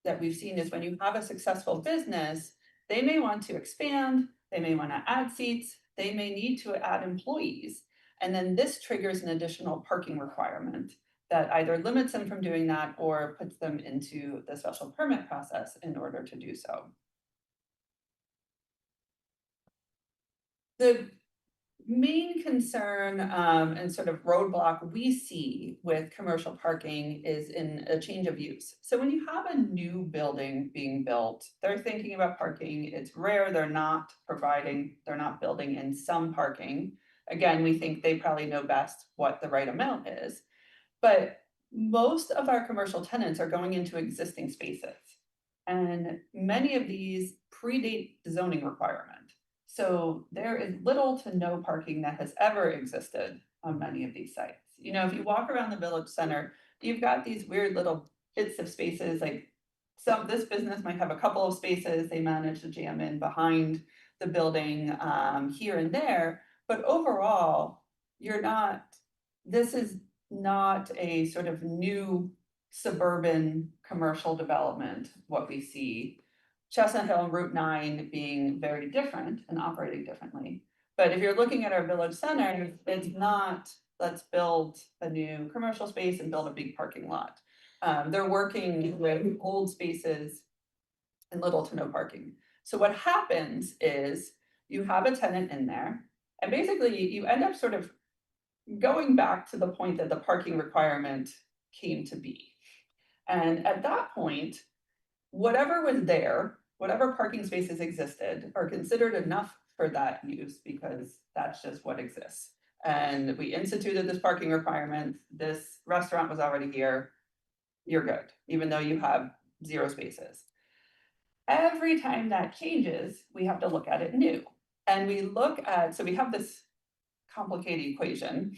that we've seen is when you have a successful business, they may want to expand, they may want to add seats, they may need to add employees. And then this triggers an additional parking requirement that either limits them from doing that or puts them into the special permit process in order to do so. The main concern and sort of roadblock we see with commercial parking is in a change of use. So when you have a new building being built, they're thinking about parking. It's rare they're not building in some parking. Again, we think they probably know best what the right amount is. But most of our commercial tenants are going into existing spaces. And many of these predate the zoning requirement. So there is little to no parking that has ever existed on many of these sites. If you walk around the village center, you've got these weird little bits of spaces, like this business might have a couple of spaces they manage to jam in behind the building here and there. But overall, this is not a sort of new suburban commercial development, what we see. Chestnut Hill and Route 9 being very different and operating differently. But if you're looking at our village center, it's not, let's build a new commercial space and build a big parking lot. They're working with old spaces and little to no parking. So what happens is you have a tenant in there, and basically you end up sort of going back to the point that the parking requirement came to be. And at that point, whatever was there, whatever parking spaces existed, are considered enough for that use because that's just what exists. And we instituted this parking requirement, this restaurant was already here, you're good, even though you have 0 spaces. Every time that changes, we have to look at it new. And so we have this complicated equation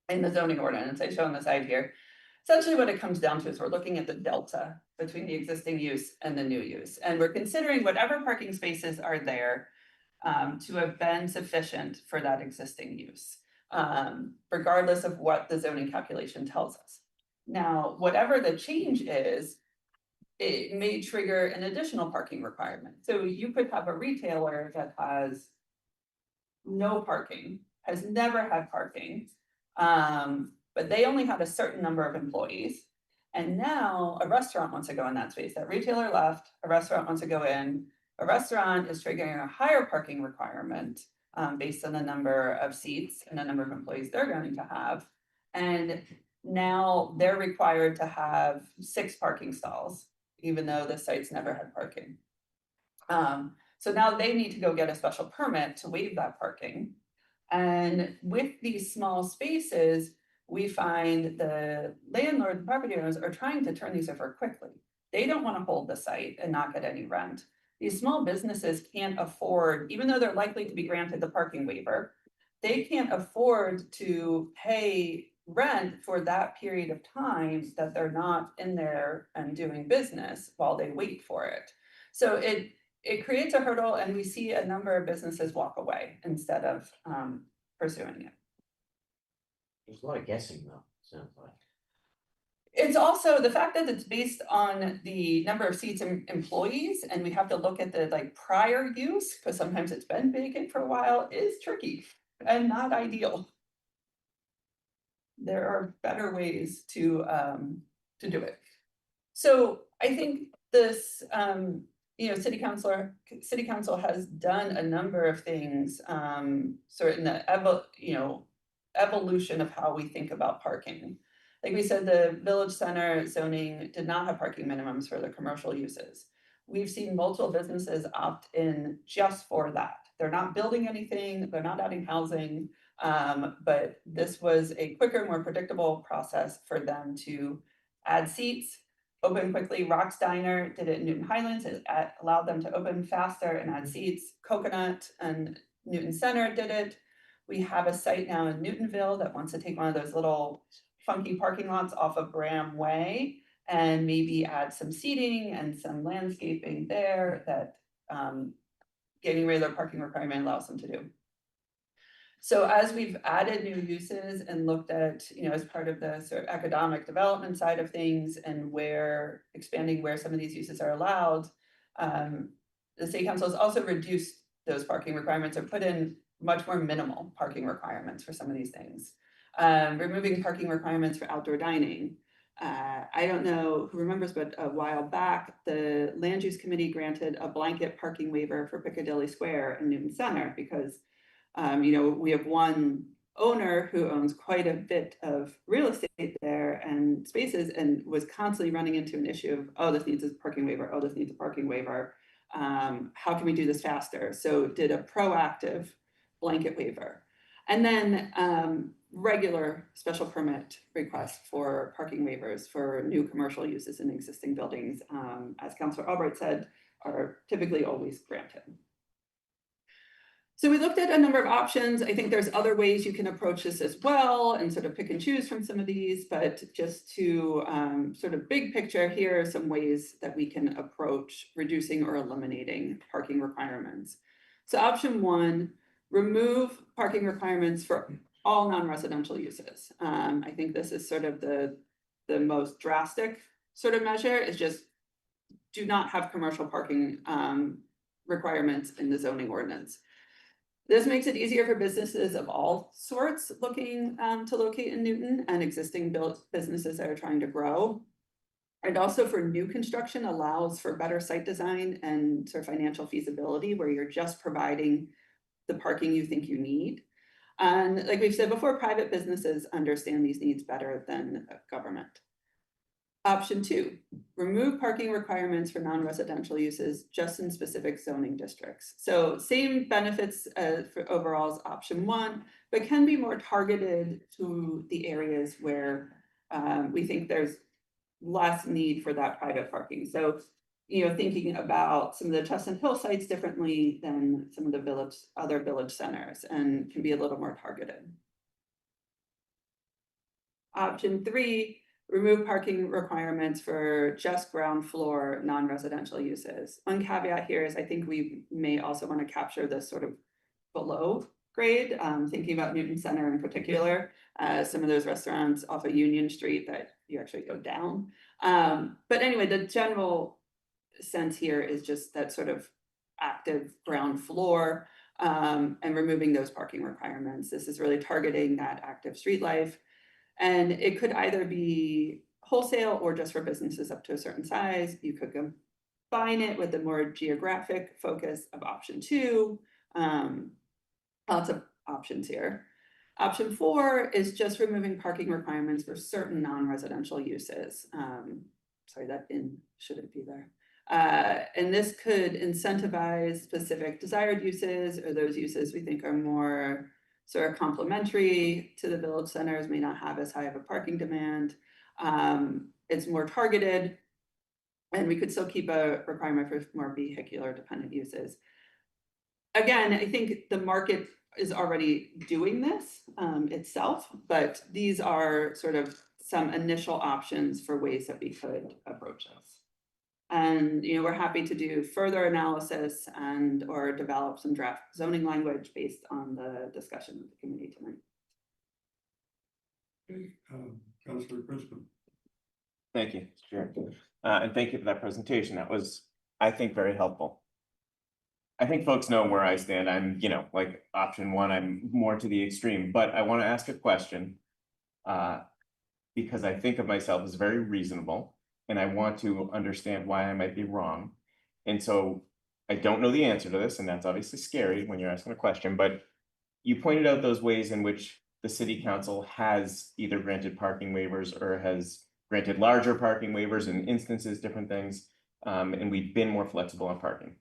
in the zoning ordinance I show on the side here. Essentially what it comes down to is we're looking at the delta between the existing use and the new use. And we're considering whatever parking spaces are there to have been sufficient for that existing use, regardless of what the zoning calculation tells us. Now, whatever the change is, it may trigger an additional parking requirement. So you could have a retailer that has no parking, has never had parking, but they only had a certain number of employees. And now a restaurant wants to go in that space. That retailer left, a restaurant wants to go in. A restaurant is triggering a higher parking requirement based on the number of seats and the number of employees they're going to have. And now they're required to have 6 parking stalls, even though the site's never had parking. So now they need to go get a special permit to waive that parking. And with these small spaces, we find the landlord and property owners are trying to turn these over quickly. They don't want to hold the site and not get any rent. These small businesses can't afford, even though they're likely to be granted the parking waiver, they can't afford to pay rent for that period of time that they're not in there and doing business while they wait for it. So it creates a hurdle, and we see a number of businesses walk away instead of pursuing it. There's a lot of guessing though, sounds like. It's also the fact that it's based on the number of seats and employees, and we have to look at the prior use, because sometimes it's been vacant for a while, is tricky and not ideal. There are better ways to do it. So I think this, City Council has done a number of things, sort of in the evolution of how we think about parking. Like we said, the village center zoning did not have parking minimums for the commercial uses. We've seen multiple businesses opt in just for that. They're not building anything, they're not adding housing, but this was a quicker, more predictable process for them to add seats, open quickly. Rock's Diner did it in Newton Highlands. It allowed them to open faster and add seats. Coconut and Newton Center did it. We have a site now in Newtonville that wants to take one of those little funky parking lots off of Bram Way and maybe add some seating and some landscaping there that getting rid of their parking requirement allows them to do. So as we've added new uses and looked at, as part of the sort of economic development side of things and expanding where some of these uses are allowed, the city council has also reduced those parking requirements or put in much more minimal parking requirements for some of these things. Removing parking requirements for outdoor dining. I don't know who remembers, but a while back, the land use committee granted a blanket parking waiver for Piccadilly Square in Newton Center because we have one owner who owns quite a bit of real estate there and spaces and was constantly running into an issue of, oh, this needs a parking waiver. Oh, this needs a parking waiver. How can we do this faster? So did a proactive blanket waiver. And then regular special permit requests for parking waivers for new commercial uses in existing buildings, as Councilor Albright said, are typically always granted. So we looked at a number of options. I think there's other ways you can approach this as well and sort of pick and choose from some of these, but just to sort of big picture, here are some ways that we can approach reducing or eliminating parking requirements. So option one, remove parking requirements for all non-residential uses. I think this is sort of the most drastic sort of measure is just do not have commercial parking requirements in the zoning ordinance. This makes it easier for businesses of all sorts looking to locate in Newton and existing businesses that are trying to grow. And also for new construction allows for better site design and sort of financial feasibility where you're just providing the parking you think you need. And like we've said before, private businesses understand these needs better than government. Option two, remove parking requirements for non-residential uses just in specific zoning districts. So same benefits for overall as option one, but can be more targeted to the areas where we think there's less need for that private parking. So, thinking about some of the Chestnut Hill sites differently than some of the other village centers and can be a little more targeted. Option three, remove parking requirements for just ground floor non-residential uses. One caveat here is I think we may also want to capture this sort of below grade, thinking about Newton Center in particular, some of those restaurants off of Union Street that you actually go down. But anyway, the general sense here is just that sort of active ground floor and removing those parking requirements. This is really targeting that active street life. And it could either be wholesale or just for businesses up to a certain size. You could combine it with the more geographic focus of option two. Lots of options here. Option four is just removing parking requirements for certain non-residential uses. Sorry, that shouldn't be there. And this could incentivize specific desired uses or those uses we think are more sort of complementary to the village centers, may not have as high of a parking demand. It's more targeted, and we could still keep a requirement for more vehicular dependent uses. Again, I think the market is already doing this itself, but these are sort of some initial options for ways that we could approach this. And we're happy to do further analysis and or develop some draft zoning language based on the discussion with the committee tonight. Okay, Councilor Crispin. Thank you, Chair. And thank you for that presentation. That was, I think, very helpful. I think folks know where I stand. I'm, like option one, I'm more to the extreme, but I want to ask a question because I think of myself as very reasonable. And I want to understand why I might be wrong. And so I don't know the answer to this, and that's obviously scary when you're asking a question, but you pointed out those ways in which the city council has either granted parking waivers or has granted larger parking waivers in instances, different things, and we've been more flexible on parking.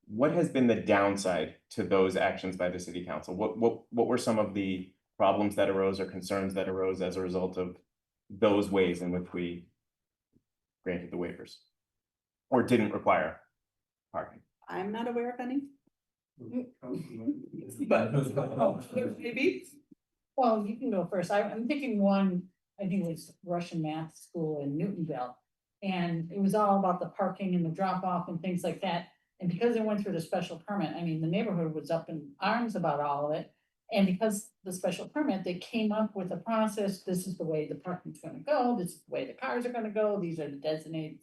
What has been the downside to those actions by the city council? What were some of the problems that arose or concerns that arose as a result of those ways in which we granted the waivers or didn't require parking? I'm not aware of any, But maybe. Well, you can go first. I'm thinking one, I think it was Russian math school in Newtonville. And it was all about the parking and the drop off and things like that. And because it went through the special permit, I mean, the neighborhood was up in arms about all of it. And because the special permit, they came up with a process, this is the way the parking's gonna go, this is the way the cars are gonna go, these are the designated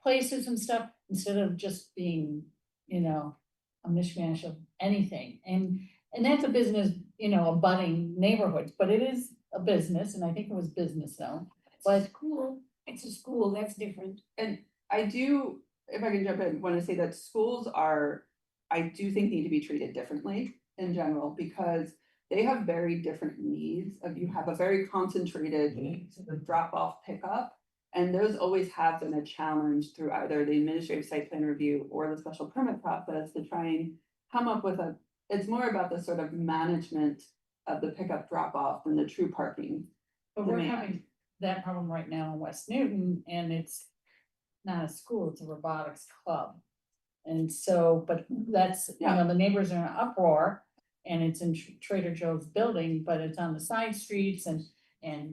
places and stuff, instead of just being, you know, a mishmash of anything. And that's a business, you know, a budding neighborhoods, but it is a business, and I think it was business zone. But School, it's a school, that's different. And I do, if I can jump in, want to say that schools are, I do think need to be treated differently in general, because they have very different needs. If you have a very concentrated sort of drop off pickup, and those always have been a challenge through either the administrative site plan review or the special permit process to try and come up with a, it's more about the sort of management of the pickup drop off than the true parking. But we're demand. having that problem right now in West Newton, and it's not a school, it's a robotics club. And so, but that's, you know, the neighbors are in an uproar, and it's in Trader Joe's building, but it's on the side streets and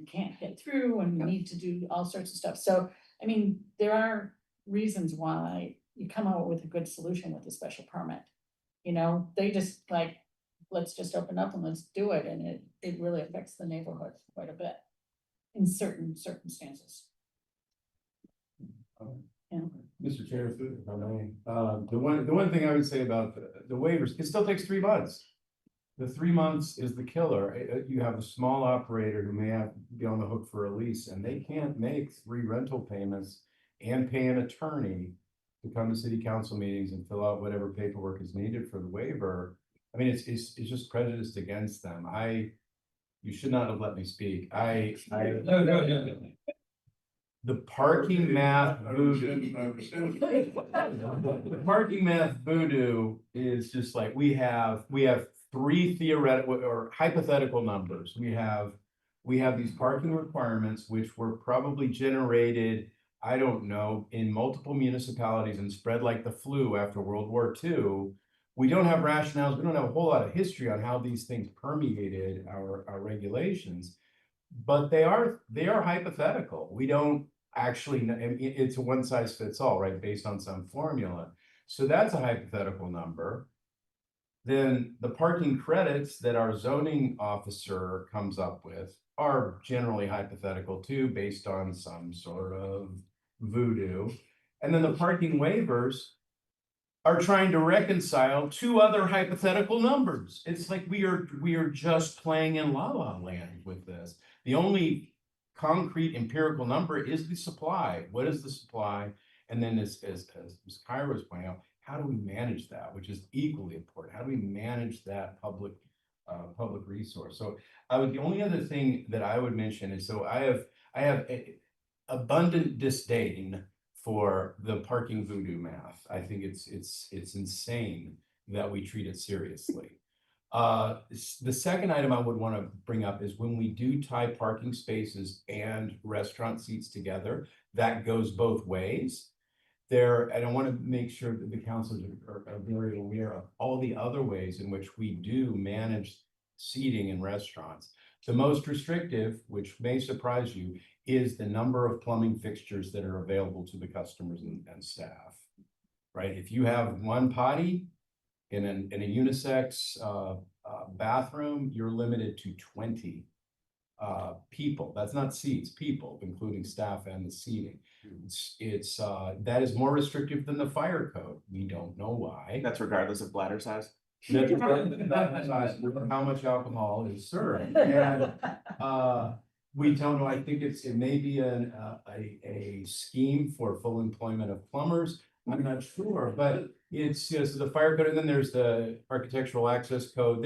can't get through and need to do all sorts of stuff. So, I mean, there are reasons why you come out with a good solution with a special permit. You know, they just like, let's just open up and let's do it, and it really affects the neighborhood quite a bit in certain circumstances. Yeah. Mr. Chair, if I may, the one thing I would say about the waivers, it still takes 3 months. The 3 months is the killer. You have a small operator who may have to be on the hook for a lease, and they can't make 3 rental payments and pay an attorney to come to city council meetings and fill out whatever paperwork is needed for the waiver. I mean, it's just prejudiced against them. You should not have let me speak. No. The parking math voodoo. The parking math voodoo is just like, we have 3 theoretical or hypothetical numbers. We have these parking requirements, which were probably generated, I don't know, in multiple municipalities and spread like the flu after World War II. We don't have rationales. We don't have a whole lot of history on how these things permeated our regulations, but they are hypothetical. We don't actually know. It's a one size fits all, right? Based on some formula. So that's a hypothetical number. Then the parking credits that our zoning officer comes up with are generally hypothetical too, based on some sort of voodoo. And then the parking waivers are trying to reconcile 2 other hypothetical numbers. It's like we are just playing in la la land with this. The only concrete empirical number is the supply. What is the supply? And then as Ms. Kyra was pointing out, how do we manage that, which is equally important? How do we manage that public resource? So the only other thing that I would mention is, so I have abundant disdain for the parking voodoo math. I think it's insane that we treat it seriously. The second item I would want to bring up is when we do tie parking spaces and restaurant seats together, that goes both ways. And I want to make sure that the councils are very aware of all the other ways in which we do manage seating in restaurants. The most restrictive, which may surprise you, is the number of plumbing fixtures that are available to the customers and staff, right? If you have 1 potty in a unisex bathroom, you're limited to 20 people. That's not seats, people, including staff and the seating. That is more restrictive than the fire code. We don't know why. That's regardless of bladder size. That's how much alcohol is served. And we don't know. I think it may be a scheme for full employment of plumbers. I'm not sure, but it's just the fire code, and then there's the architectural access code.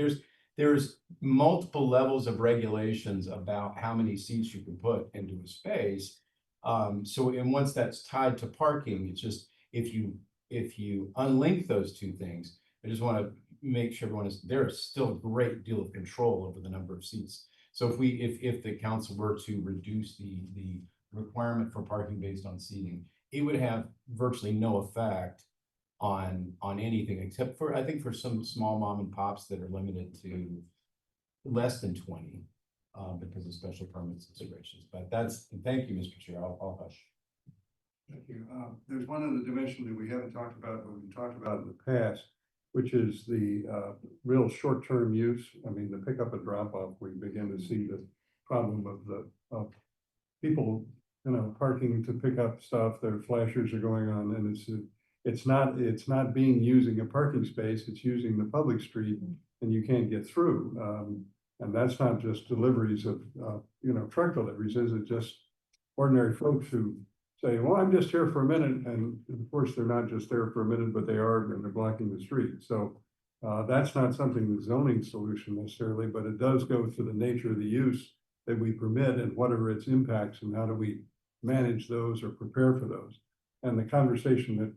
There's multiple levels of regulations about how many seats you can put into a space. And once that's tied to parking, it's just, if you unlink those 2 things, I just want to make sure there is still a great deal of control over the number of seats. So if the council were to reduce the requirement for parking based on seating, it would have virtually no effect on anything, except for, I think, for some small mom and pops that are limited to less than 20. because of special permit situations, but thank you, Mr. Chair, I'll hush. Thank you. There's one other dimension that we haven't talked about, but we talked about in the past, which is the real short-term use. I mean, the pickup and drop off, we begin to see the problem of people, parking to pick up stuff, their flashers are going on, and it's not being using a parking space, it's using the public street, and you can't get through. And that's not just deliveries of, truck deliveries, is it just ordinary folks who say, well, I'm just here for a minute, and of course, they're not just there for a minute, but they are, and they're blocking the street. So that's not something the zoning solution necessarily, but it does go to the nature of the use that we permit and what are its impacts and how do we manage those or prepare for those. And the conversation that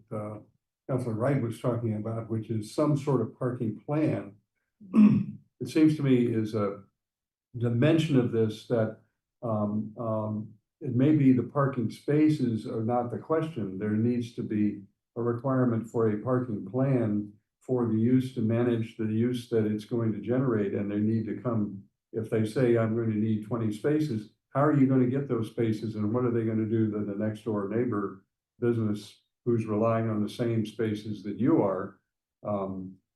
Councilor Wright was talking about, which is some sort of parking plan, it seems to me is a dimension of this that it may be the parking spaces are not the question. There needs to be a requirement for a parking plan for the use to manage the use that it's going to generate, and they need to come, if they say, I'm going to need 20 spaces, how are you going to get those spaces, and what are they going to do to the next door neighbor business who's relying on the same spaces that you are?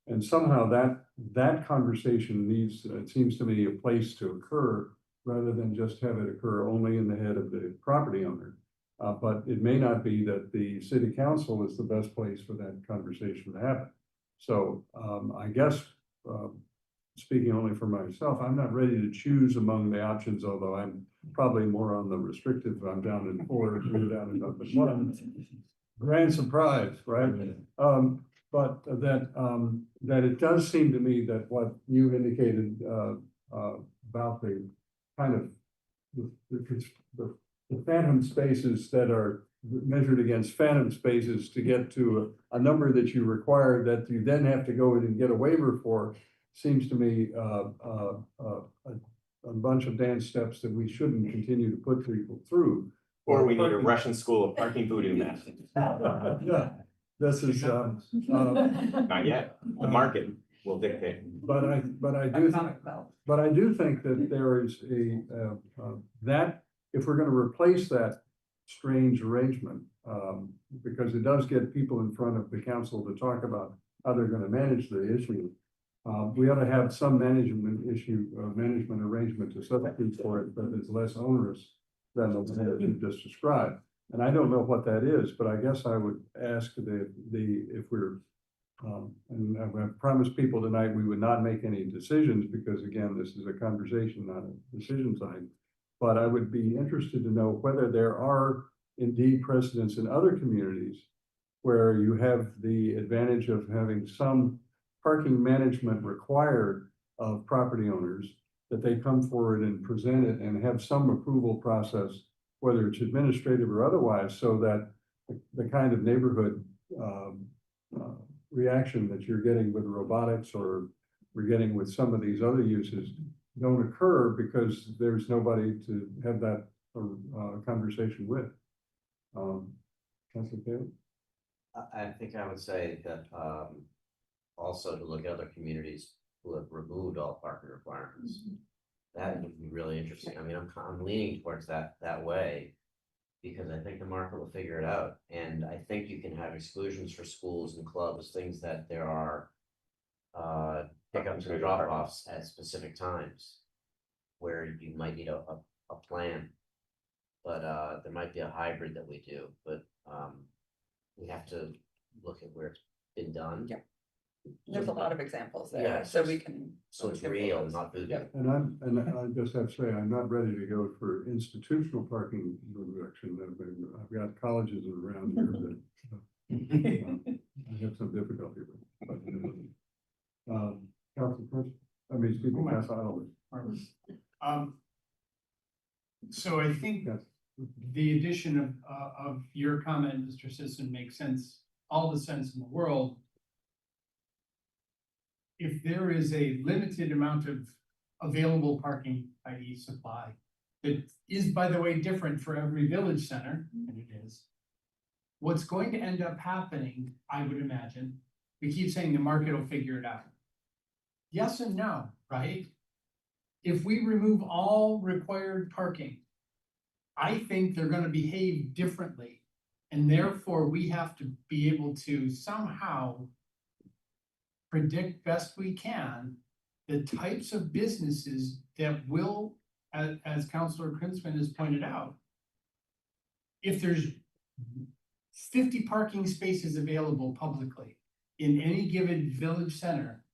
And somehow that conversation needs, it seems to me, a place to occur rather than just have it occur only in the head of the property owner. But it may not be that the city council is the best place for that conversation to happen. So I guess, speaking only for myself, I'm not ready to choose among the options, although I'm probably more on the restrictive. I'm down in 4, you're down in up at 1. Grand surprise, right? But that it does seem to me that what you indicated about the kind of the phantom spaces that are measured against phantom spaces to get to a number that you require that you then have to go in and get a waiver for, seems to me a bunch of dance steps that we shouldn't continue to put people through. Or we need a Russian school of parking voodoo math. Yeah, this is Not yet, the market will dictate. But I do think that there is that if we're going to replace that strange arrangement, because it does get people in front of the council to talk about how they're going to manage the issue. We ought to have some management arrangement to substitute for it, but it's less onerous than the one that you just described. And I don't know what that is, but I guess I would ask if we're, and I've promised people tonight we would not make any decisions because again, this is a conversation, not a decision time. But I would be interested to know whether there are indeed precedents in other communities where you have the advantage of having some parking management required of property owners, that they come forward and present it and have some approval process, whether it's administrative or otherwise, so that the kind of neighborhood reaction that you're getting with robotics or we're getting with some of these other uses don't occur because there's nobody to have that conversation with. Councilor Taylor? I think I would say that also to look at other communities who have removed all parking requirements. That would be really interesting. I mean, I'm leaning towards that way because I think the market will figure it out. And I think you can have exclusions for schools and clubs, things that there are pickups and drop-offs at specific times where you might need a plan. But there might be a hybrid that we do, but we have to look at where it's been done. Yeah. There's a lot of examples there, Yeah, so we can. So it's real, not voodoo. And I just have to say, I'm not ready to go for institutional parking reduction. I've got colleges around here that I have some difficulty with. Council Person, Council Adelman. So I think the addition of your comment, Mr. Sisson, makes sense, all the sense in the world. If there is a limited amount of available parking, i.e. supply, that is, by the way, different for every village center, and it is, what's going to end up happening, I would imagine, we keep saying the market will figure it out. Yes and no, right? if we remove all required parking, I think they're gonna behave differently. And therefore, we have to be able to somehow predict best we can the types of businesses that will, as Councilor Krinsman has pointed out, if there's 50 parking spaces available publicly in any given village center,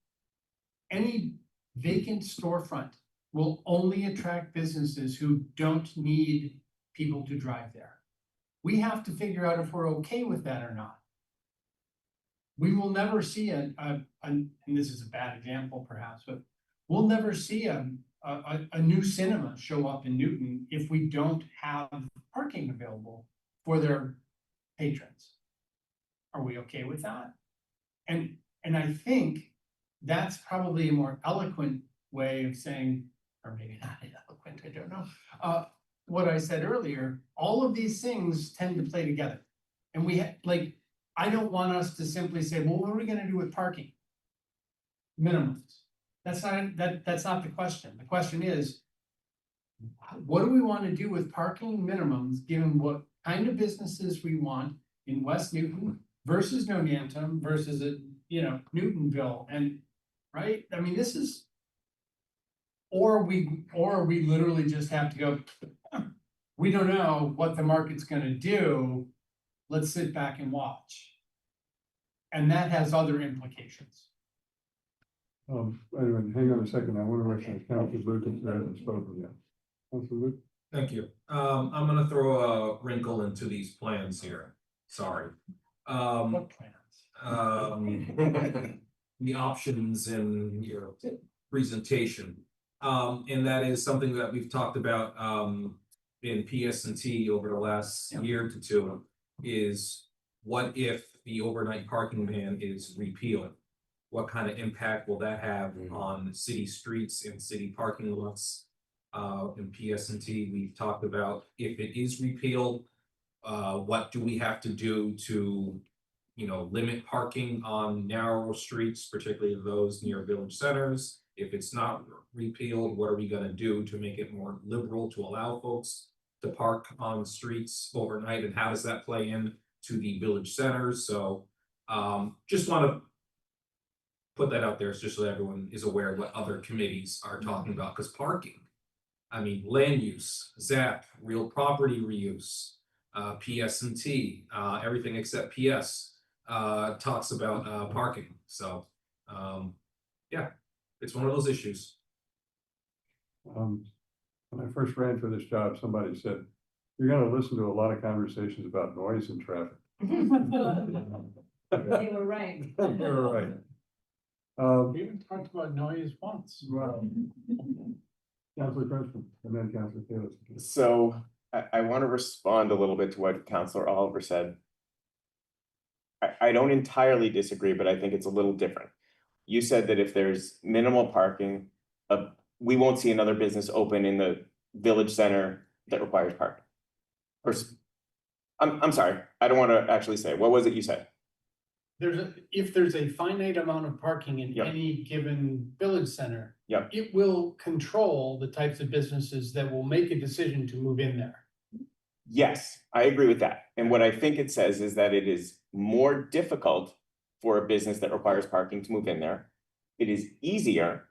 any vacant storefront will only attract businesses who don't need people to drive there. We have to figure out if we're okay with that or not. We will never see and this is a bad example perhaps, but we'll never see a new cinema show up in Newton if we don't have parking available for their patrons. Are we okay with that? And I think that's probably a more eloquent way of saying, or maybe not eloquent, I don't know. What I said earlier, all of these things tend to play together. And we like, I don't want us to simply say, well, what are we gonna do with parking? Minimums. That's not the question. The question is, what do we want to do with parking minimums, given what kind of businesses we want in West Newton versus Nonantum versus Newtonville, and right? I mean, this is, or we literally just have to go, we don't know what the market's gonna do. Let's sit back and watch. And that has other implications. Anyway, hang on a second. I want to recognize Councilor Lucas that hasn't spoken yet. Councilor Lucas? Thank you. I'm gonna throw a wrinkle into these plans here. Sorry. What plans? The options in your presentation. And that is something that we've talked about in PS&T over the last year to two, is what if the overnight parking ban is repealed? What kind of impact will that have on city streets and city parking lots? In PS&T, we've talked about if it is repealed, what do we have to do to, limit parking on narrow streets, particularly those near village centers? If it's not repealed, what are we gonna do to make it more liberal to allow folks to park on streets overnight? And how does that play in to the village centers? So just wanna put that out there just so everyone is aware of what other committees are talking about, because parking, I mean, land use, ZAP, real property reuse, PS&T, everything except PS talks about parking. So yeah, it's one of those issues. When I first ran for this job, somebody said, you're gonna listen to a lot of conversations about noise and traffic. They were right. You're right. We haven't talked about noise once. Well, Councilor Krinsman, and then Councilor Taylor. So I want to respond a little bit to what Councilor Oliver said. I don't entirely disagree, but I think it's a little different. You said that if there's minimal parking, we won't see another business open in the village center that requires parking. Or, I'm sorry, I don't want to actually say, what was it you said? If there's a finite amount of parking in any given village center, it will control the types of businesses that will make a decision to move in there. Yes, I agree with that. And what I think it says is that it is more difficult for a business that requires parking to move in there. It is easier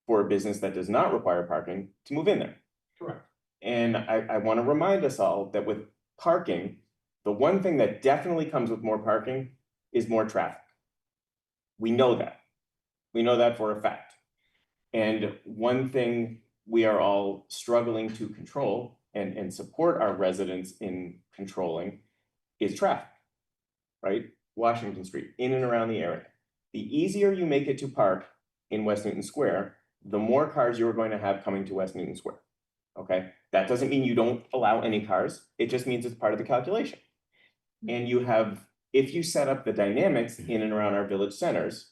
for a business that does not require parking to move in there. Correct. And I want to remind us all that with parking, the one thing that definitely comes with more parking is more traffic. We know that. We know that for a fact. And one thing we are all struggling to control and support our residents in controlling is traffic, right? Washington Street, in and around the area. The easier you make it to park in West Newton Square, the more cars you're going to have coming to West Newton Square, okay? That doesn't mean you don't allow any cars. It just means it's part of the calculation. And you have, if you set up the dynamics in and around our village centers,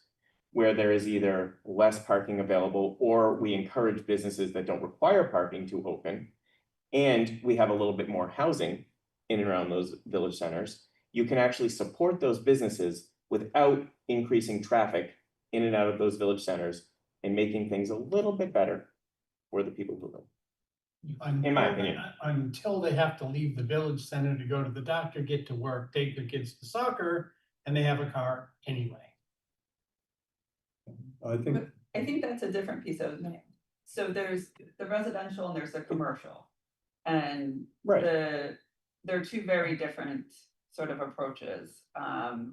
where there is either less parking available or we encourage businesses that don't require parking to open, and we have a little bit more housing in and around those village centers, you can actually support those businesses without increasing traffic in and out of those village centers and making things a little bit better for the people who live. Until In my they- opinion. Until they have to leave the village center to go to the doctor, get to work, take their kids to soccer, and they have a car anyway. I think, But I think that's a different piece of, so there's the residential and there's the commercial. And they're two very different sort of approaches,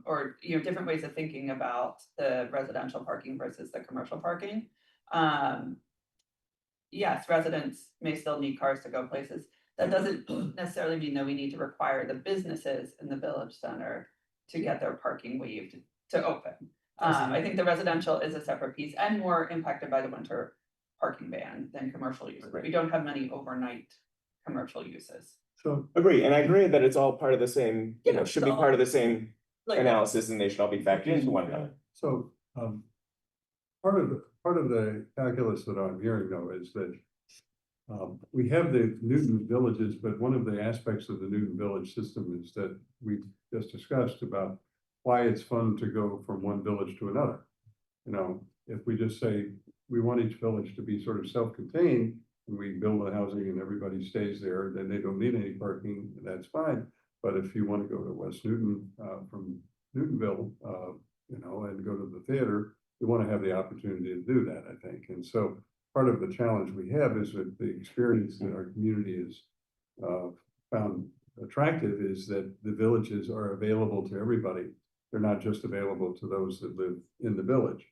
or, you know, different ways of thinking about the residential parking versus the commercial parking. Yes, residents may still need cars to go places. That doesn't necessarily mean that we need to require the businesses in the village center to get their parking waived to open. I think the residential is a separate piece and more impacted by the winter parking ban than commercial uses. We don't have many overnight commercial uses. so, Agree, and I agree that it's all part of the same, you know, should be so- part of the same Like- analysis and they should all be factored into one another. so, part of the calculus that I'm hearing though is that we have the Newton villages, but one of the aspects of the Newton village system is that we just discussed about why it's fun to go from one village to another. You know, if we just say we want each village to be sort of self-contained, and we build the housing and everybody stays there, then they don't need any parking, and that's fine. But if you want to go to West Newton, from Newtonville, you know, and go to the theater, we want to have the opportunity to do that, I think. And so part of the challenge we have is that the experience that our community has found attractive is that the villages are available to everybody. They're not just available to those that live in the village.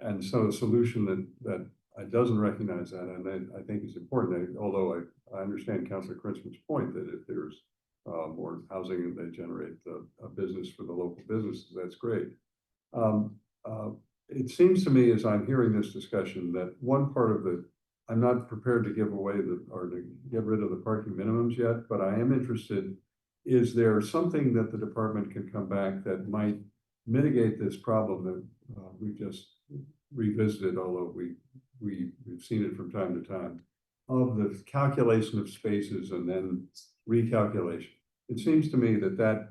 And so a solution that doesn't recognize that, and I think is important, although I understand Councilor Kritzman's point that if there's more housing and they generate a business for the local businesses, that's great. It seems to me, as I'm hearing this discussion, that one part of I'm not prepared to give away or to get rid of the parking minimums yet, but I am interested, is there something that the department can come back that might mitigate this problem that we just revisited, although we've seen it from time to time, of the calculation of spaces and then recalculation. It seems to me that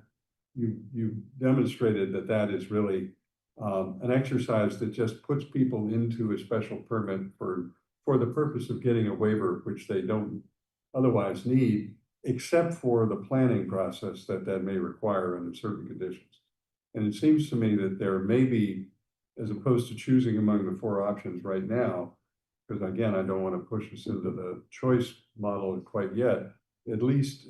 you demonstrated that is really an exercise that just puts people into a special permit for the purpose of getting a waiver, which they don't otherwise need, except for the planning process that may require under certain conditions. And it seems to me that there may be, as opposed to choosing among the four options right now, because again, I don't want to push us into the choice model quite yet, at least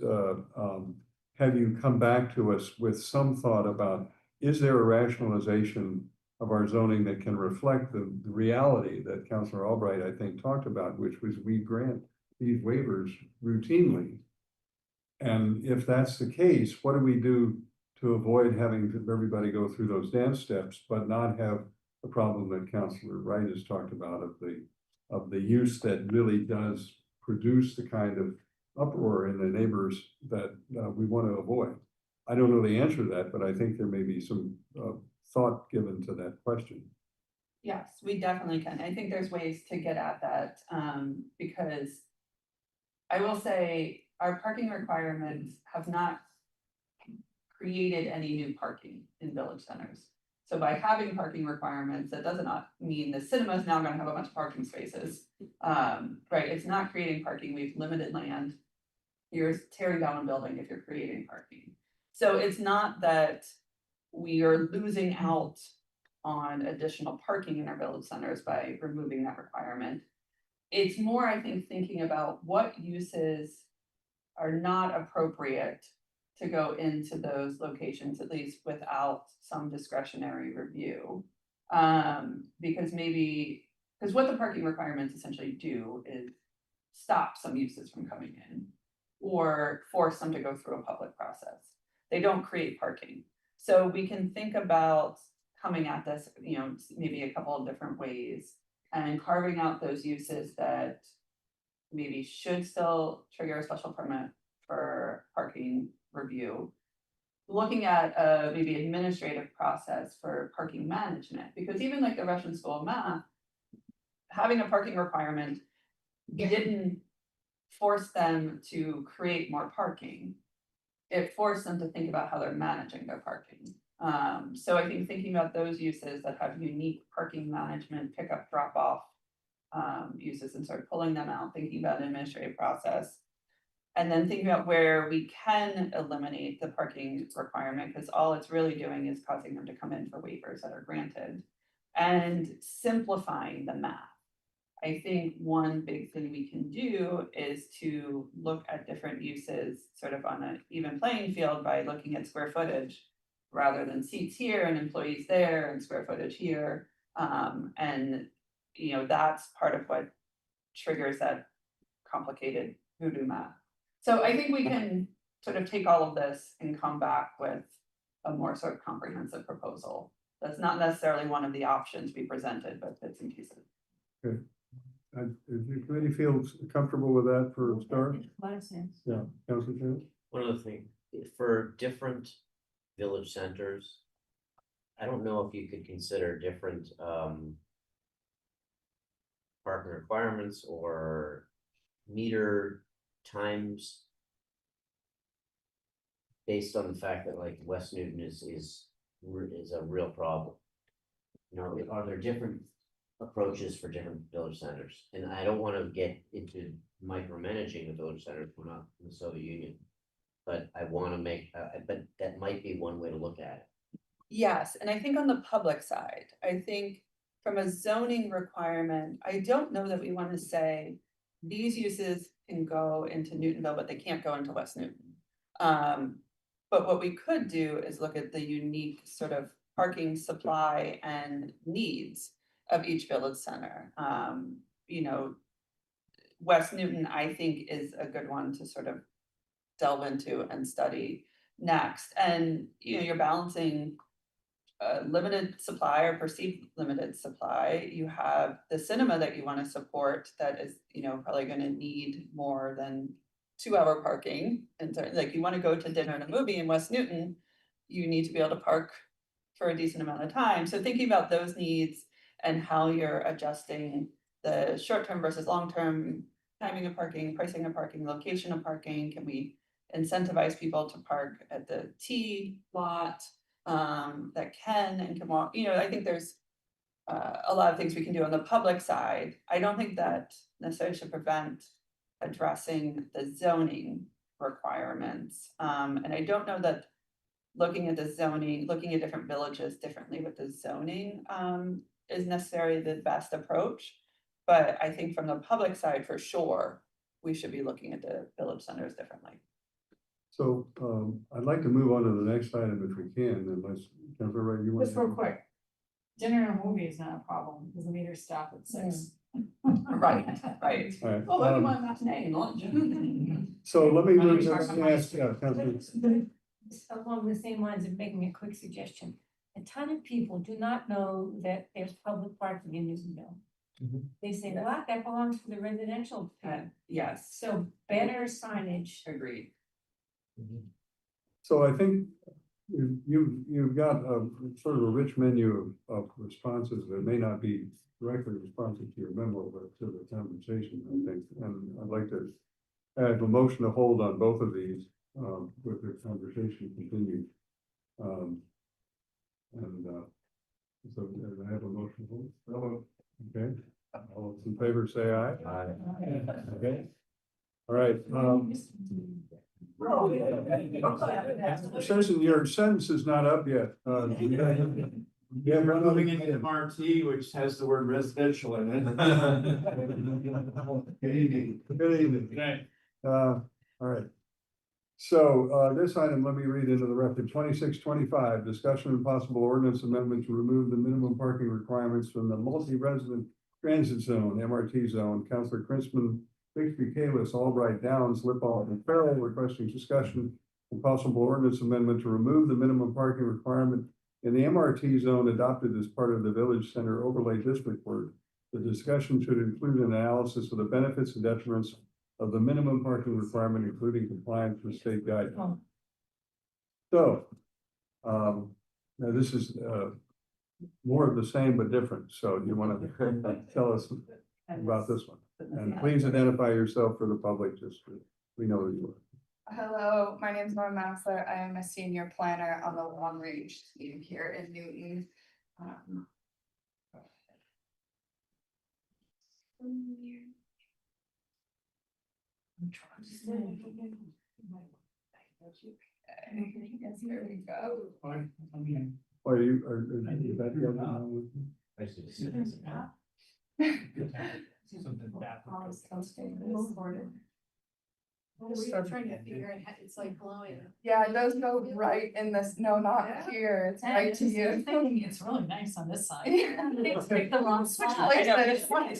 have you come back to us with some thought about, is there a rationalization of our zoning that can reflect the reality that Councilor Albright, I think, talked about, which was we grant these waivers routinely. And if that's the case, what do we do to avoid having everybody go through those dance steps, but not have the problem that Councilor Wright has talked about of the use that really does produce the kind of uproar in the neighbors that we want to avoid? I don't know the answer to that, but I think there may be some thought given to that question. Yes, we definitely can. I think there's ways to get at that, because I will say our parking requirements have not created any new parking in village centers. So by having parking requirements, that does not mean the cinema is now gonna have a bunch of parking spaces. Right, it's not creating parking. We've limited land. You're tearing down a building if you're creating parking. So it's not that we are losing out on additional parking in our village centers by removing that requirement. It's more, I think, thinking about what uses are not appropriate to go into those locations, at least without some discretionary review. Because what the parking requirements essentially do is stop some uses from coming in or force them to go through a public process. They don't create parking. So we can think about coming at this, you know, maybe a couple of different ways and carving out those uses that maybe should still trigger a special permit for parking review. Looking at a maybe administrative process for parking management, because even like the Russian School of Math, having a parking requirement didn't force them to create more parking. It forced them to think about how they're managing their parking. So I think thinking about those uses that have unique parking management, pickup, drop off uses and sort of pulling them out, thinking about an administrative process. And then thinking about where we can eliminate the parking requirement, because all it's really doing is causing them to come in for waivers that are granted. And simplifying the math. I think one big thing we can do is to look at different uses sort of on an even playing field by looking at square footage. Rather than seats here and employees there and square footage here. And you know, that's part of what triggers that complicated voodoo math. So I think we can sort of take all of this and come back with a more sort of comprehensive proposal. That's not necessarily one of the options we presented, but bits and pieces. Okay. Does the committee feel comfortable with that for a start? Yeah, Councilor Jones? One other thing, for different village centers, I don't know if you could consider different parking requirements or meter times based on the fact that like West Newton is a real problem. You know, are there different approaches for different village centers? And I don't want to get into micromanaging the village centers, we're not in the Soviet Union. But I want to make, but that might be one way to look at it. Yes, and I think on the public side, I think from a zoning requirement, I don't know that we want to say these uses can go into Newtonville, but they can't go into West Newton. But what we could do is look at the unique sort of parking supply and needs of each village center. You know, West Newton, I think, is a good one to sort of delve into and study next. And, you know, you're balancing limited supply or perceived limited supply. You have the cinema that you want to support that is, you know, probably going to need more than 2-hour parking. And so, like, you want to go to dinner and a movie in West Newton, you need to be able to park for a decent amount of time. So thinking about those needs and how you're adjusting the short-term versus long-term timing of parking, pricing of parking, location of parking. Can we incentivize people to park at the T lot that can and can walk? You know, I think there's a lot of things we can do on the public side. I don't think that necessarily should prevent addressing the zoning requirements. And I don't know that looking at the zoning, looking at different villages differently with the zoning is necessarily the best approach. But I think from the public side, for sure, we should be looking at the village centers differently. So I'd like to move on to the next item if we can, unless, Councilor Wright, you want Just real quick, dinner and a movie is not a problem, because the meters stop at 6. Right, right. All right, Oh, look at my matinee and lunch. So let me move to, yes, yeah, Councilor. Along the same lines of making a quick suggestion, a ton of people do not know that there's public parking in Newtonville. They say, well, that belongs to the residential. Yes. So better signage. Agreed. So I think you've got a sort of a rich menu of responses that may not be directly responsive to your memo, but to the conversation, I think. And I'd like to have a motion to hold on both of these with the conversation continued. So I have a motion to hold. Okay, all those in favor say aye. Aye. Okay. All right. Susan, your sentence is not up yet. Yeah, we're moving into MRT, which has the word residential in it. Good evening. Good evening. All right. So this item, let me read into the record. 2625, discussion and possible ordinance amendment to remove the minimum parking requirements from the multi-resident transit zone, MRT zone. Councilor Krinsman, Bixby, Kalis, Albright, Downs, Lippall, and Farrell requesting discussion and possible ordinance amendment to remove the minimum parking requirement in the MRT zone adopted as part of the Village Center Overlay District Work. The discussion should include an analysis of the benefits and detriments of the minimum parking requirement, including compliance with state guidelines. So, now this is more of the same but different. So you want to tell us about this one? And please identify yourself for the public, just so we know who you are. Hello, my name is Norma Massler. I am a senior planner on the Long Range team here in Newton. Yes, there we go. Are you, is that going on? We're trying to figure out, it's like glowing. Yeah, it does go right in this, no, not here, it's right to you. It's really nice on this side. Yeah. It's picked the wrong spot. Place I know, it. it's funny.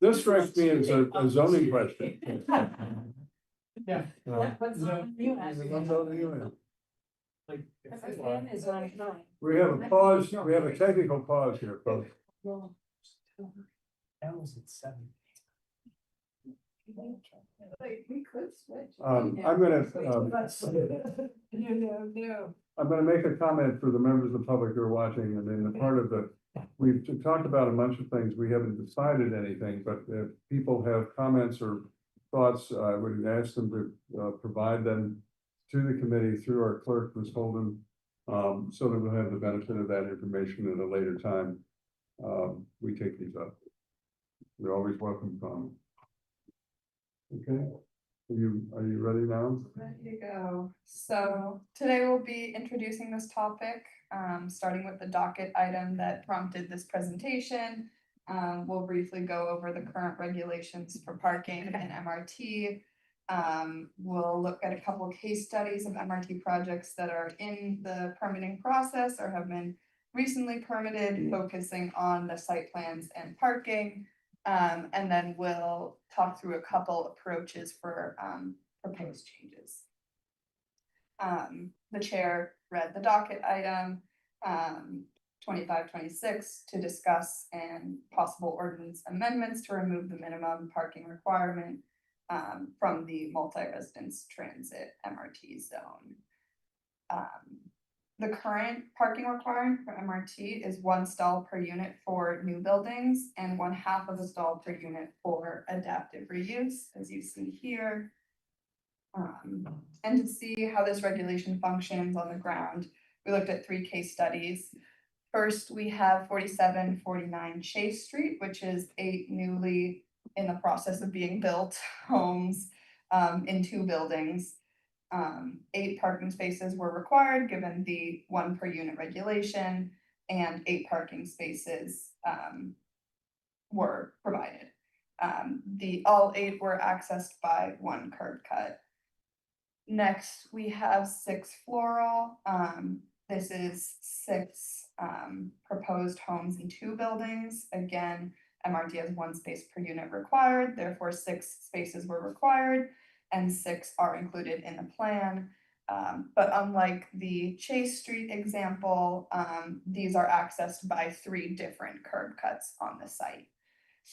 This strikes me as a zoning question. Yeah. What's on you, Ashley? Is on nine. We have a pause, we have a technical pause here, folks. That was at 7. Like, we could switch. I'm gonna, I'm gonna make a comment for the members of the public who are watching, and then the part of the, we've talked about a bunch of things, we haven't decided anything, but if people have comments or thoughts, I would ask them to provide them to the committee through our clerk, Ms. Holden, so that we'll have the benefit of that information at a later time. We take these up. You're always welcome, Tom. Okay, are you ready now? Ready to go. So today we'll be introducing this topic, starting with the docket item that prompted this presentation. We'll briefly go over the current regulations for parking and MRT. We'll look at a couple of case studies of MRT projects that are in the permitting process or have been recently permitted, focusing on the site plans and parking. And then we'll talk through a couple approaches for proposed changes. The chair read the docket item 2526 to discuss and possible ordinance amendments to remove the minimum parking requirement from the multi-residence transit MRT zone. The current parking requirement for MRT is 1 stall per unit for new buildings and 1/2 of a stall per unit for adaptive reuse, as you see here. And to see how this regulation functions on the ground, we looked at 3 case studies. First, we have 4749 Chase Street, which is 8 newly in the process of being built homes in 2 buildings. 8 parking spaces were required given the 1 per unit regulation, and 8 parking spaces were provided. All 8 were accessed by 1 curb cut. Next, we have 6 Floral. This is 6 proposed homes in 2 buildings. Again, MRT has 1 space per unit required, therefore 6 spaces were required, and 6 are included in the plan. But unlike the Chase Street example, these are accessed by 3 different curb cuts on the site.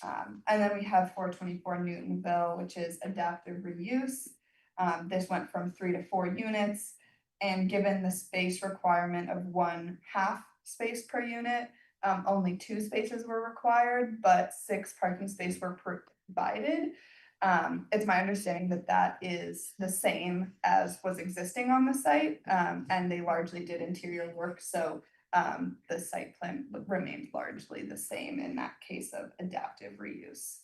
And then we have 424 Newtonville, which is adaptive reuse. This went from 3 to 4 units, and given the space requirement of 1/2 space per unit, only 2 spaces were required, but 6 parking spaces were provided. It's my understanding that that is the same as was existing on the site, and they largely did interior work, so the site plan remained largely the same in that case of adaptive reuse.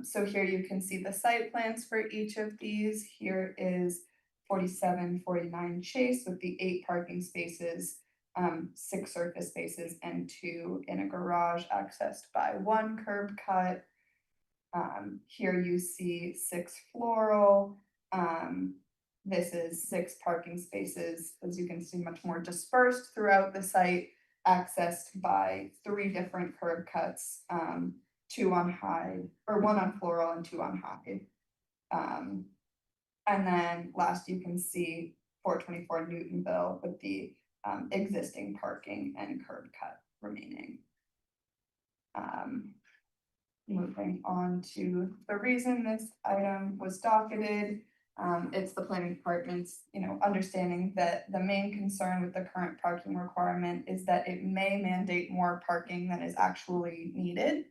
So here you can see the site plans for each of these. Here is 4749 Chase with the 8 parking spaces, 6 surface spaces, and 2 in a garage accessed by 1 curb cut. Here you see 6 Floral. This is 6 parking spaces, as you can see, much more dispersed throughout the site, accessed by 3 different curb cuts, 2 on Hyde, or 1 on Floral and 2 on Hyde. And then last you can see 424 Newtonville with the existing parking and curb cut remaining. Moving on to the reason this item was docketed, it's the planning department's, understanding that the main concern with the current parking requirement is that it may mandate more parking than is actually needed.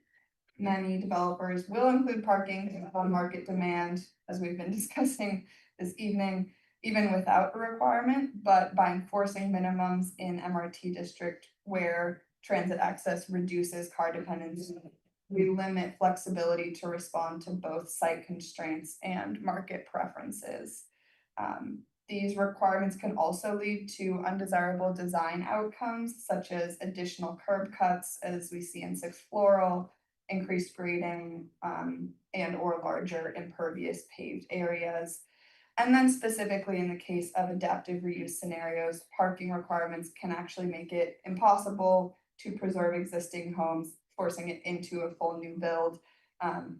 Many developers will include parking on market demand, as we've been discussing this evening, even without a requirement, but by enforcing minimums in MRT district where transit access reduces car dependence. We limit flexibility to respond to both site constraints and market preferences. These requirements can also lead to undesirable design outcomes such as additional curb cuts, as we see in 6 Floral, increased grading, and or larger impervious paved areas. And then specifically in the case of adaptive reuse scenarios, parking requirements can actually make it impossible to preserve existing homes, forcing it into a full new build.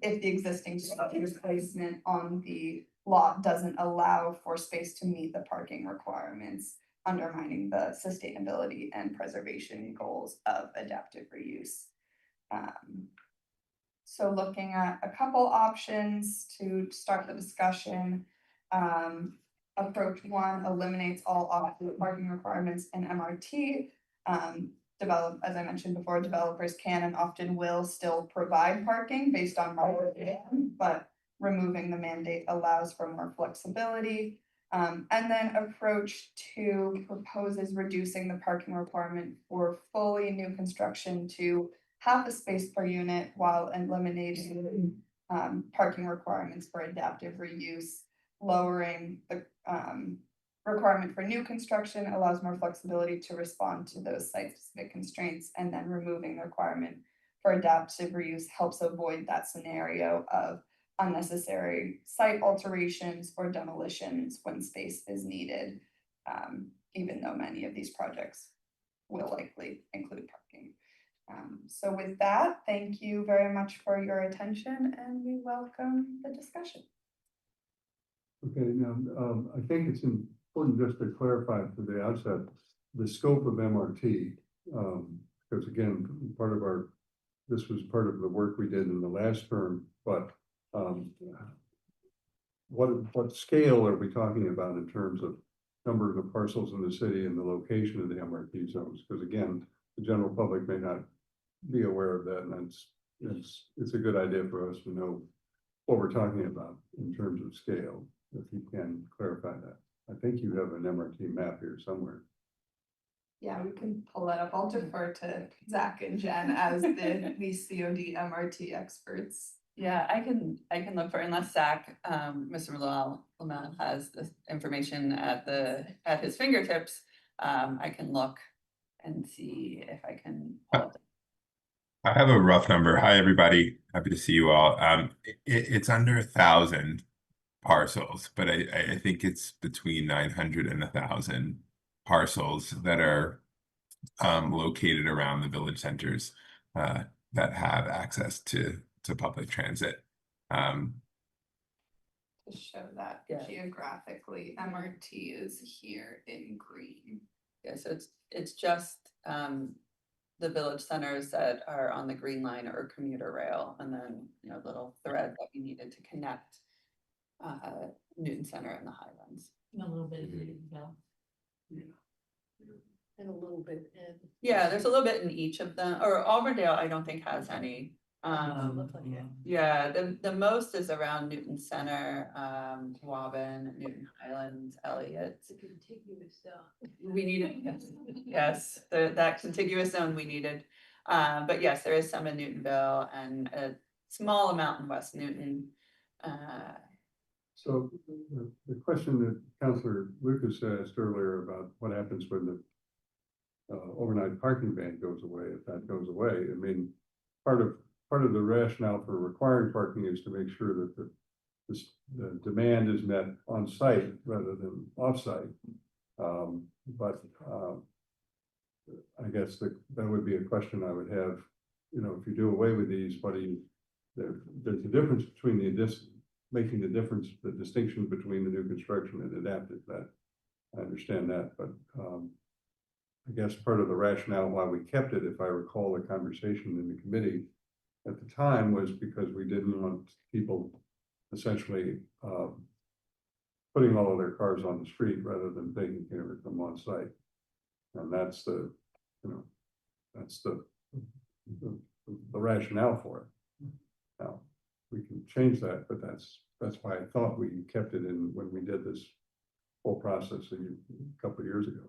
If the existing structure's placement on the lot doesn't allow for space to meet the parking requirements, undermining the sustainability and preservation goals of adaptive reuse. So looking at a couple options to start the discussion. Approach 1 eliminates all off-road parking requirements in MRT. As I mentioned before, developers can and often will still provide parking based on market demand, but removing the mandate allows for more flexibility. And then approach 2 proposes reducing the parking requirement for fully new construction to half the space per unit while eliminating parking requirements for adaptive reuse. Lowering the requirement for new construction allows more flexibility to respond to those site-specific constraints, and then removing the requirement for adaptive reuse helps avoid that scenario of unnecessary site alterations or demolitions when space is needed, even though many of these projects will likely include parking. So with that, thank you very much for your attention, and we welcome the discussion. Okay, now, I think it's important just to clarify for the outset, the scope of MRT. Because again, this was part of the work we did in the last term, but what scale are we talking about in terms of number of parcels in the city and the location of the MRT zones? Because again, the general public may not be aware of that, and it's a good idea for us to know what we're talking about in terms of scale. If you can clarify that. I think you have an MRT map here somewhere. Yeah, we can pull that up. I'll defer to Zach and Jen as the COD MRT experts. Yeah, I can look for, unless Zach, Mr. Lamel has this information at his fingertips. I can look and see if I can pull it. I have a rough number. Hi, everybody. Happy to see you all. It's under 1,000 parcels, but I think it's between 900 and 1,000 parcels that are located around the village centers that have access to public transit. To show that geographically, MRT is here in green. Yeah, so it's just the village centers that are on the green line or commuter rail, and then little thread that we needed to connect Newton Center and the Highlands. A little bit of Newtonville. And a little bit in. Yeah, there's a little bit in each of them, or Auburndale, I don't think has any. Look like it. Yeah, the most is around Newton Center, Woburn, Newton Highlands, Elliott. It's a contiguous zone. We needed, yes, that contiguous zone we needed. But yes, there is some in Newtonville and a small amount in West Newton. So the question that Councilor Lucas asked earlier about what happens when the overnight parking ban goes away, if that goes away, I mean, part of the rationale for requiring parking is to make sure that the demand is met on site rather than off site. But I guess that would be a question I would have, if you do away with these, there's a difference between making the distinction between the new construction and adaptive. That I understand that, but I guess part of the rationale why we kept it, if I recall the conversation in the committee at the time, was because we didn't want people essentially putting all of their cars on the street rather than taking care of them on site. And that's the rationale for it. Now, we can change that, but that's why I thought we kept it in when we did this whole process a couple of years ago.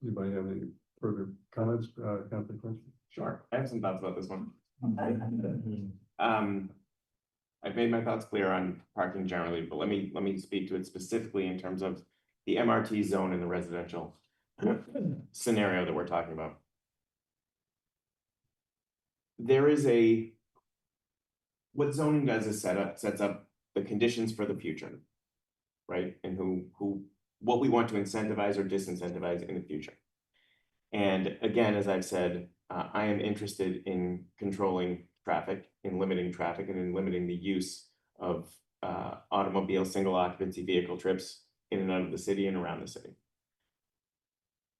Anybody have any Further comments, Councilor Prince? Sure, I have some thoughts about this one. I've made my thoughts clear on parking generally, but let me speak to it specifically in terms of the MRT zone in the residential scenario that we're talking about. There is what zoning does is sets up the conditions for the future, right? And what we want to incentivize or disincentivize in the future. And again, as I've said, I am interested in controlling traffic, in limiting traffic, and in limiting the use of automobile single occupancy vehicle trips in and out of the city and around the city.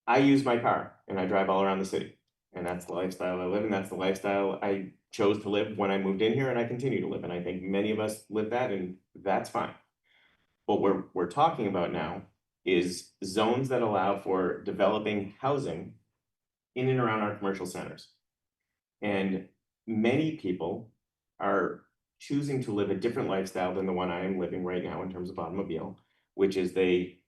I use my car and I drive all around the city, and that's the lifestyle I live in. That's the lifestyle I chose to live when I moved in here, and I continue to live. And I think many of us live that, and that's fine. What we're talking about now is zones that allow for developing housing in and around our commercial centers. And many people are choosing to live a different lifestyle than the one I am living right now in terms of automobile, which is they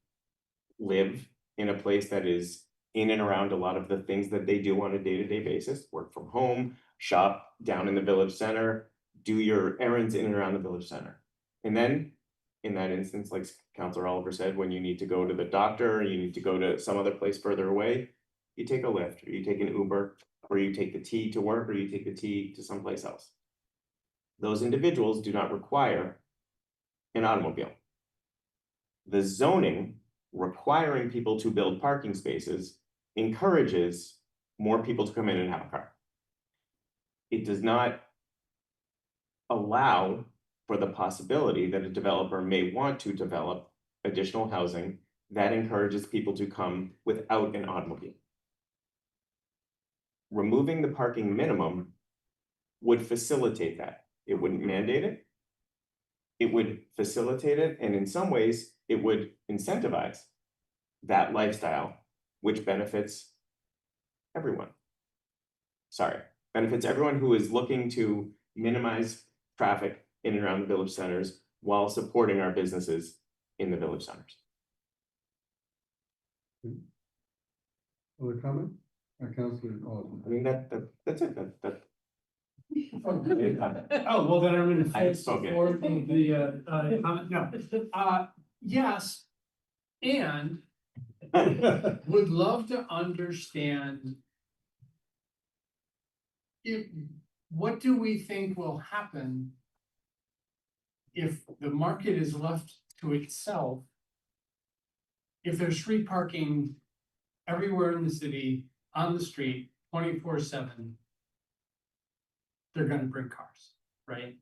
live in a place that is in and around a lot of the things that they do on a day-to-day basis, work from home, shop down in the village center, do your errands in and around the village center. And then in that instance, like Councilor Oliver said, when you need to go to the doctor, or you need to go to some other place further away, you take a Lyft, or you take an Uber, or you take the T to work, or you take the T to someplace else. Those individuals do not require an automobile. The zoning requiring people to build parking spaces encourages more people to come in and have a car. It does not allow for the possibility that a developer may want to develop additional housing that encourages people to come without an automobile. Removing the parking minimum would facilitate that. It wouldn't mandate it. It would facilitate it, and in some ways, it would incentivize that lifestyle, which benefits everyone. Sorry, benefits everyone who is looking to minimize traffic in and around the village centers while supporting our businesses in the village centers. Other comment? Councilor Oliver? I mean, that's it. Oh, well, then I'm in full spoken. support of the comment. No, yes, and would love to understand what do we think will happen if the market is left to itself? If there's street parking everywhere in the city, on the street, 24/7, they're gonna bring cars, right?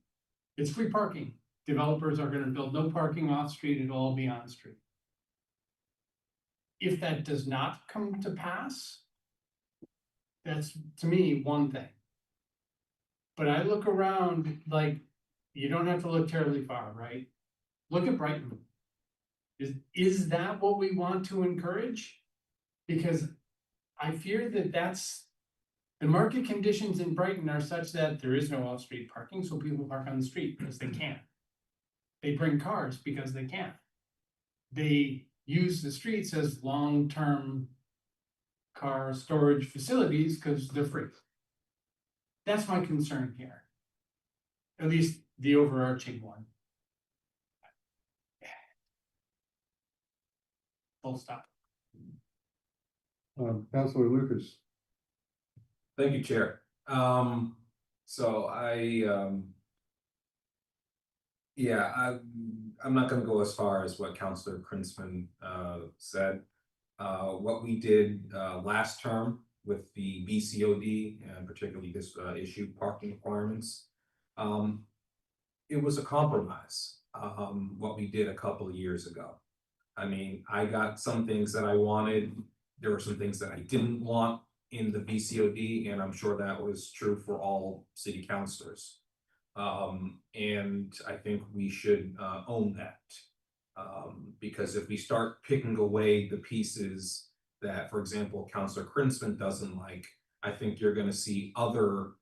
It's free parking. Developers are gonna build no parking off street, it'll all be on street. If that does not come to pass, that's, to me, one thing. But I look around, like, you don't have to look terribly far, right? Look at Brighton. Is that what we want to encourage? Because I fear that the market conditions in Brighton are such that there is no off-street parking, so people park on the street because they can. They bring cars because they can. They use the streets as long-term car storage facilities because they're free. That's my concern here. At least the overarching one. Full stop. Councilor Lucas? Thank you, Chair. So I'm not gonna go as far as what Councilor Krinsman said. What we did last term with the BCOD, and particularly this issue parking requirements, it was a compromise, what we did a couple of years ago. I mean, I got some things that I wanted, there were some things that I didn't want in the BCOD, and I'm sure that was true for all city councilors. And I think we should own that. Because if we start picking away the pieces that, for example, Councilor Krinsman doesn't like, I think you're gonna see other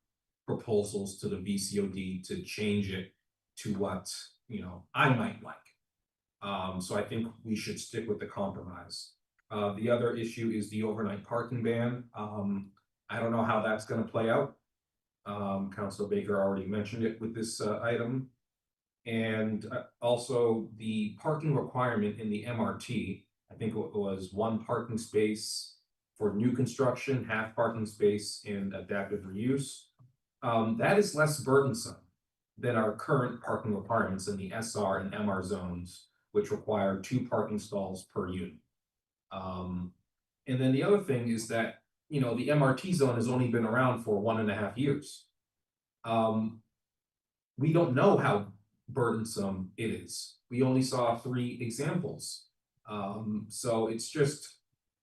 proposals to the BCOD to change it to what, I might like. So I think we should stick with the compromise. The other issue is the overnight parking ban. I don't know how that's gonna play out. Councilor Baker already mentioned it with this item. And also the parking requirement in the MRT, I think it was 1 parking space for new construction, half parking space in adaptive reuse. That is less burdensome than our current parking requirements in the SR and MR zones, which require 2 parking stalls per unit. And then the other thing is that, you know, the MRT zone has only been around for 1.5 years. We don't know how burdensome it is. We only saw 3 examples. So it's just,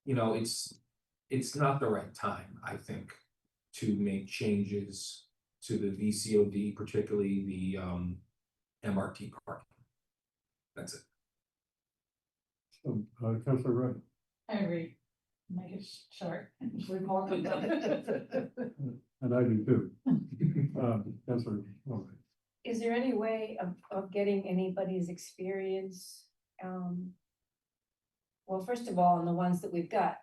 you know, it's not the right time, I think, to make changes to the VCOD, particularly the MRT parking. That's it. So, Councilor Wright. I agree. Make it short. We've all been done. And I do too. Councilor, okay. Is there any way of getting anybody's experience? Well, first of all, on the ones that we've got,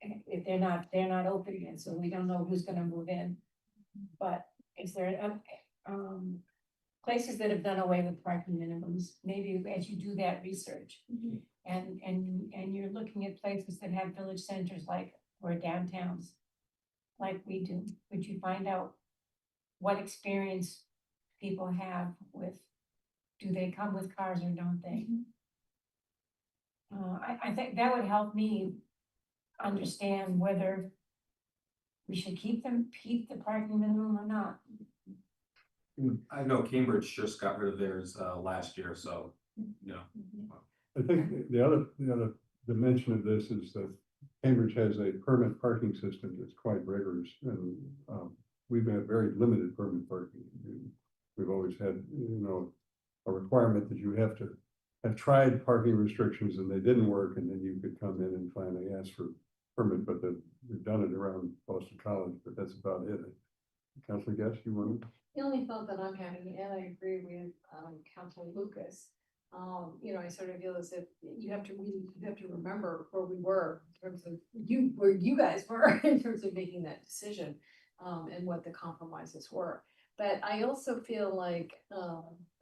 if they're not open yet, so we don't know who's gonna move in. But is there places that have done away with parking minimums, maybe as you do that research? And you're looking at places that have village centers like, or downtowns, like we do, would you find out what experience people have with, do they come with cars or don't they? I think that would help me understand whether we should keep the parking minimum or not. I know Cambridge just got rid of theirs last year, so, you know. I think the other dimension of this is that Cambridge has a permit parking system that's quite rigorous, and we've had very limited permit parking. We've always had, you know, a requirement that you have to have tried parking restrictions and they didn't work, and then you could come in and finally ask for permit, but we've done it around Boston College, but that's about it. Councilor Guest, you want to? The only thought that I'm having, and I agree with Councilor Lucas, you know, I sort of feel as if you have to remember where we were in terms of where you guys were in terms of making that decision, and what the compromises were. But I also feel like,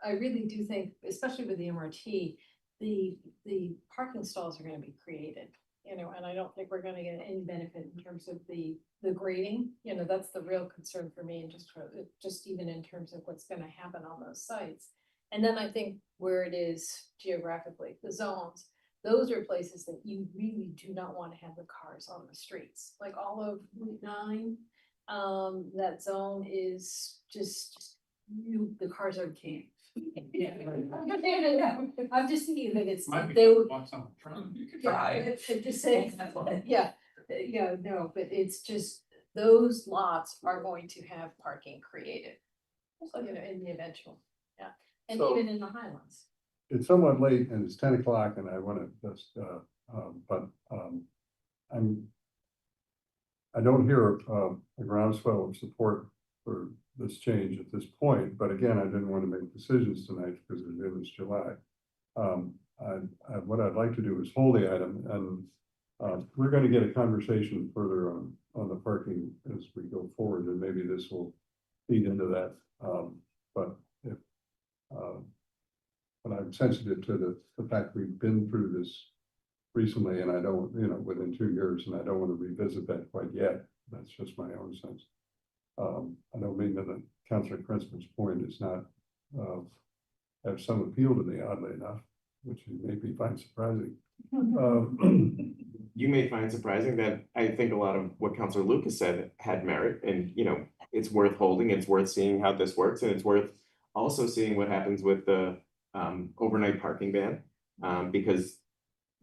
I really do think, especially with the MRT, the parking stalls are gonna be created, you know, and I don't think we're gonna get any benefit in terms of the grading, you know, that's the real concern for me, and just even in terms of what's gonna happen on those sites. And then I think where it is geographically, the zones, those are places that you really do not want to have the cars on the streets, like all of Route 9. That zone is just, the cars are canned. Yeah. I'm just thinking that it's, they would. Just saying, yeah, no, but it's just, those lots are going to have parking created. You know, in the eventual, yeah, and So- even in the Highlands. It's somewhat late and it's 10 o'clock and I want to just, I don't hear a groundswell of support for this change at this point, but again, I didn't want to make decisions tonight because it is July. What I'd like to do is hold the item, and we're going to get a conversation further on the parking as we go forward, and maybe this will feed into that. But I'm sensitive to the fact we've been through this recently, and I don't, you know, within 2 years, and I don't want to revisit that quite yet. That's just my own sense. I don't mean that the Councilor Crispin's point is not have some appeal to me, oddly enough, which you maybe find surprising. You may find surprising that I think a lot of what Councilor Lucas said had merit, and you know, it's worth holding, it's worth seeing how this works, and it's worth also seeing what happens with the overnight parking ban, because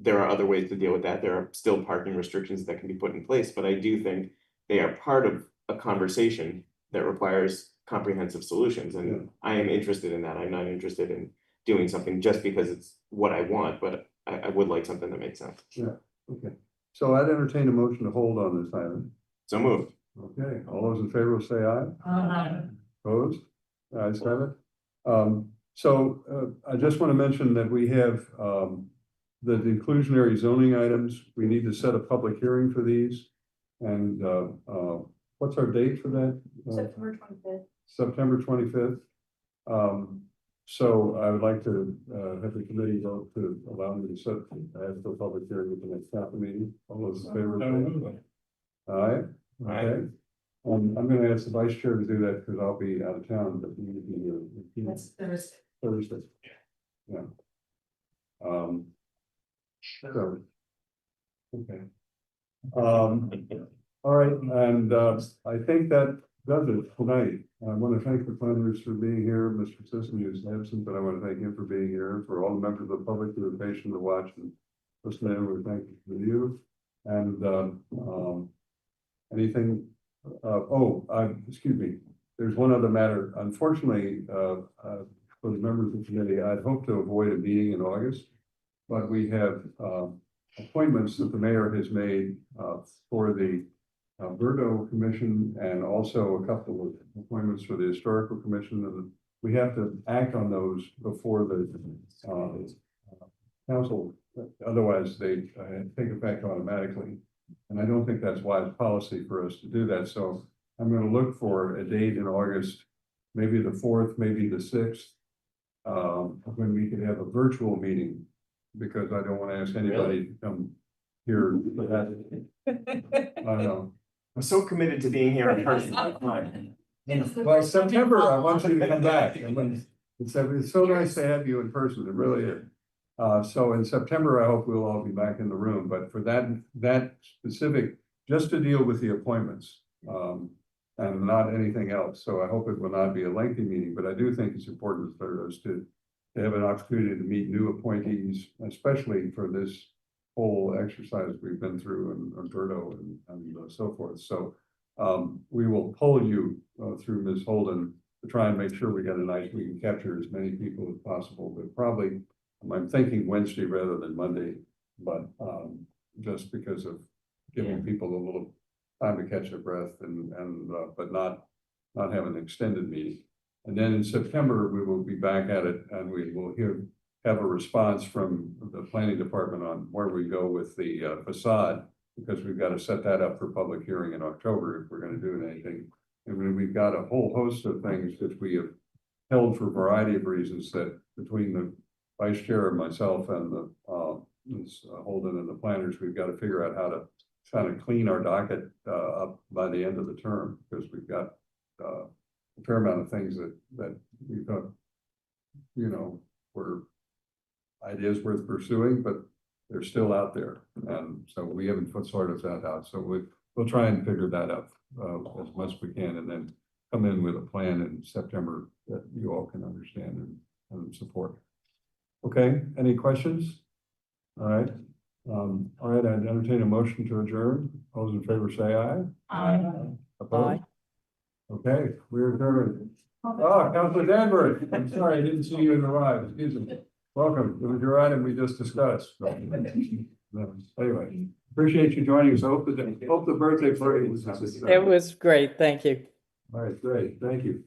there are other ways to deal with that. There are still parking restrictions that can be put in place, but I do think they are part of a conversation that requires comprehensive solutions, and I am interested in that. I'm not interested in doing something just because it's what I want, but I would like something that makes sense. Yeah, okay. So I'd entertain a motion to hold on this item. So moved. Okay, all those in favor will say aye. Aye. Opposed? Ayes have it. I just want to mention that we have the inclusionary zoning items, we need to set a public hearing for these. And, what's our date for that? September 25th. September 25th. So I would like to, have the committee vote to allow me to set, the public hearing at the next council meeting. All those in favor? say aye. Aye, okay. I'm gonna ask the vice chair to do that because I'll be out of town, but we will be here. That's Thursday. Thursday. Yeah. So. Okay. All right, and I think that does it tonight. I want to thank the planners for being here. Mr. Sisson is absent, but I want to thank him for being here, for all the members of the public who are patient to watch and listen in. We thank you. And anything, excuse me, there's one other matter. Unfortunately, for the members of the committee, I'd hoped to avoid a meeting in August, but we have appointments that the mayor has made for the Berto Commission and also a couple of appointments for the Historical Commission, and we have to act on those before the council, otherwise they take effect automatically. And I don't think that's wise policy for us to do that, so I'm gonna look for a date in August, maybe the 4th, maybe the 6th, when we could have a virtual meeting, because I don't want to ask anybody to come here for that. I know. I'm so committed to being here in person. Well, September, I want you to come back. It's so nice to have you in person, it really is. So in September, I hope we'll all be back in the room, but for that specific, just to deal with the appointments, and not anything else. So I hope it will not be a lengthy meeting, but I do think it's important for us to have an opportunity to meet new appointees, especially for this whole exercise we've been through and Berto and so forth. So we will poll you through Ms. Holden to try and make sure we can capture as many people as possible, but probably I'm thinking Wednesday rather than Monday, but just because of giving people a little time to catch their breath and but not have an extended meeting. And then in September, we will be back at it and we will have a response from the planning department on where we go with the facade, because we've got to set that up for public hearing in October if we're going to do anything. And we've got a whole host of things that we have held for a variety of reasons that between the vice chair and myself and the Ms. Holden and the planners, we've got to figure out how to kind of clean our docket up by the end of the term, because we've got a fair amount of things that we thought, were ideas worth pursuing, but they're still out there. And so we haven't sorted that out. So we'll try and figure that out as much as we can, and then come in with a plan in September that you all can understand and support. Okay, any questions? All right. All right, I'd entertain a motion to adjourn. All those in favor say aye. Aye. Opposed? Okay, we're adjourned. Oh, Councilor Danbury, I'm sorry, I didn't see you arrive. Excuse me. Welcome. It was your item we just discussed. Anyway, appreciate you joining us. I hope the birthday party was. It was great, thank you. All right, great. Thank you.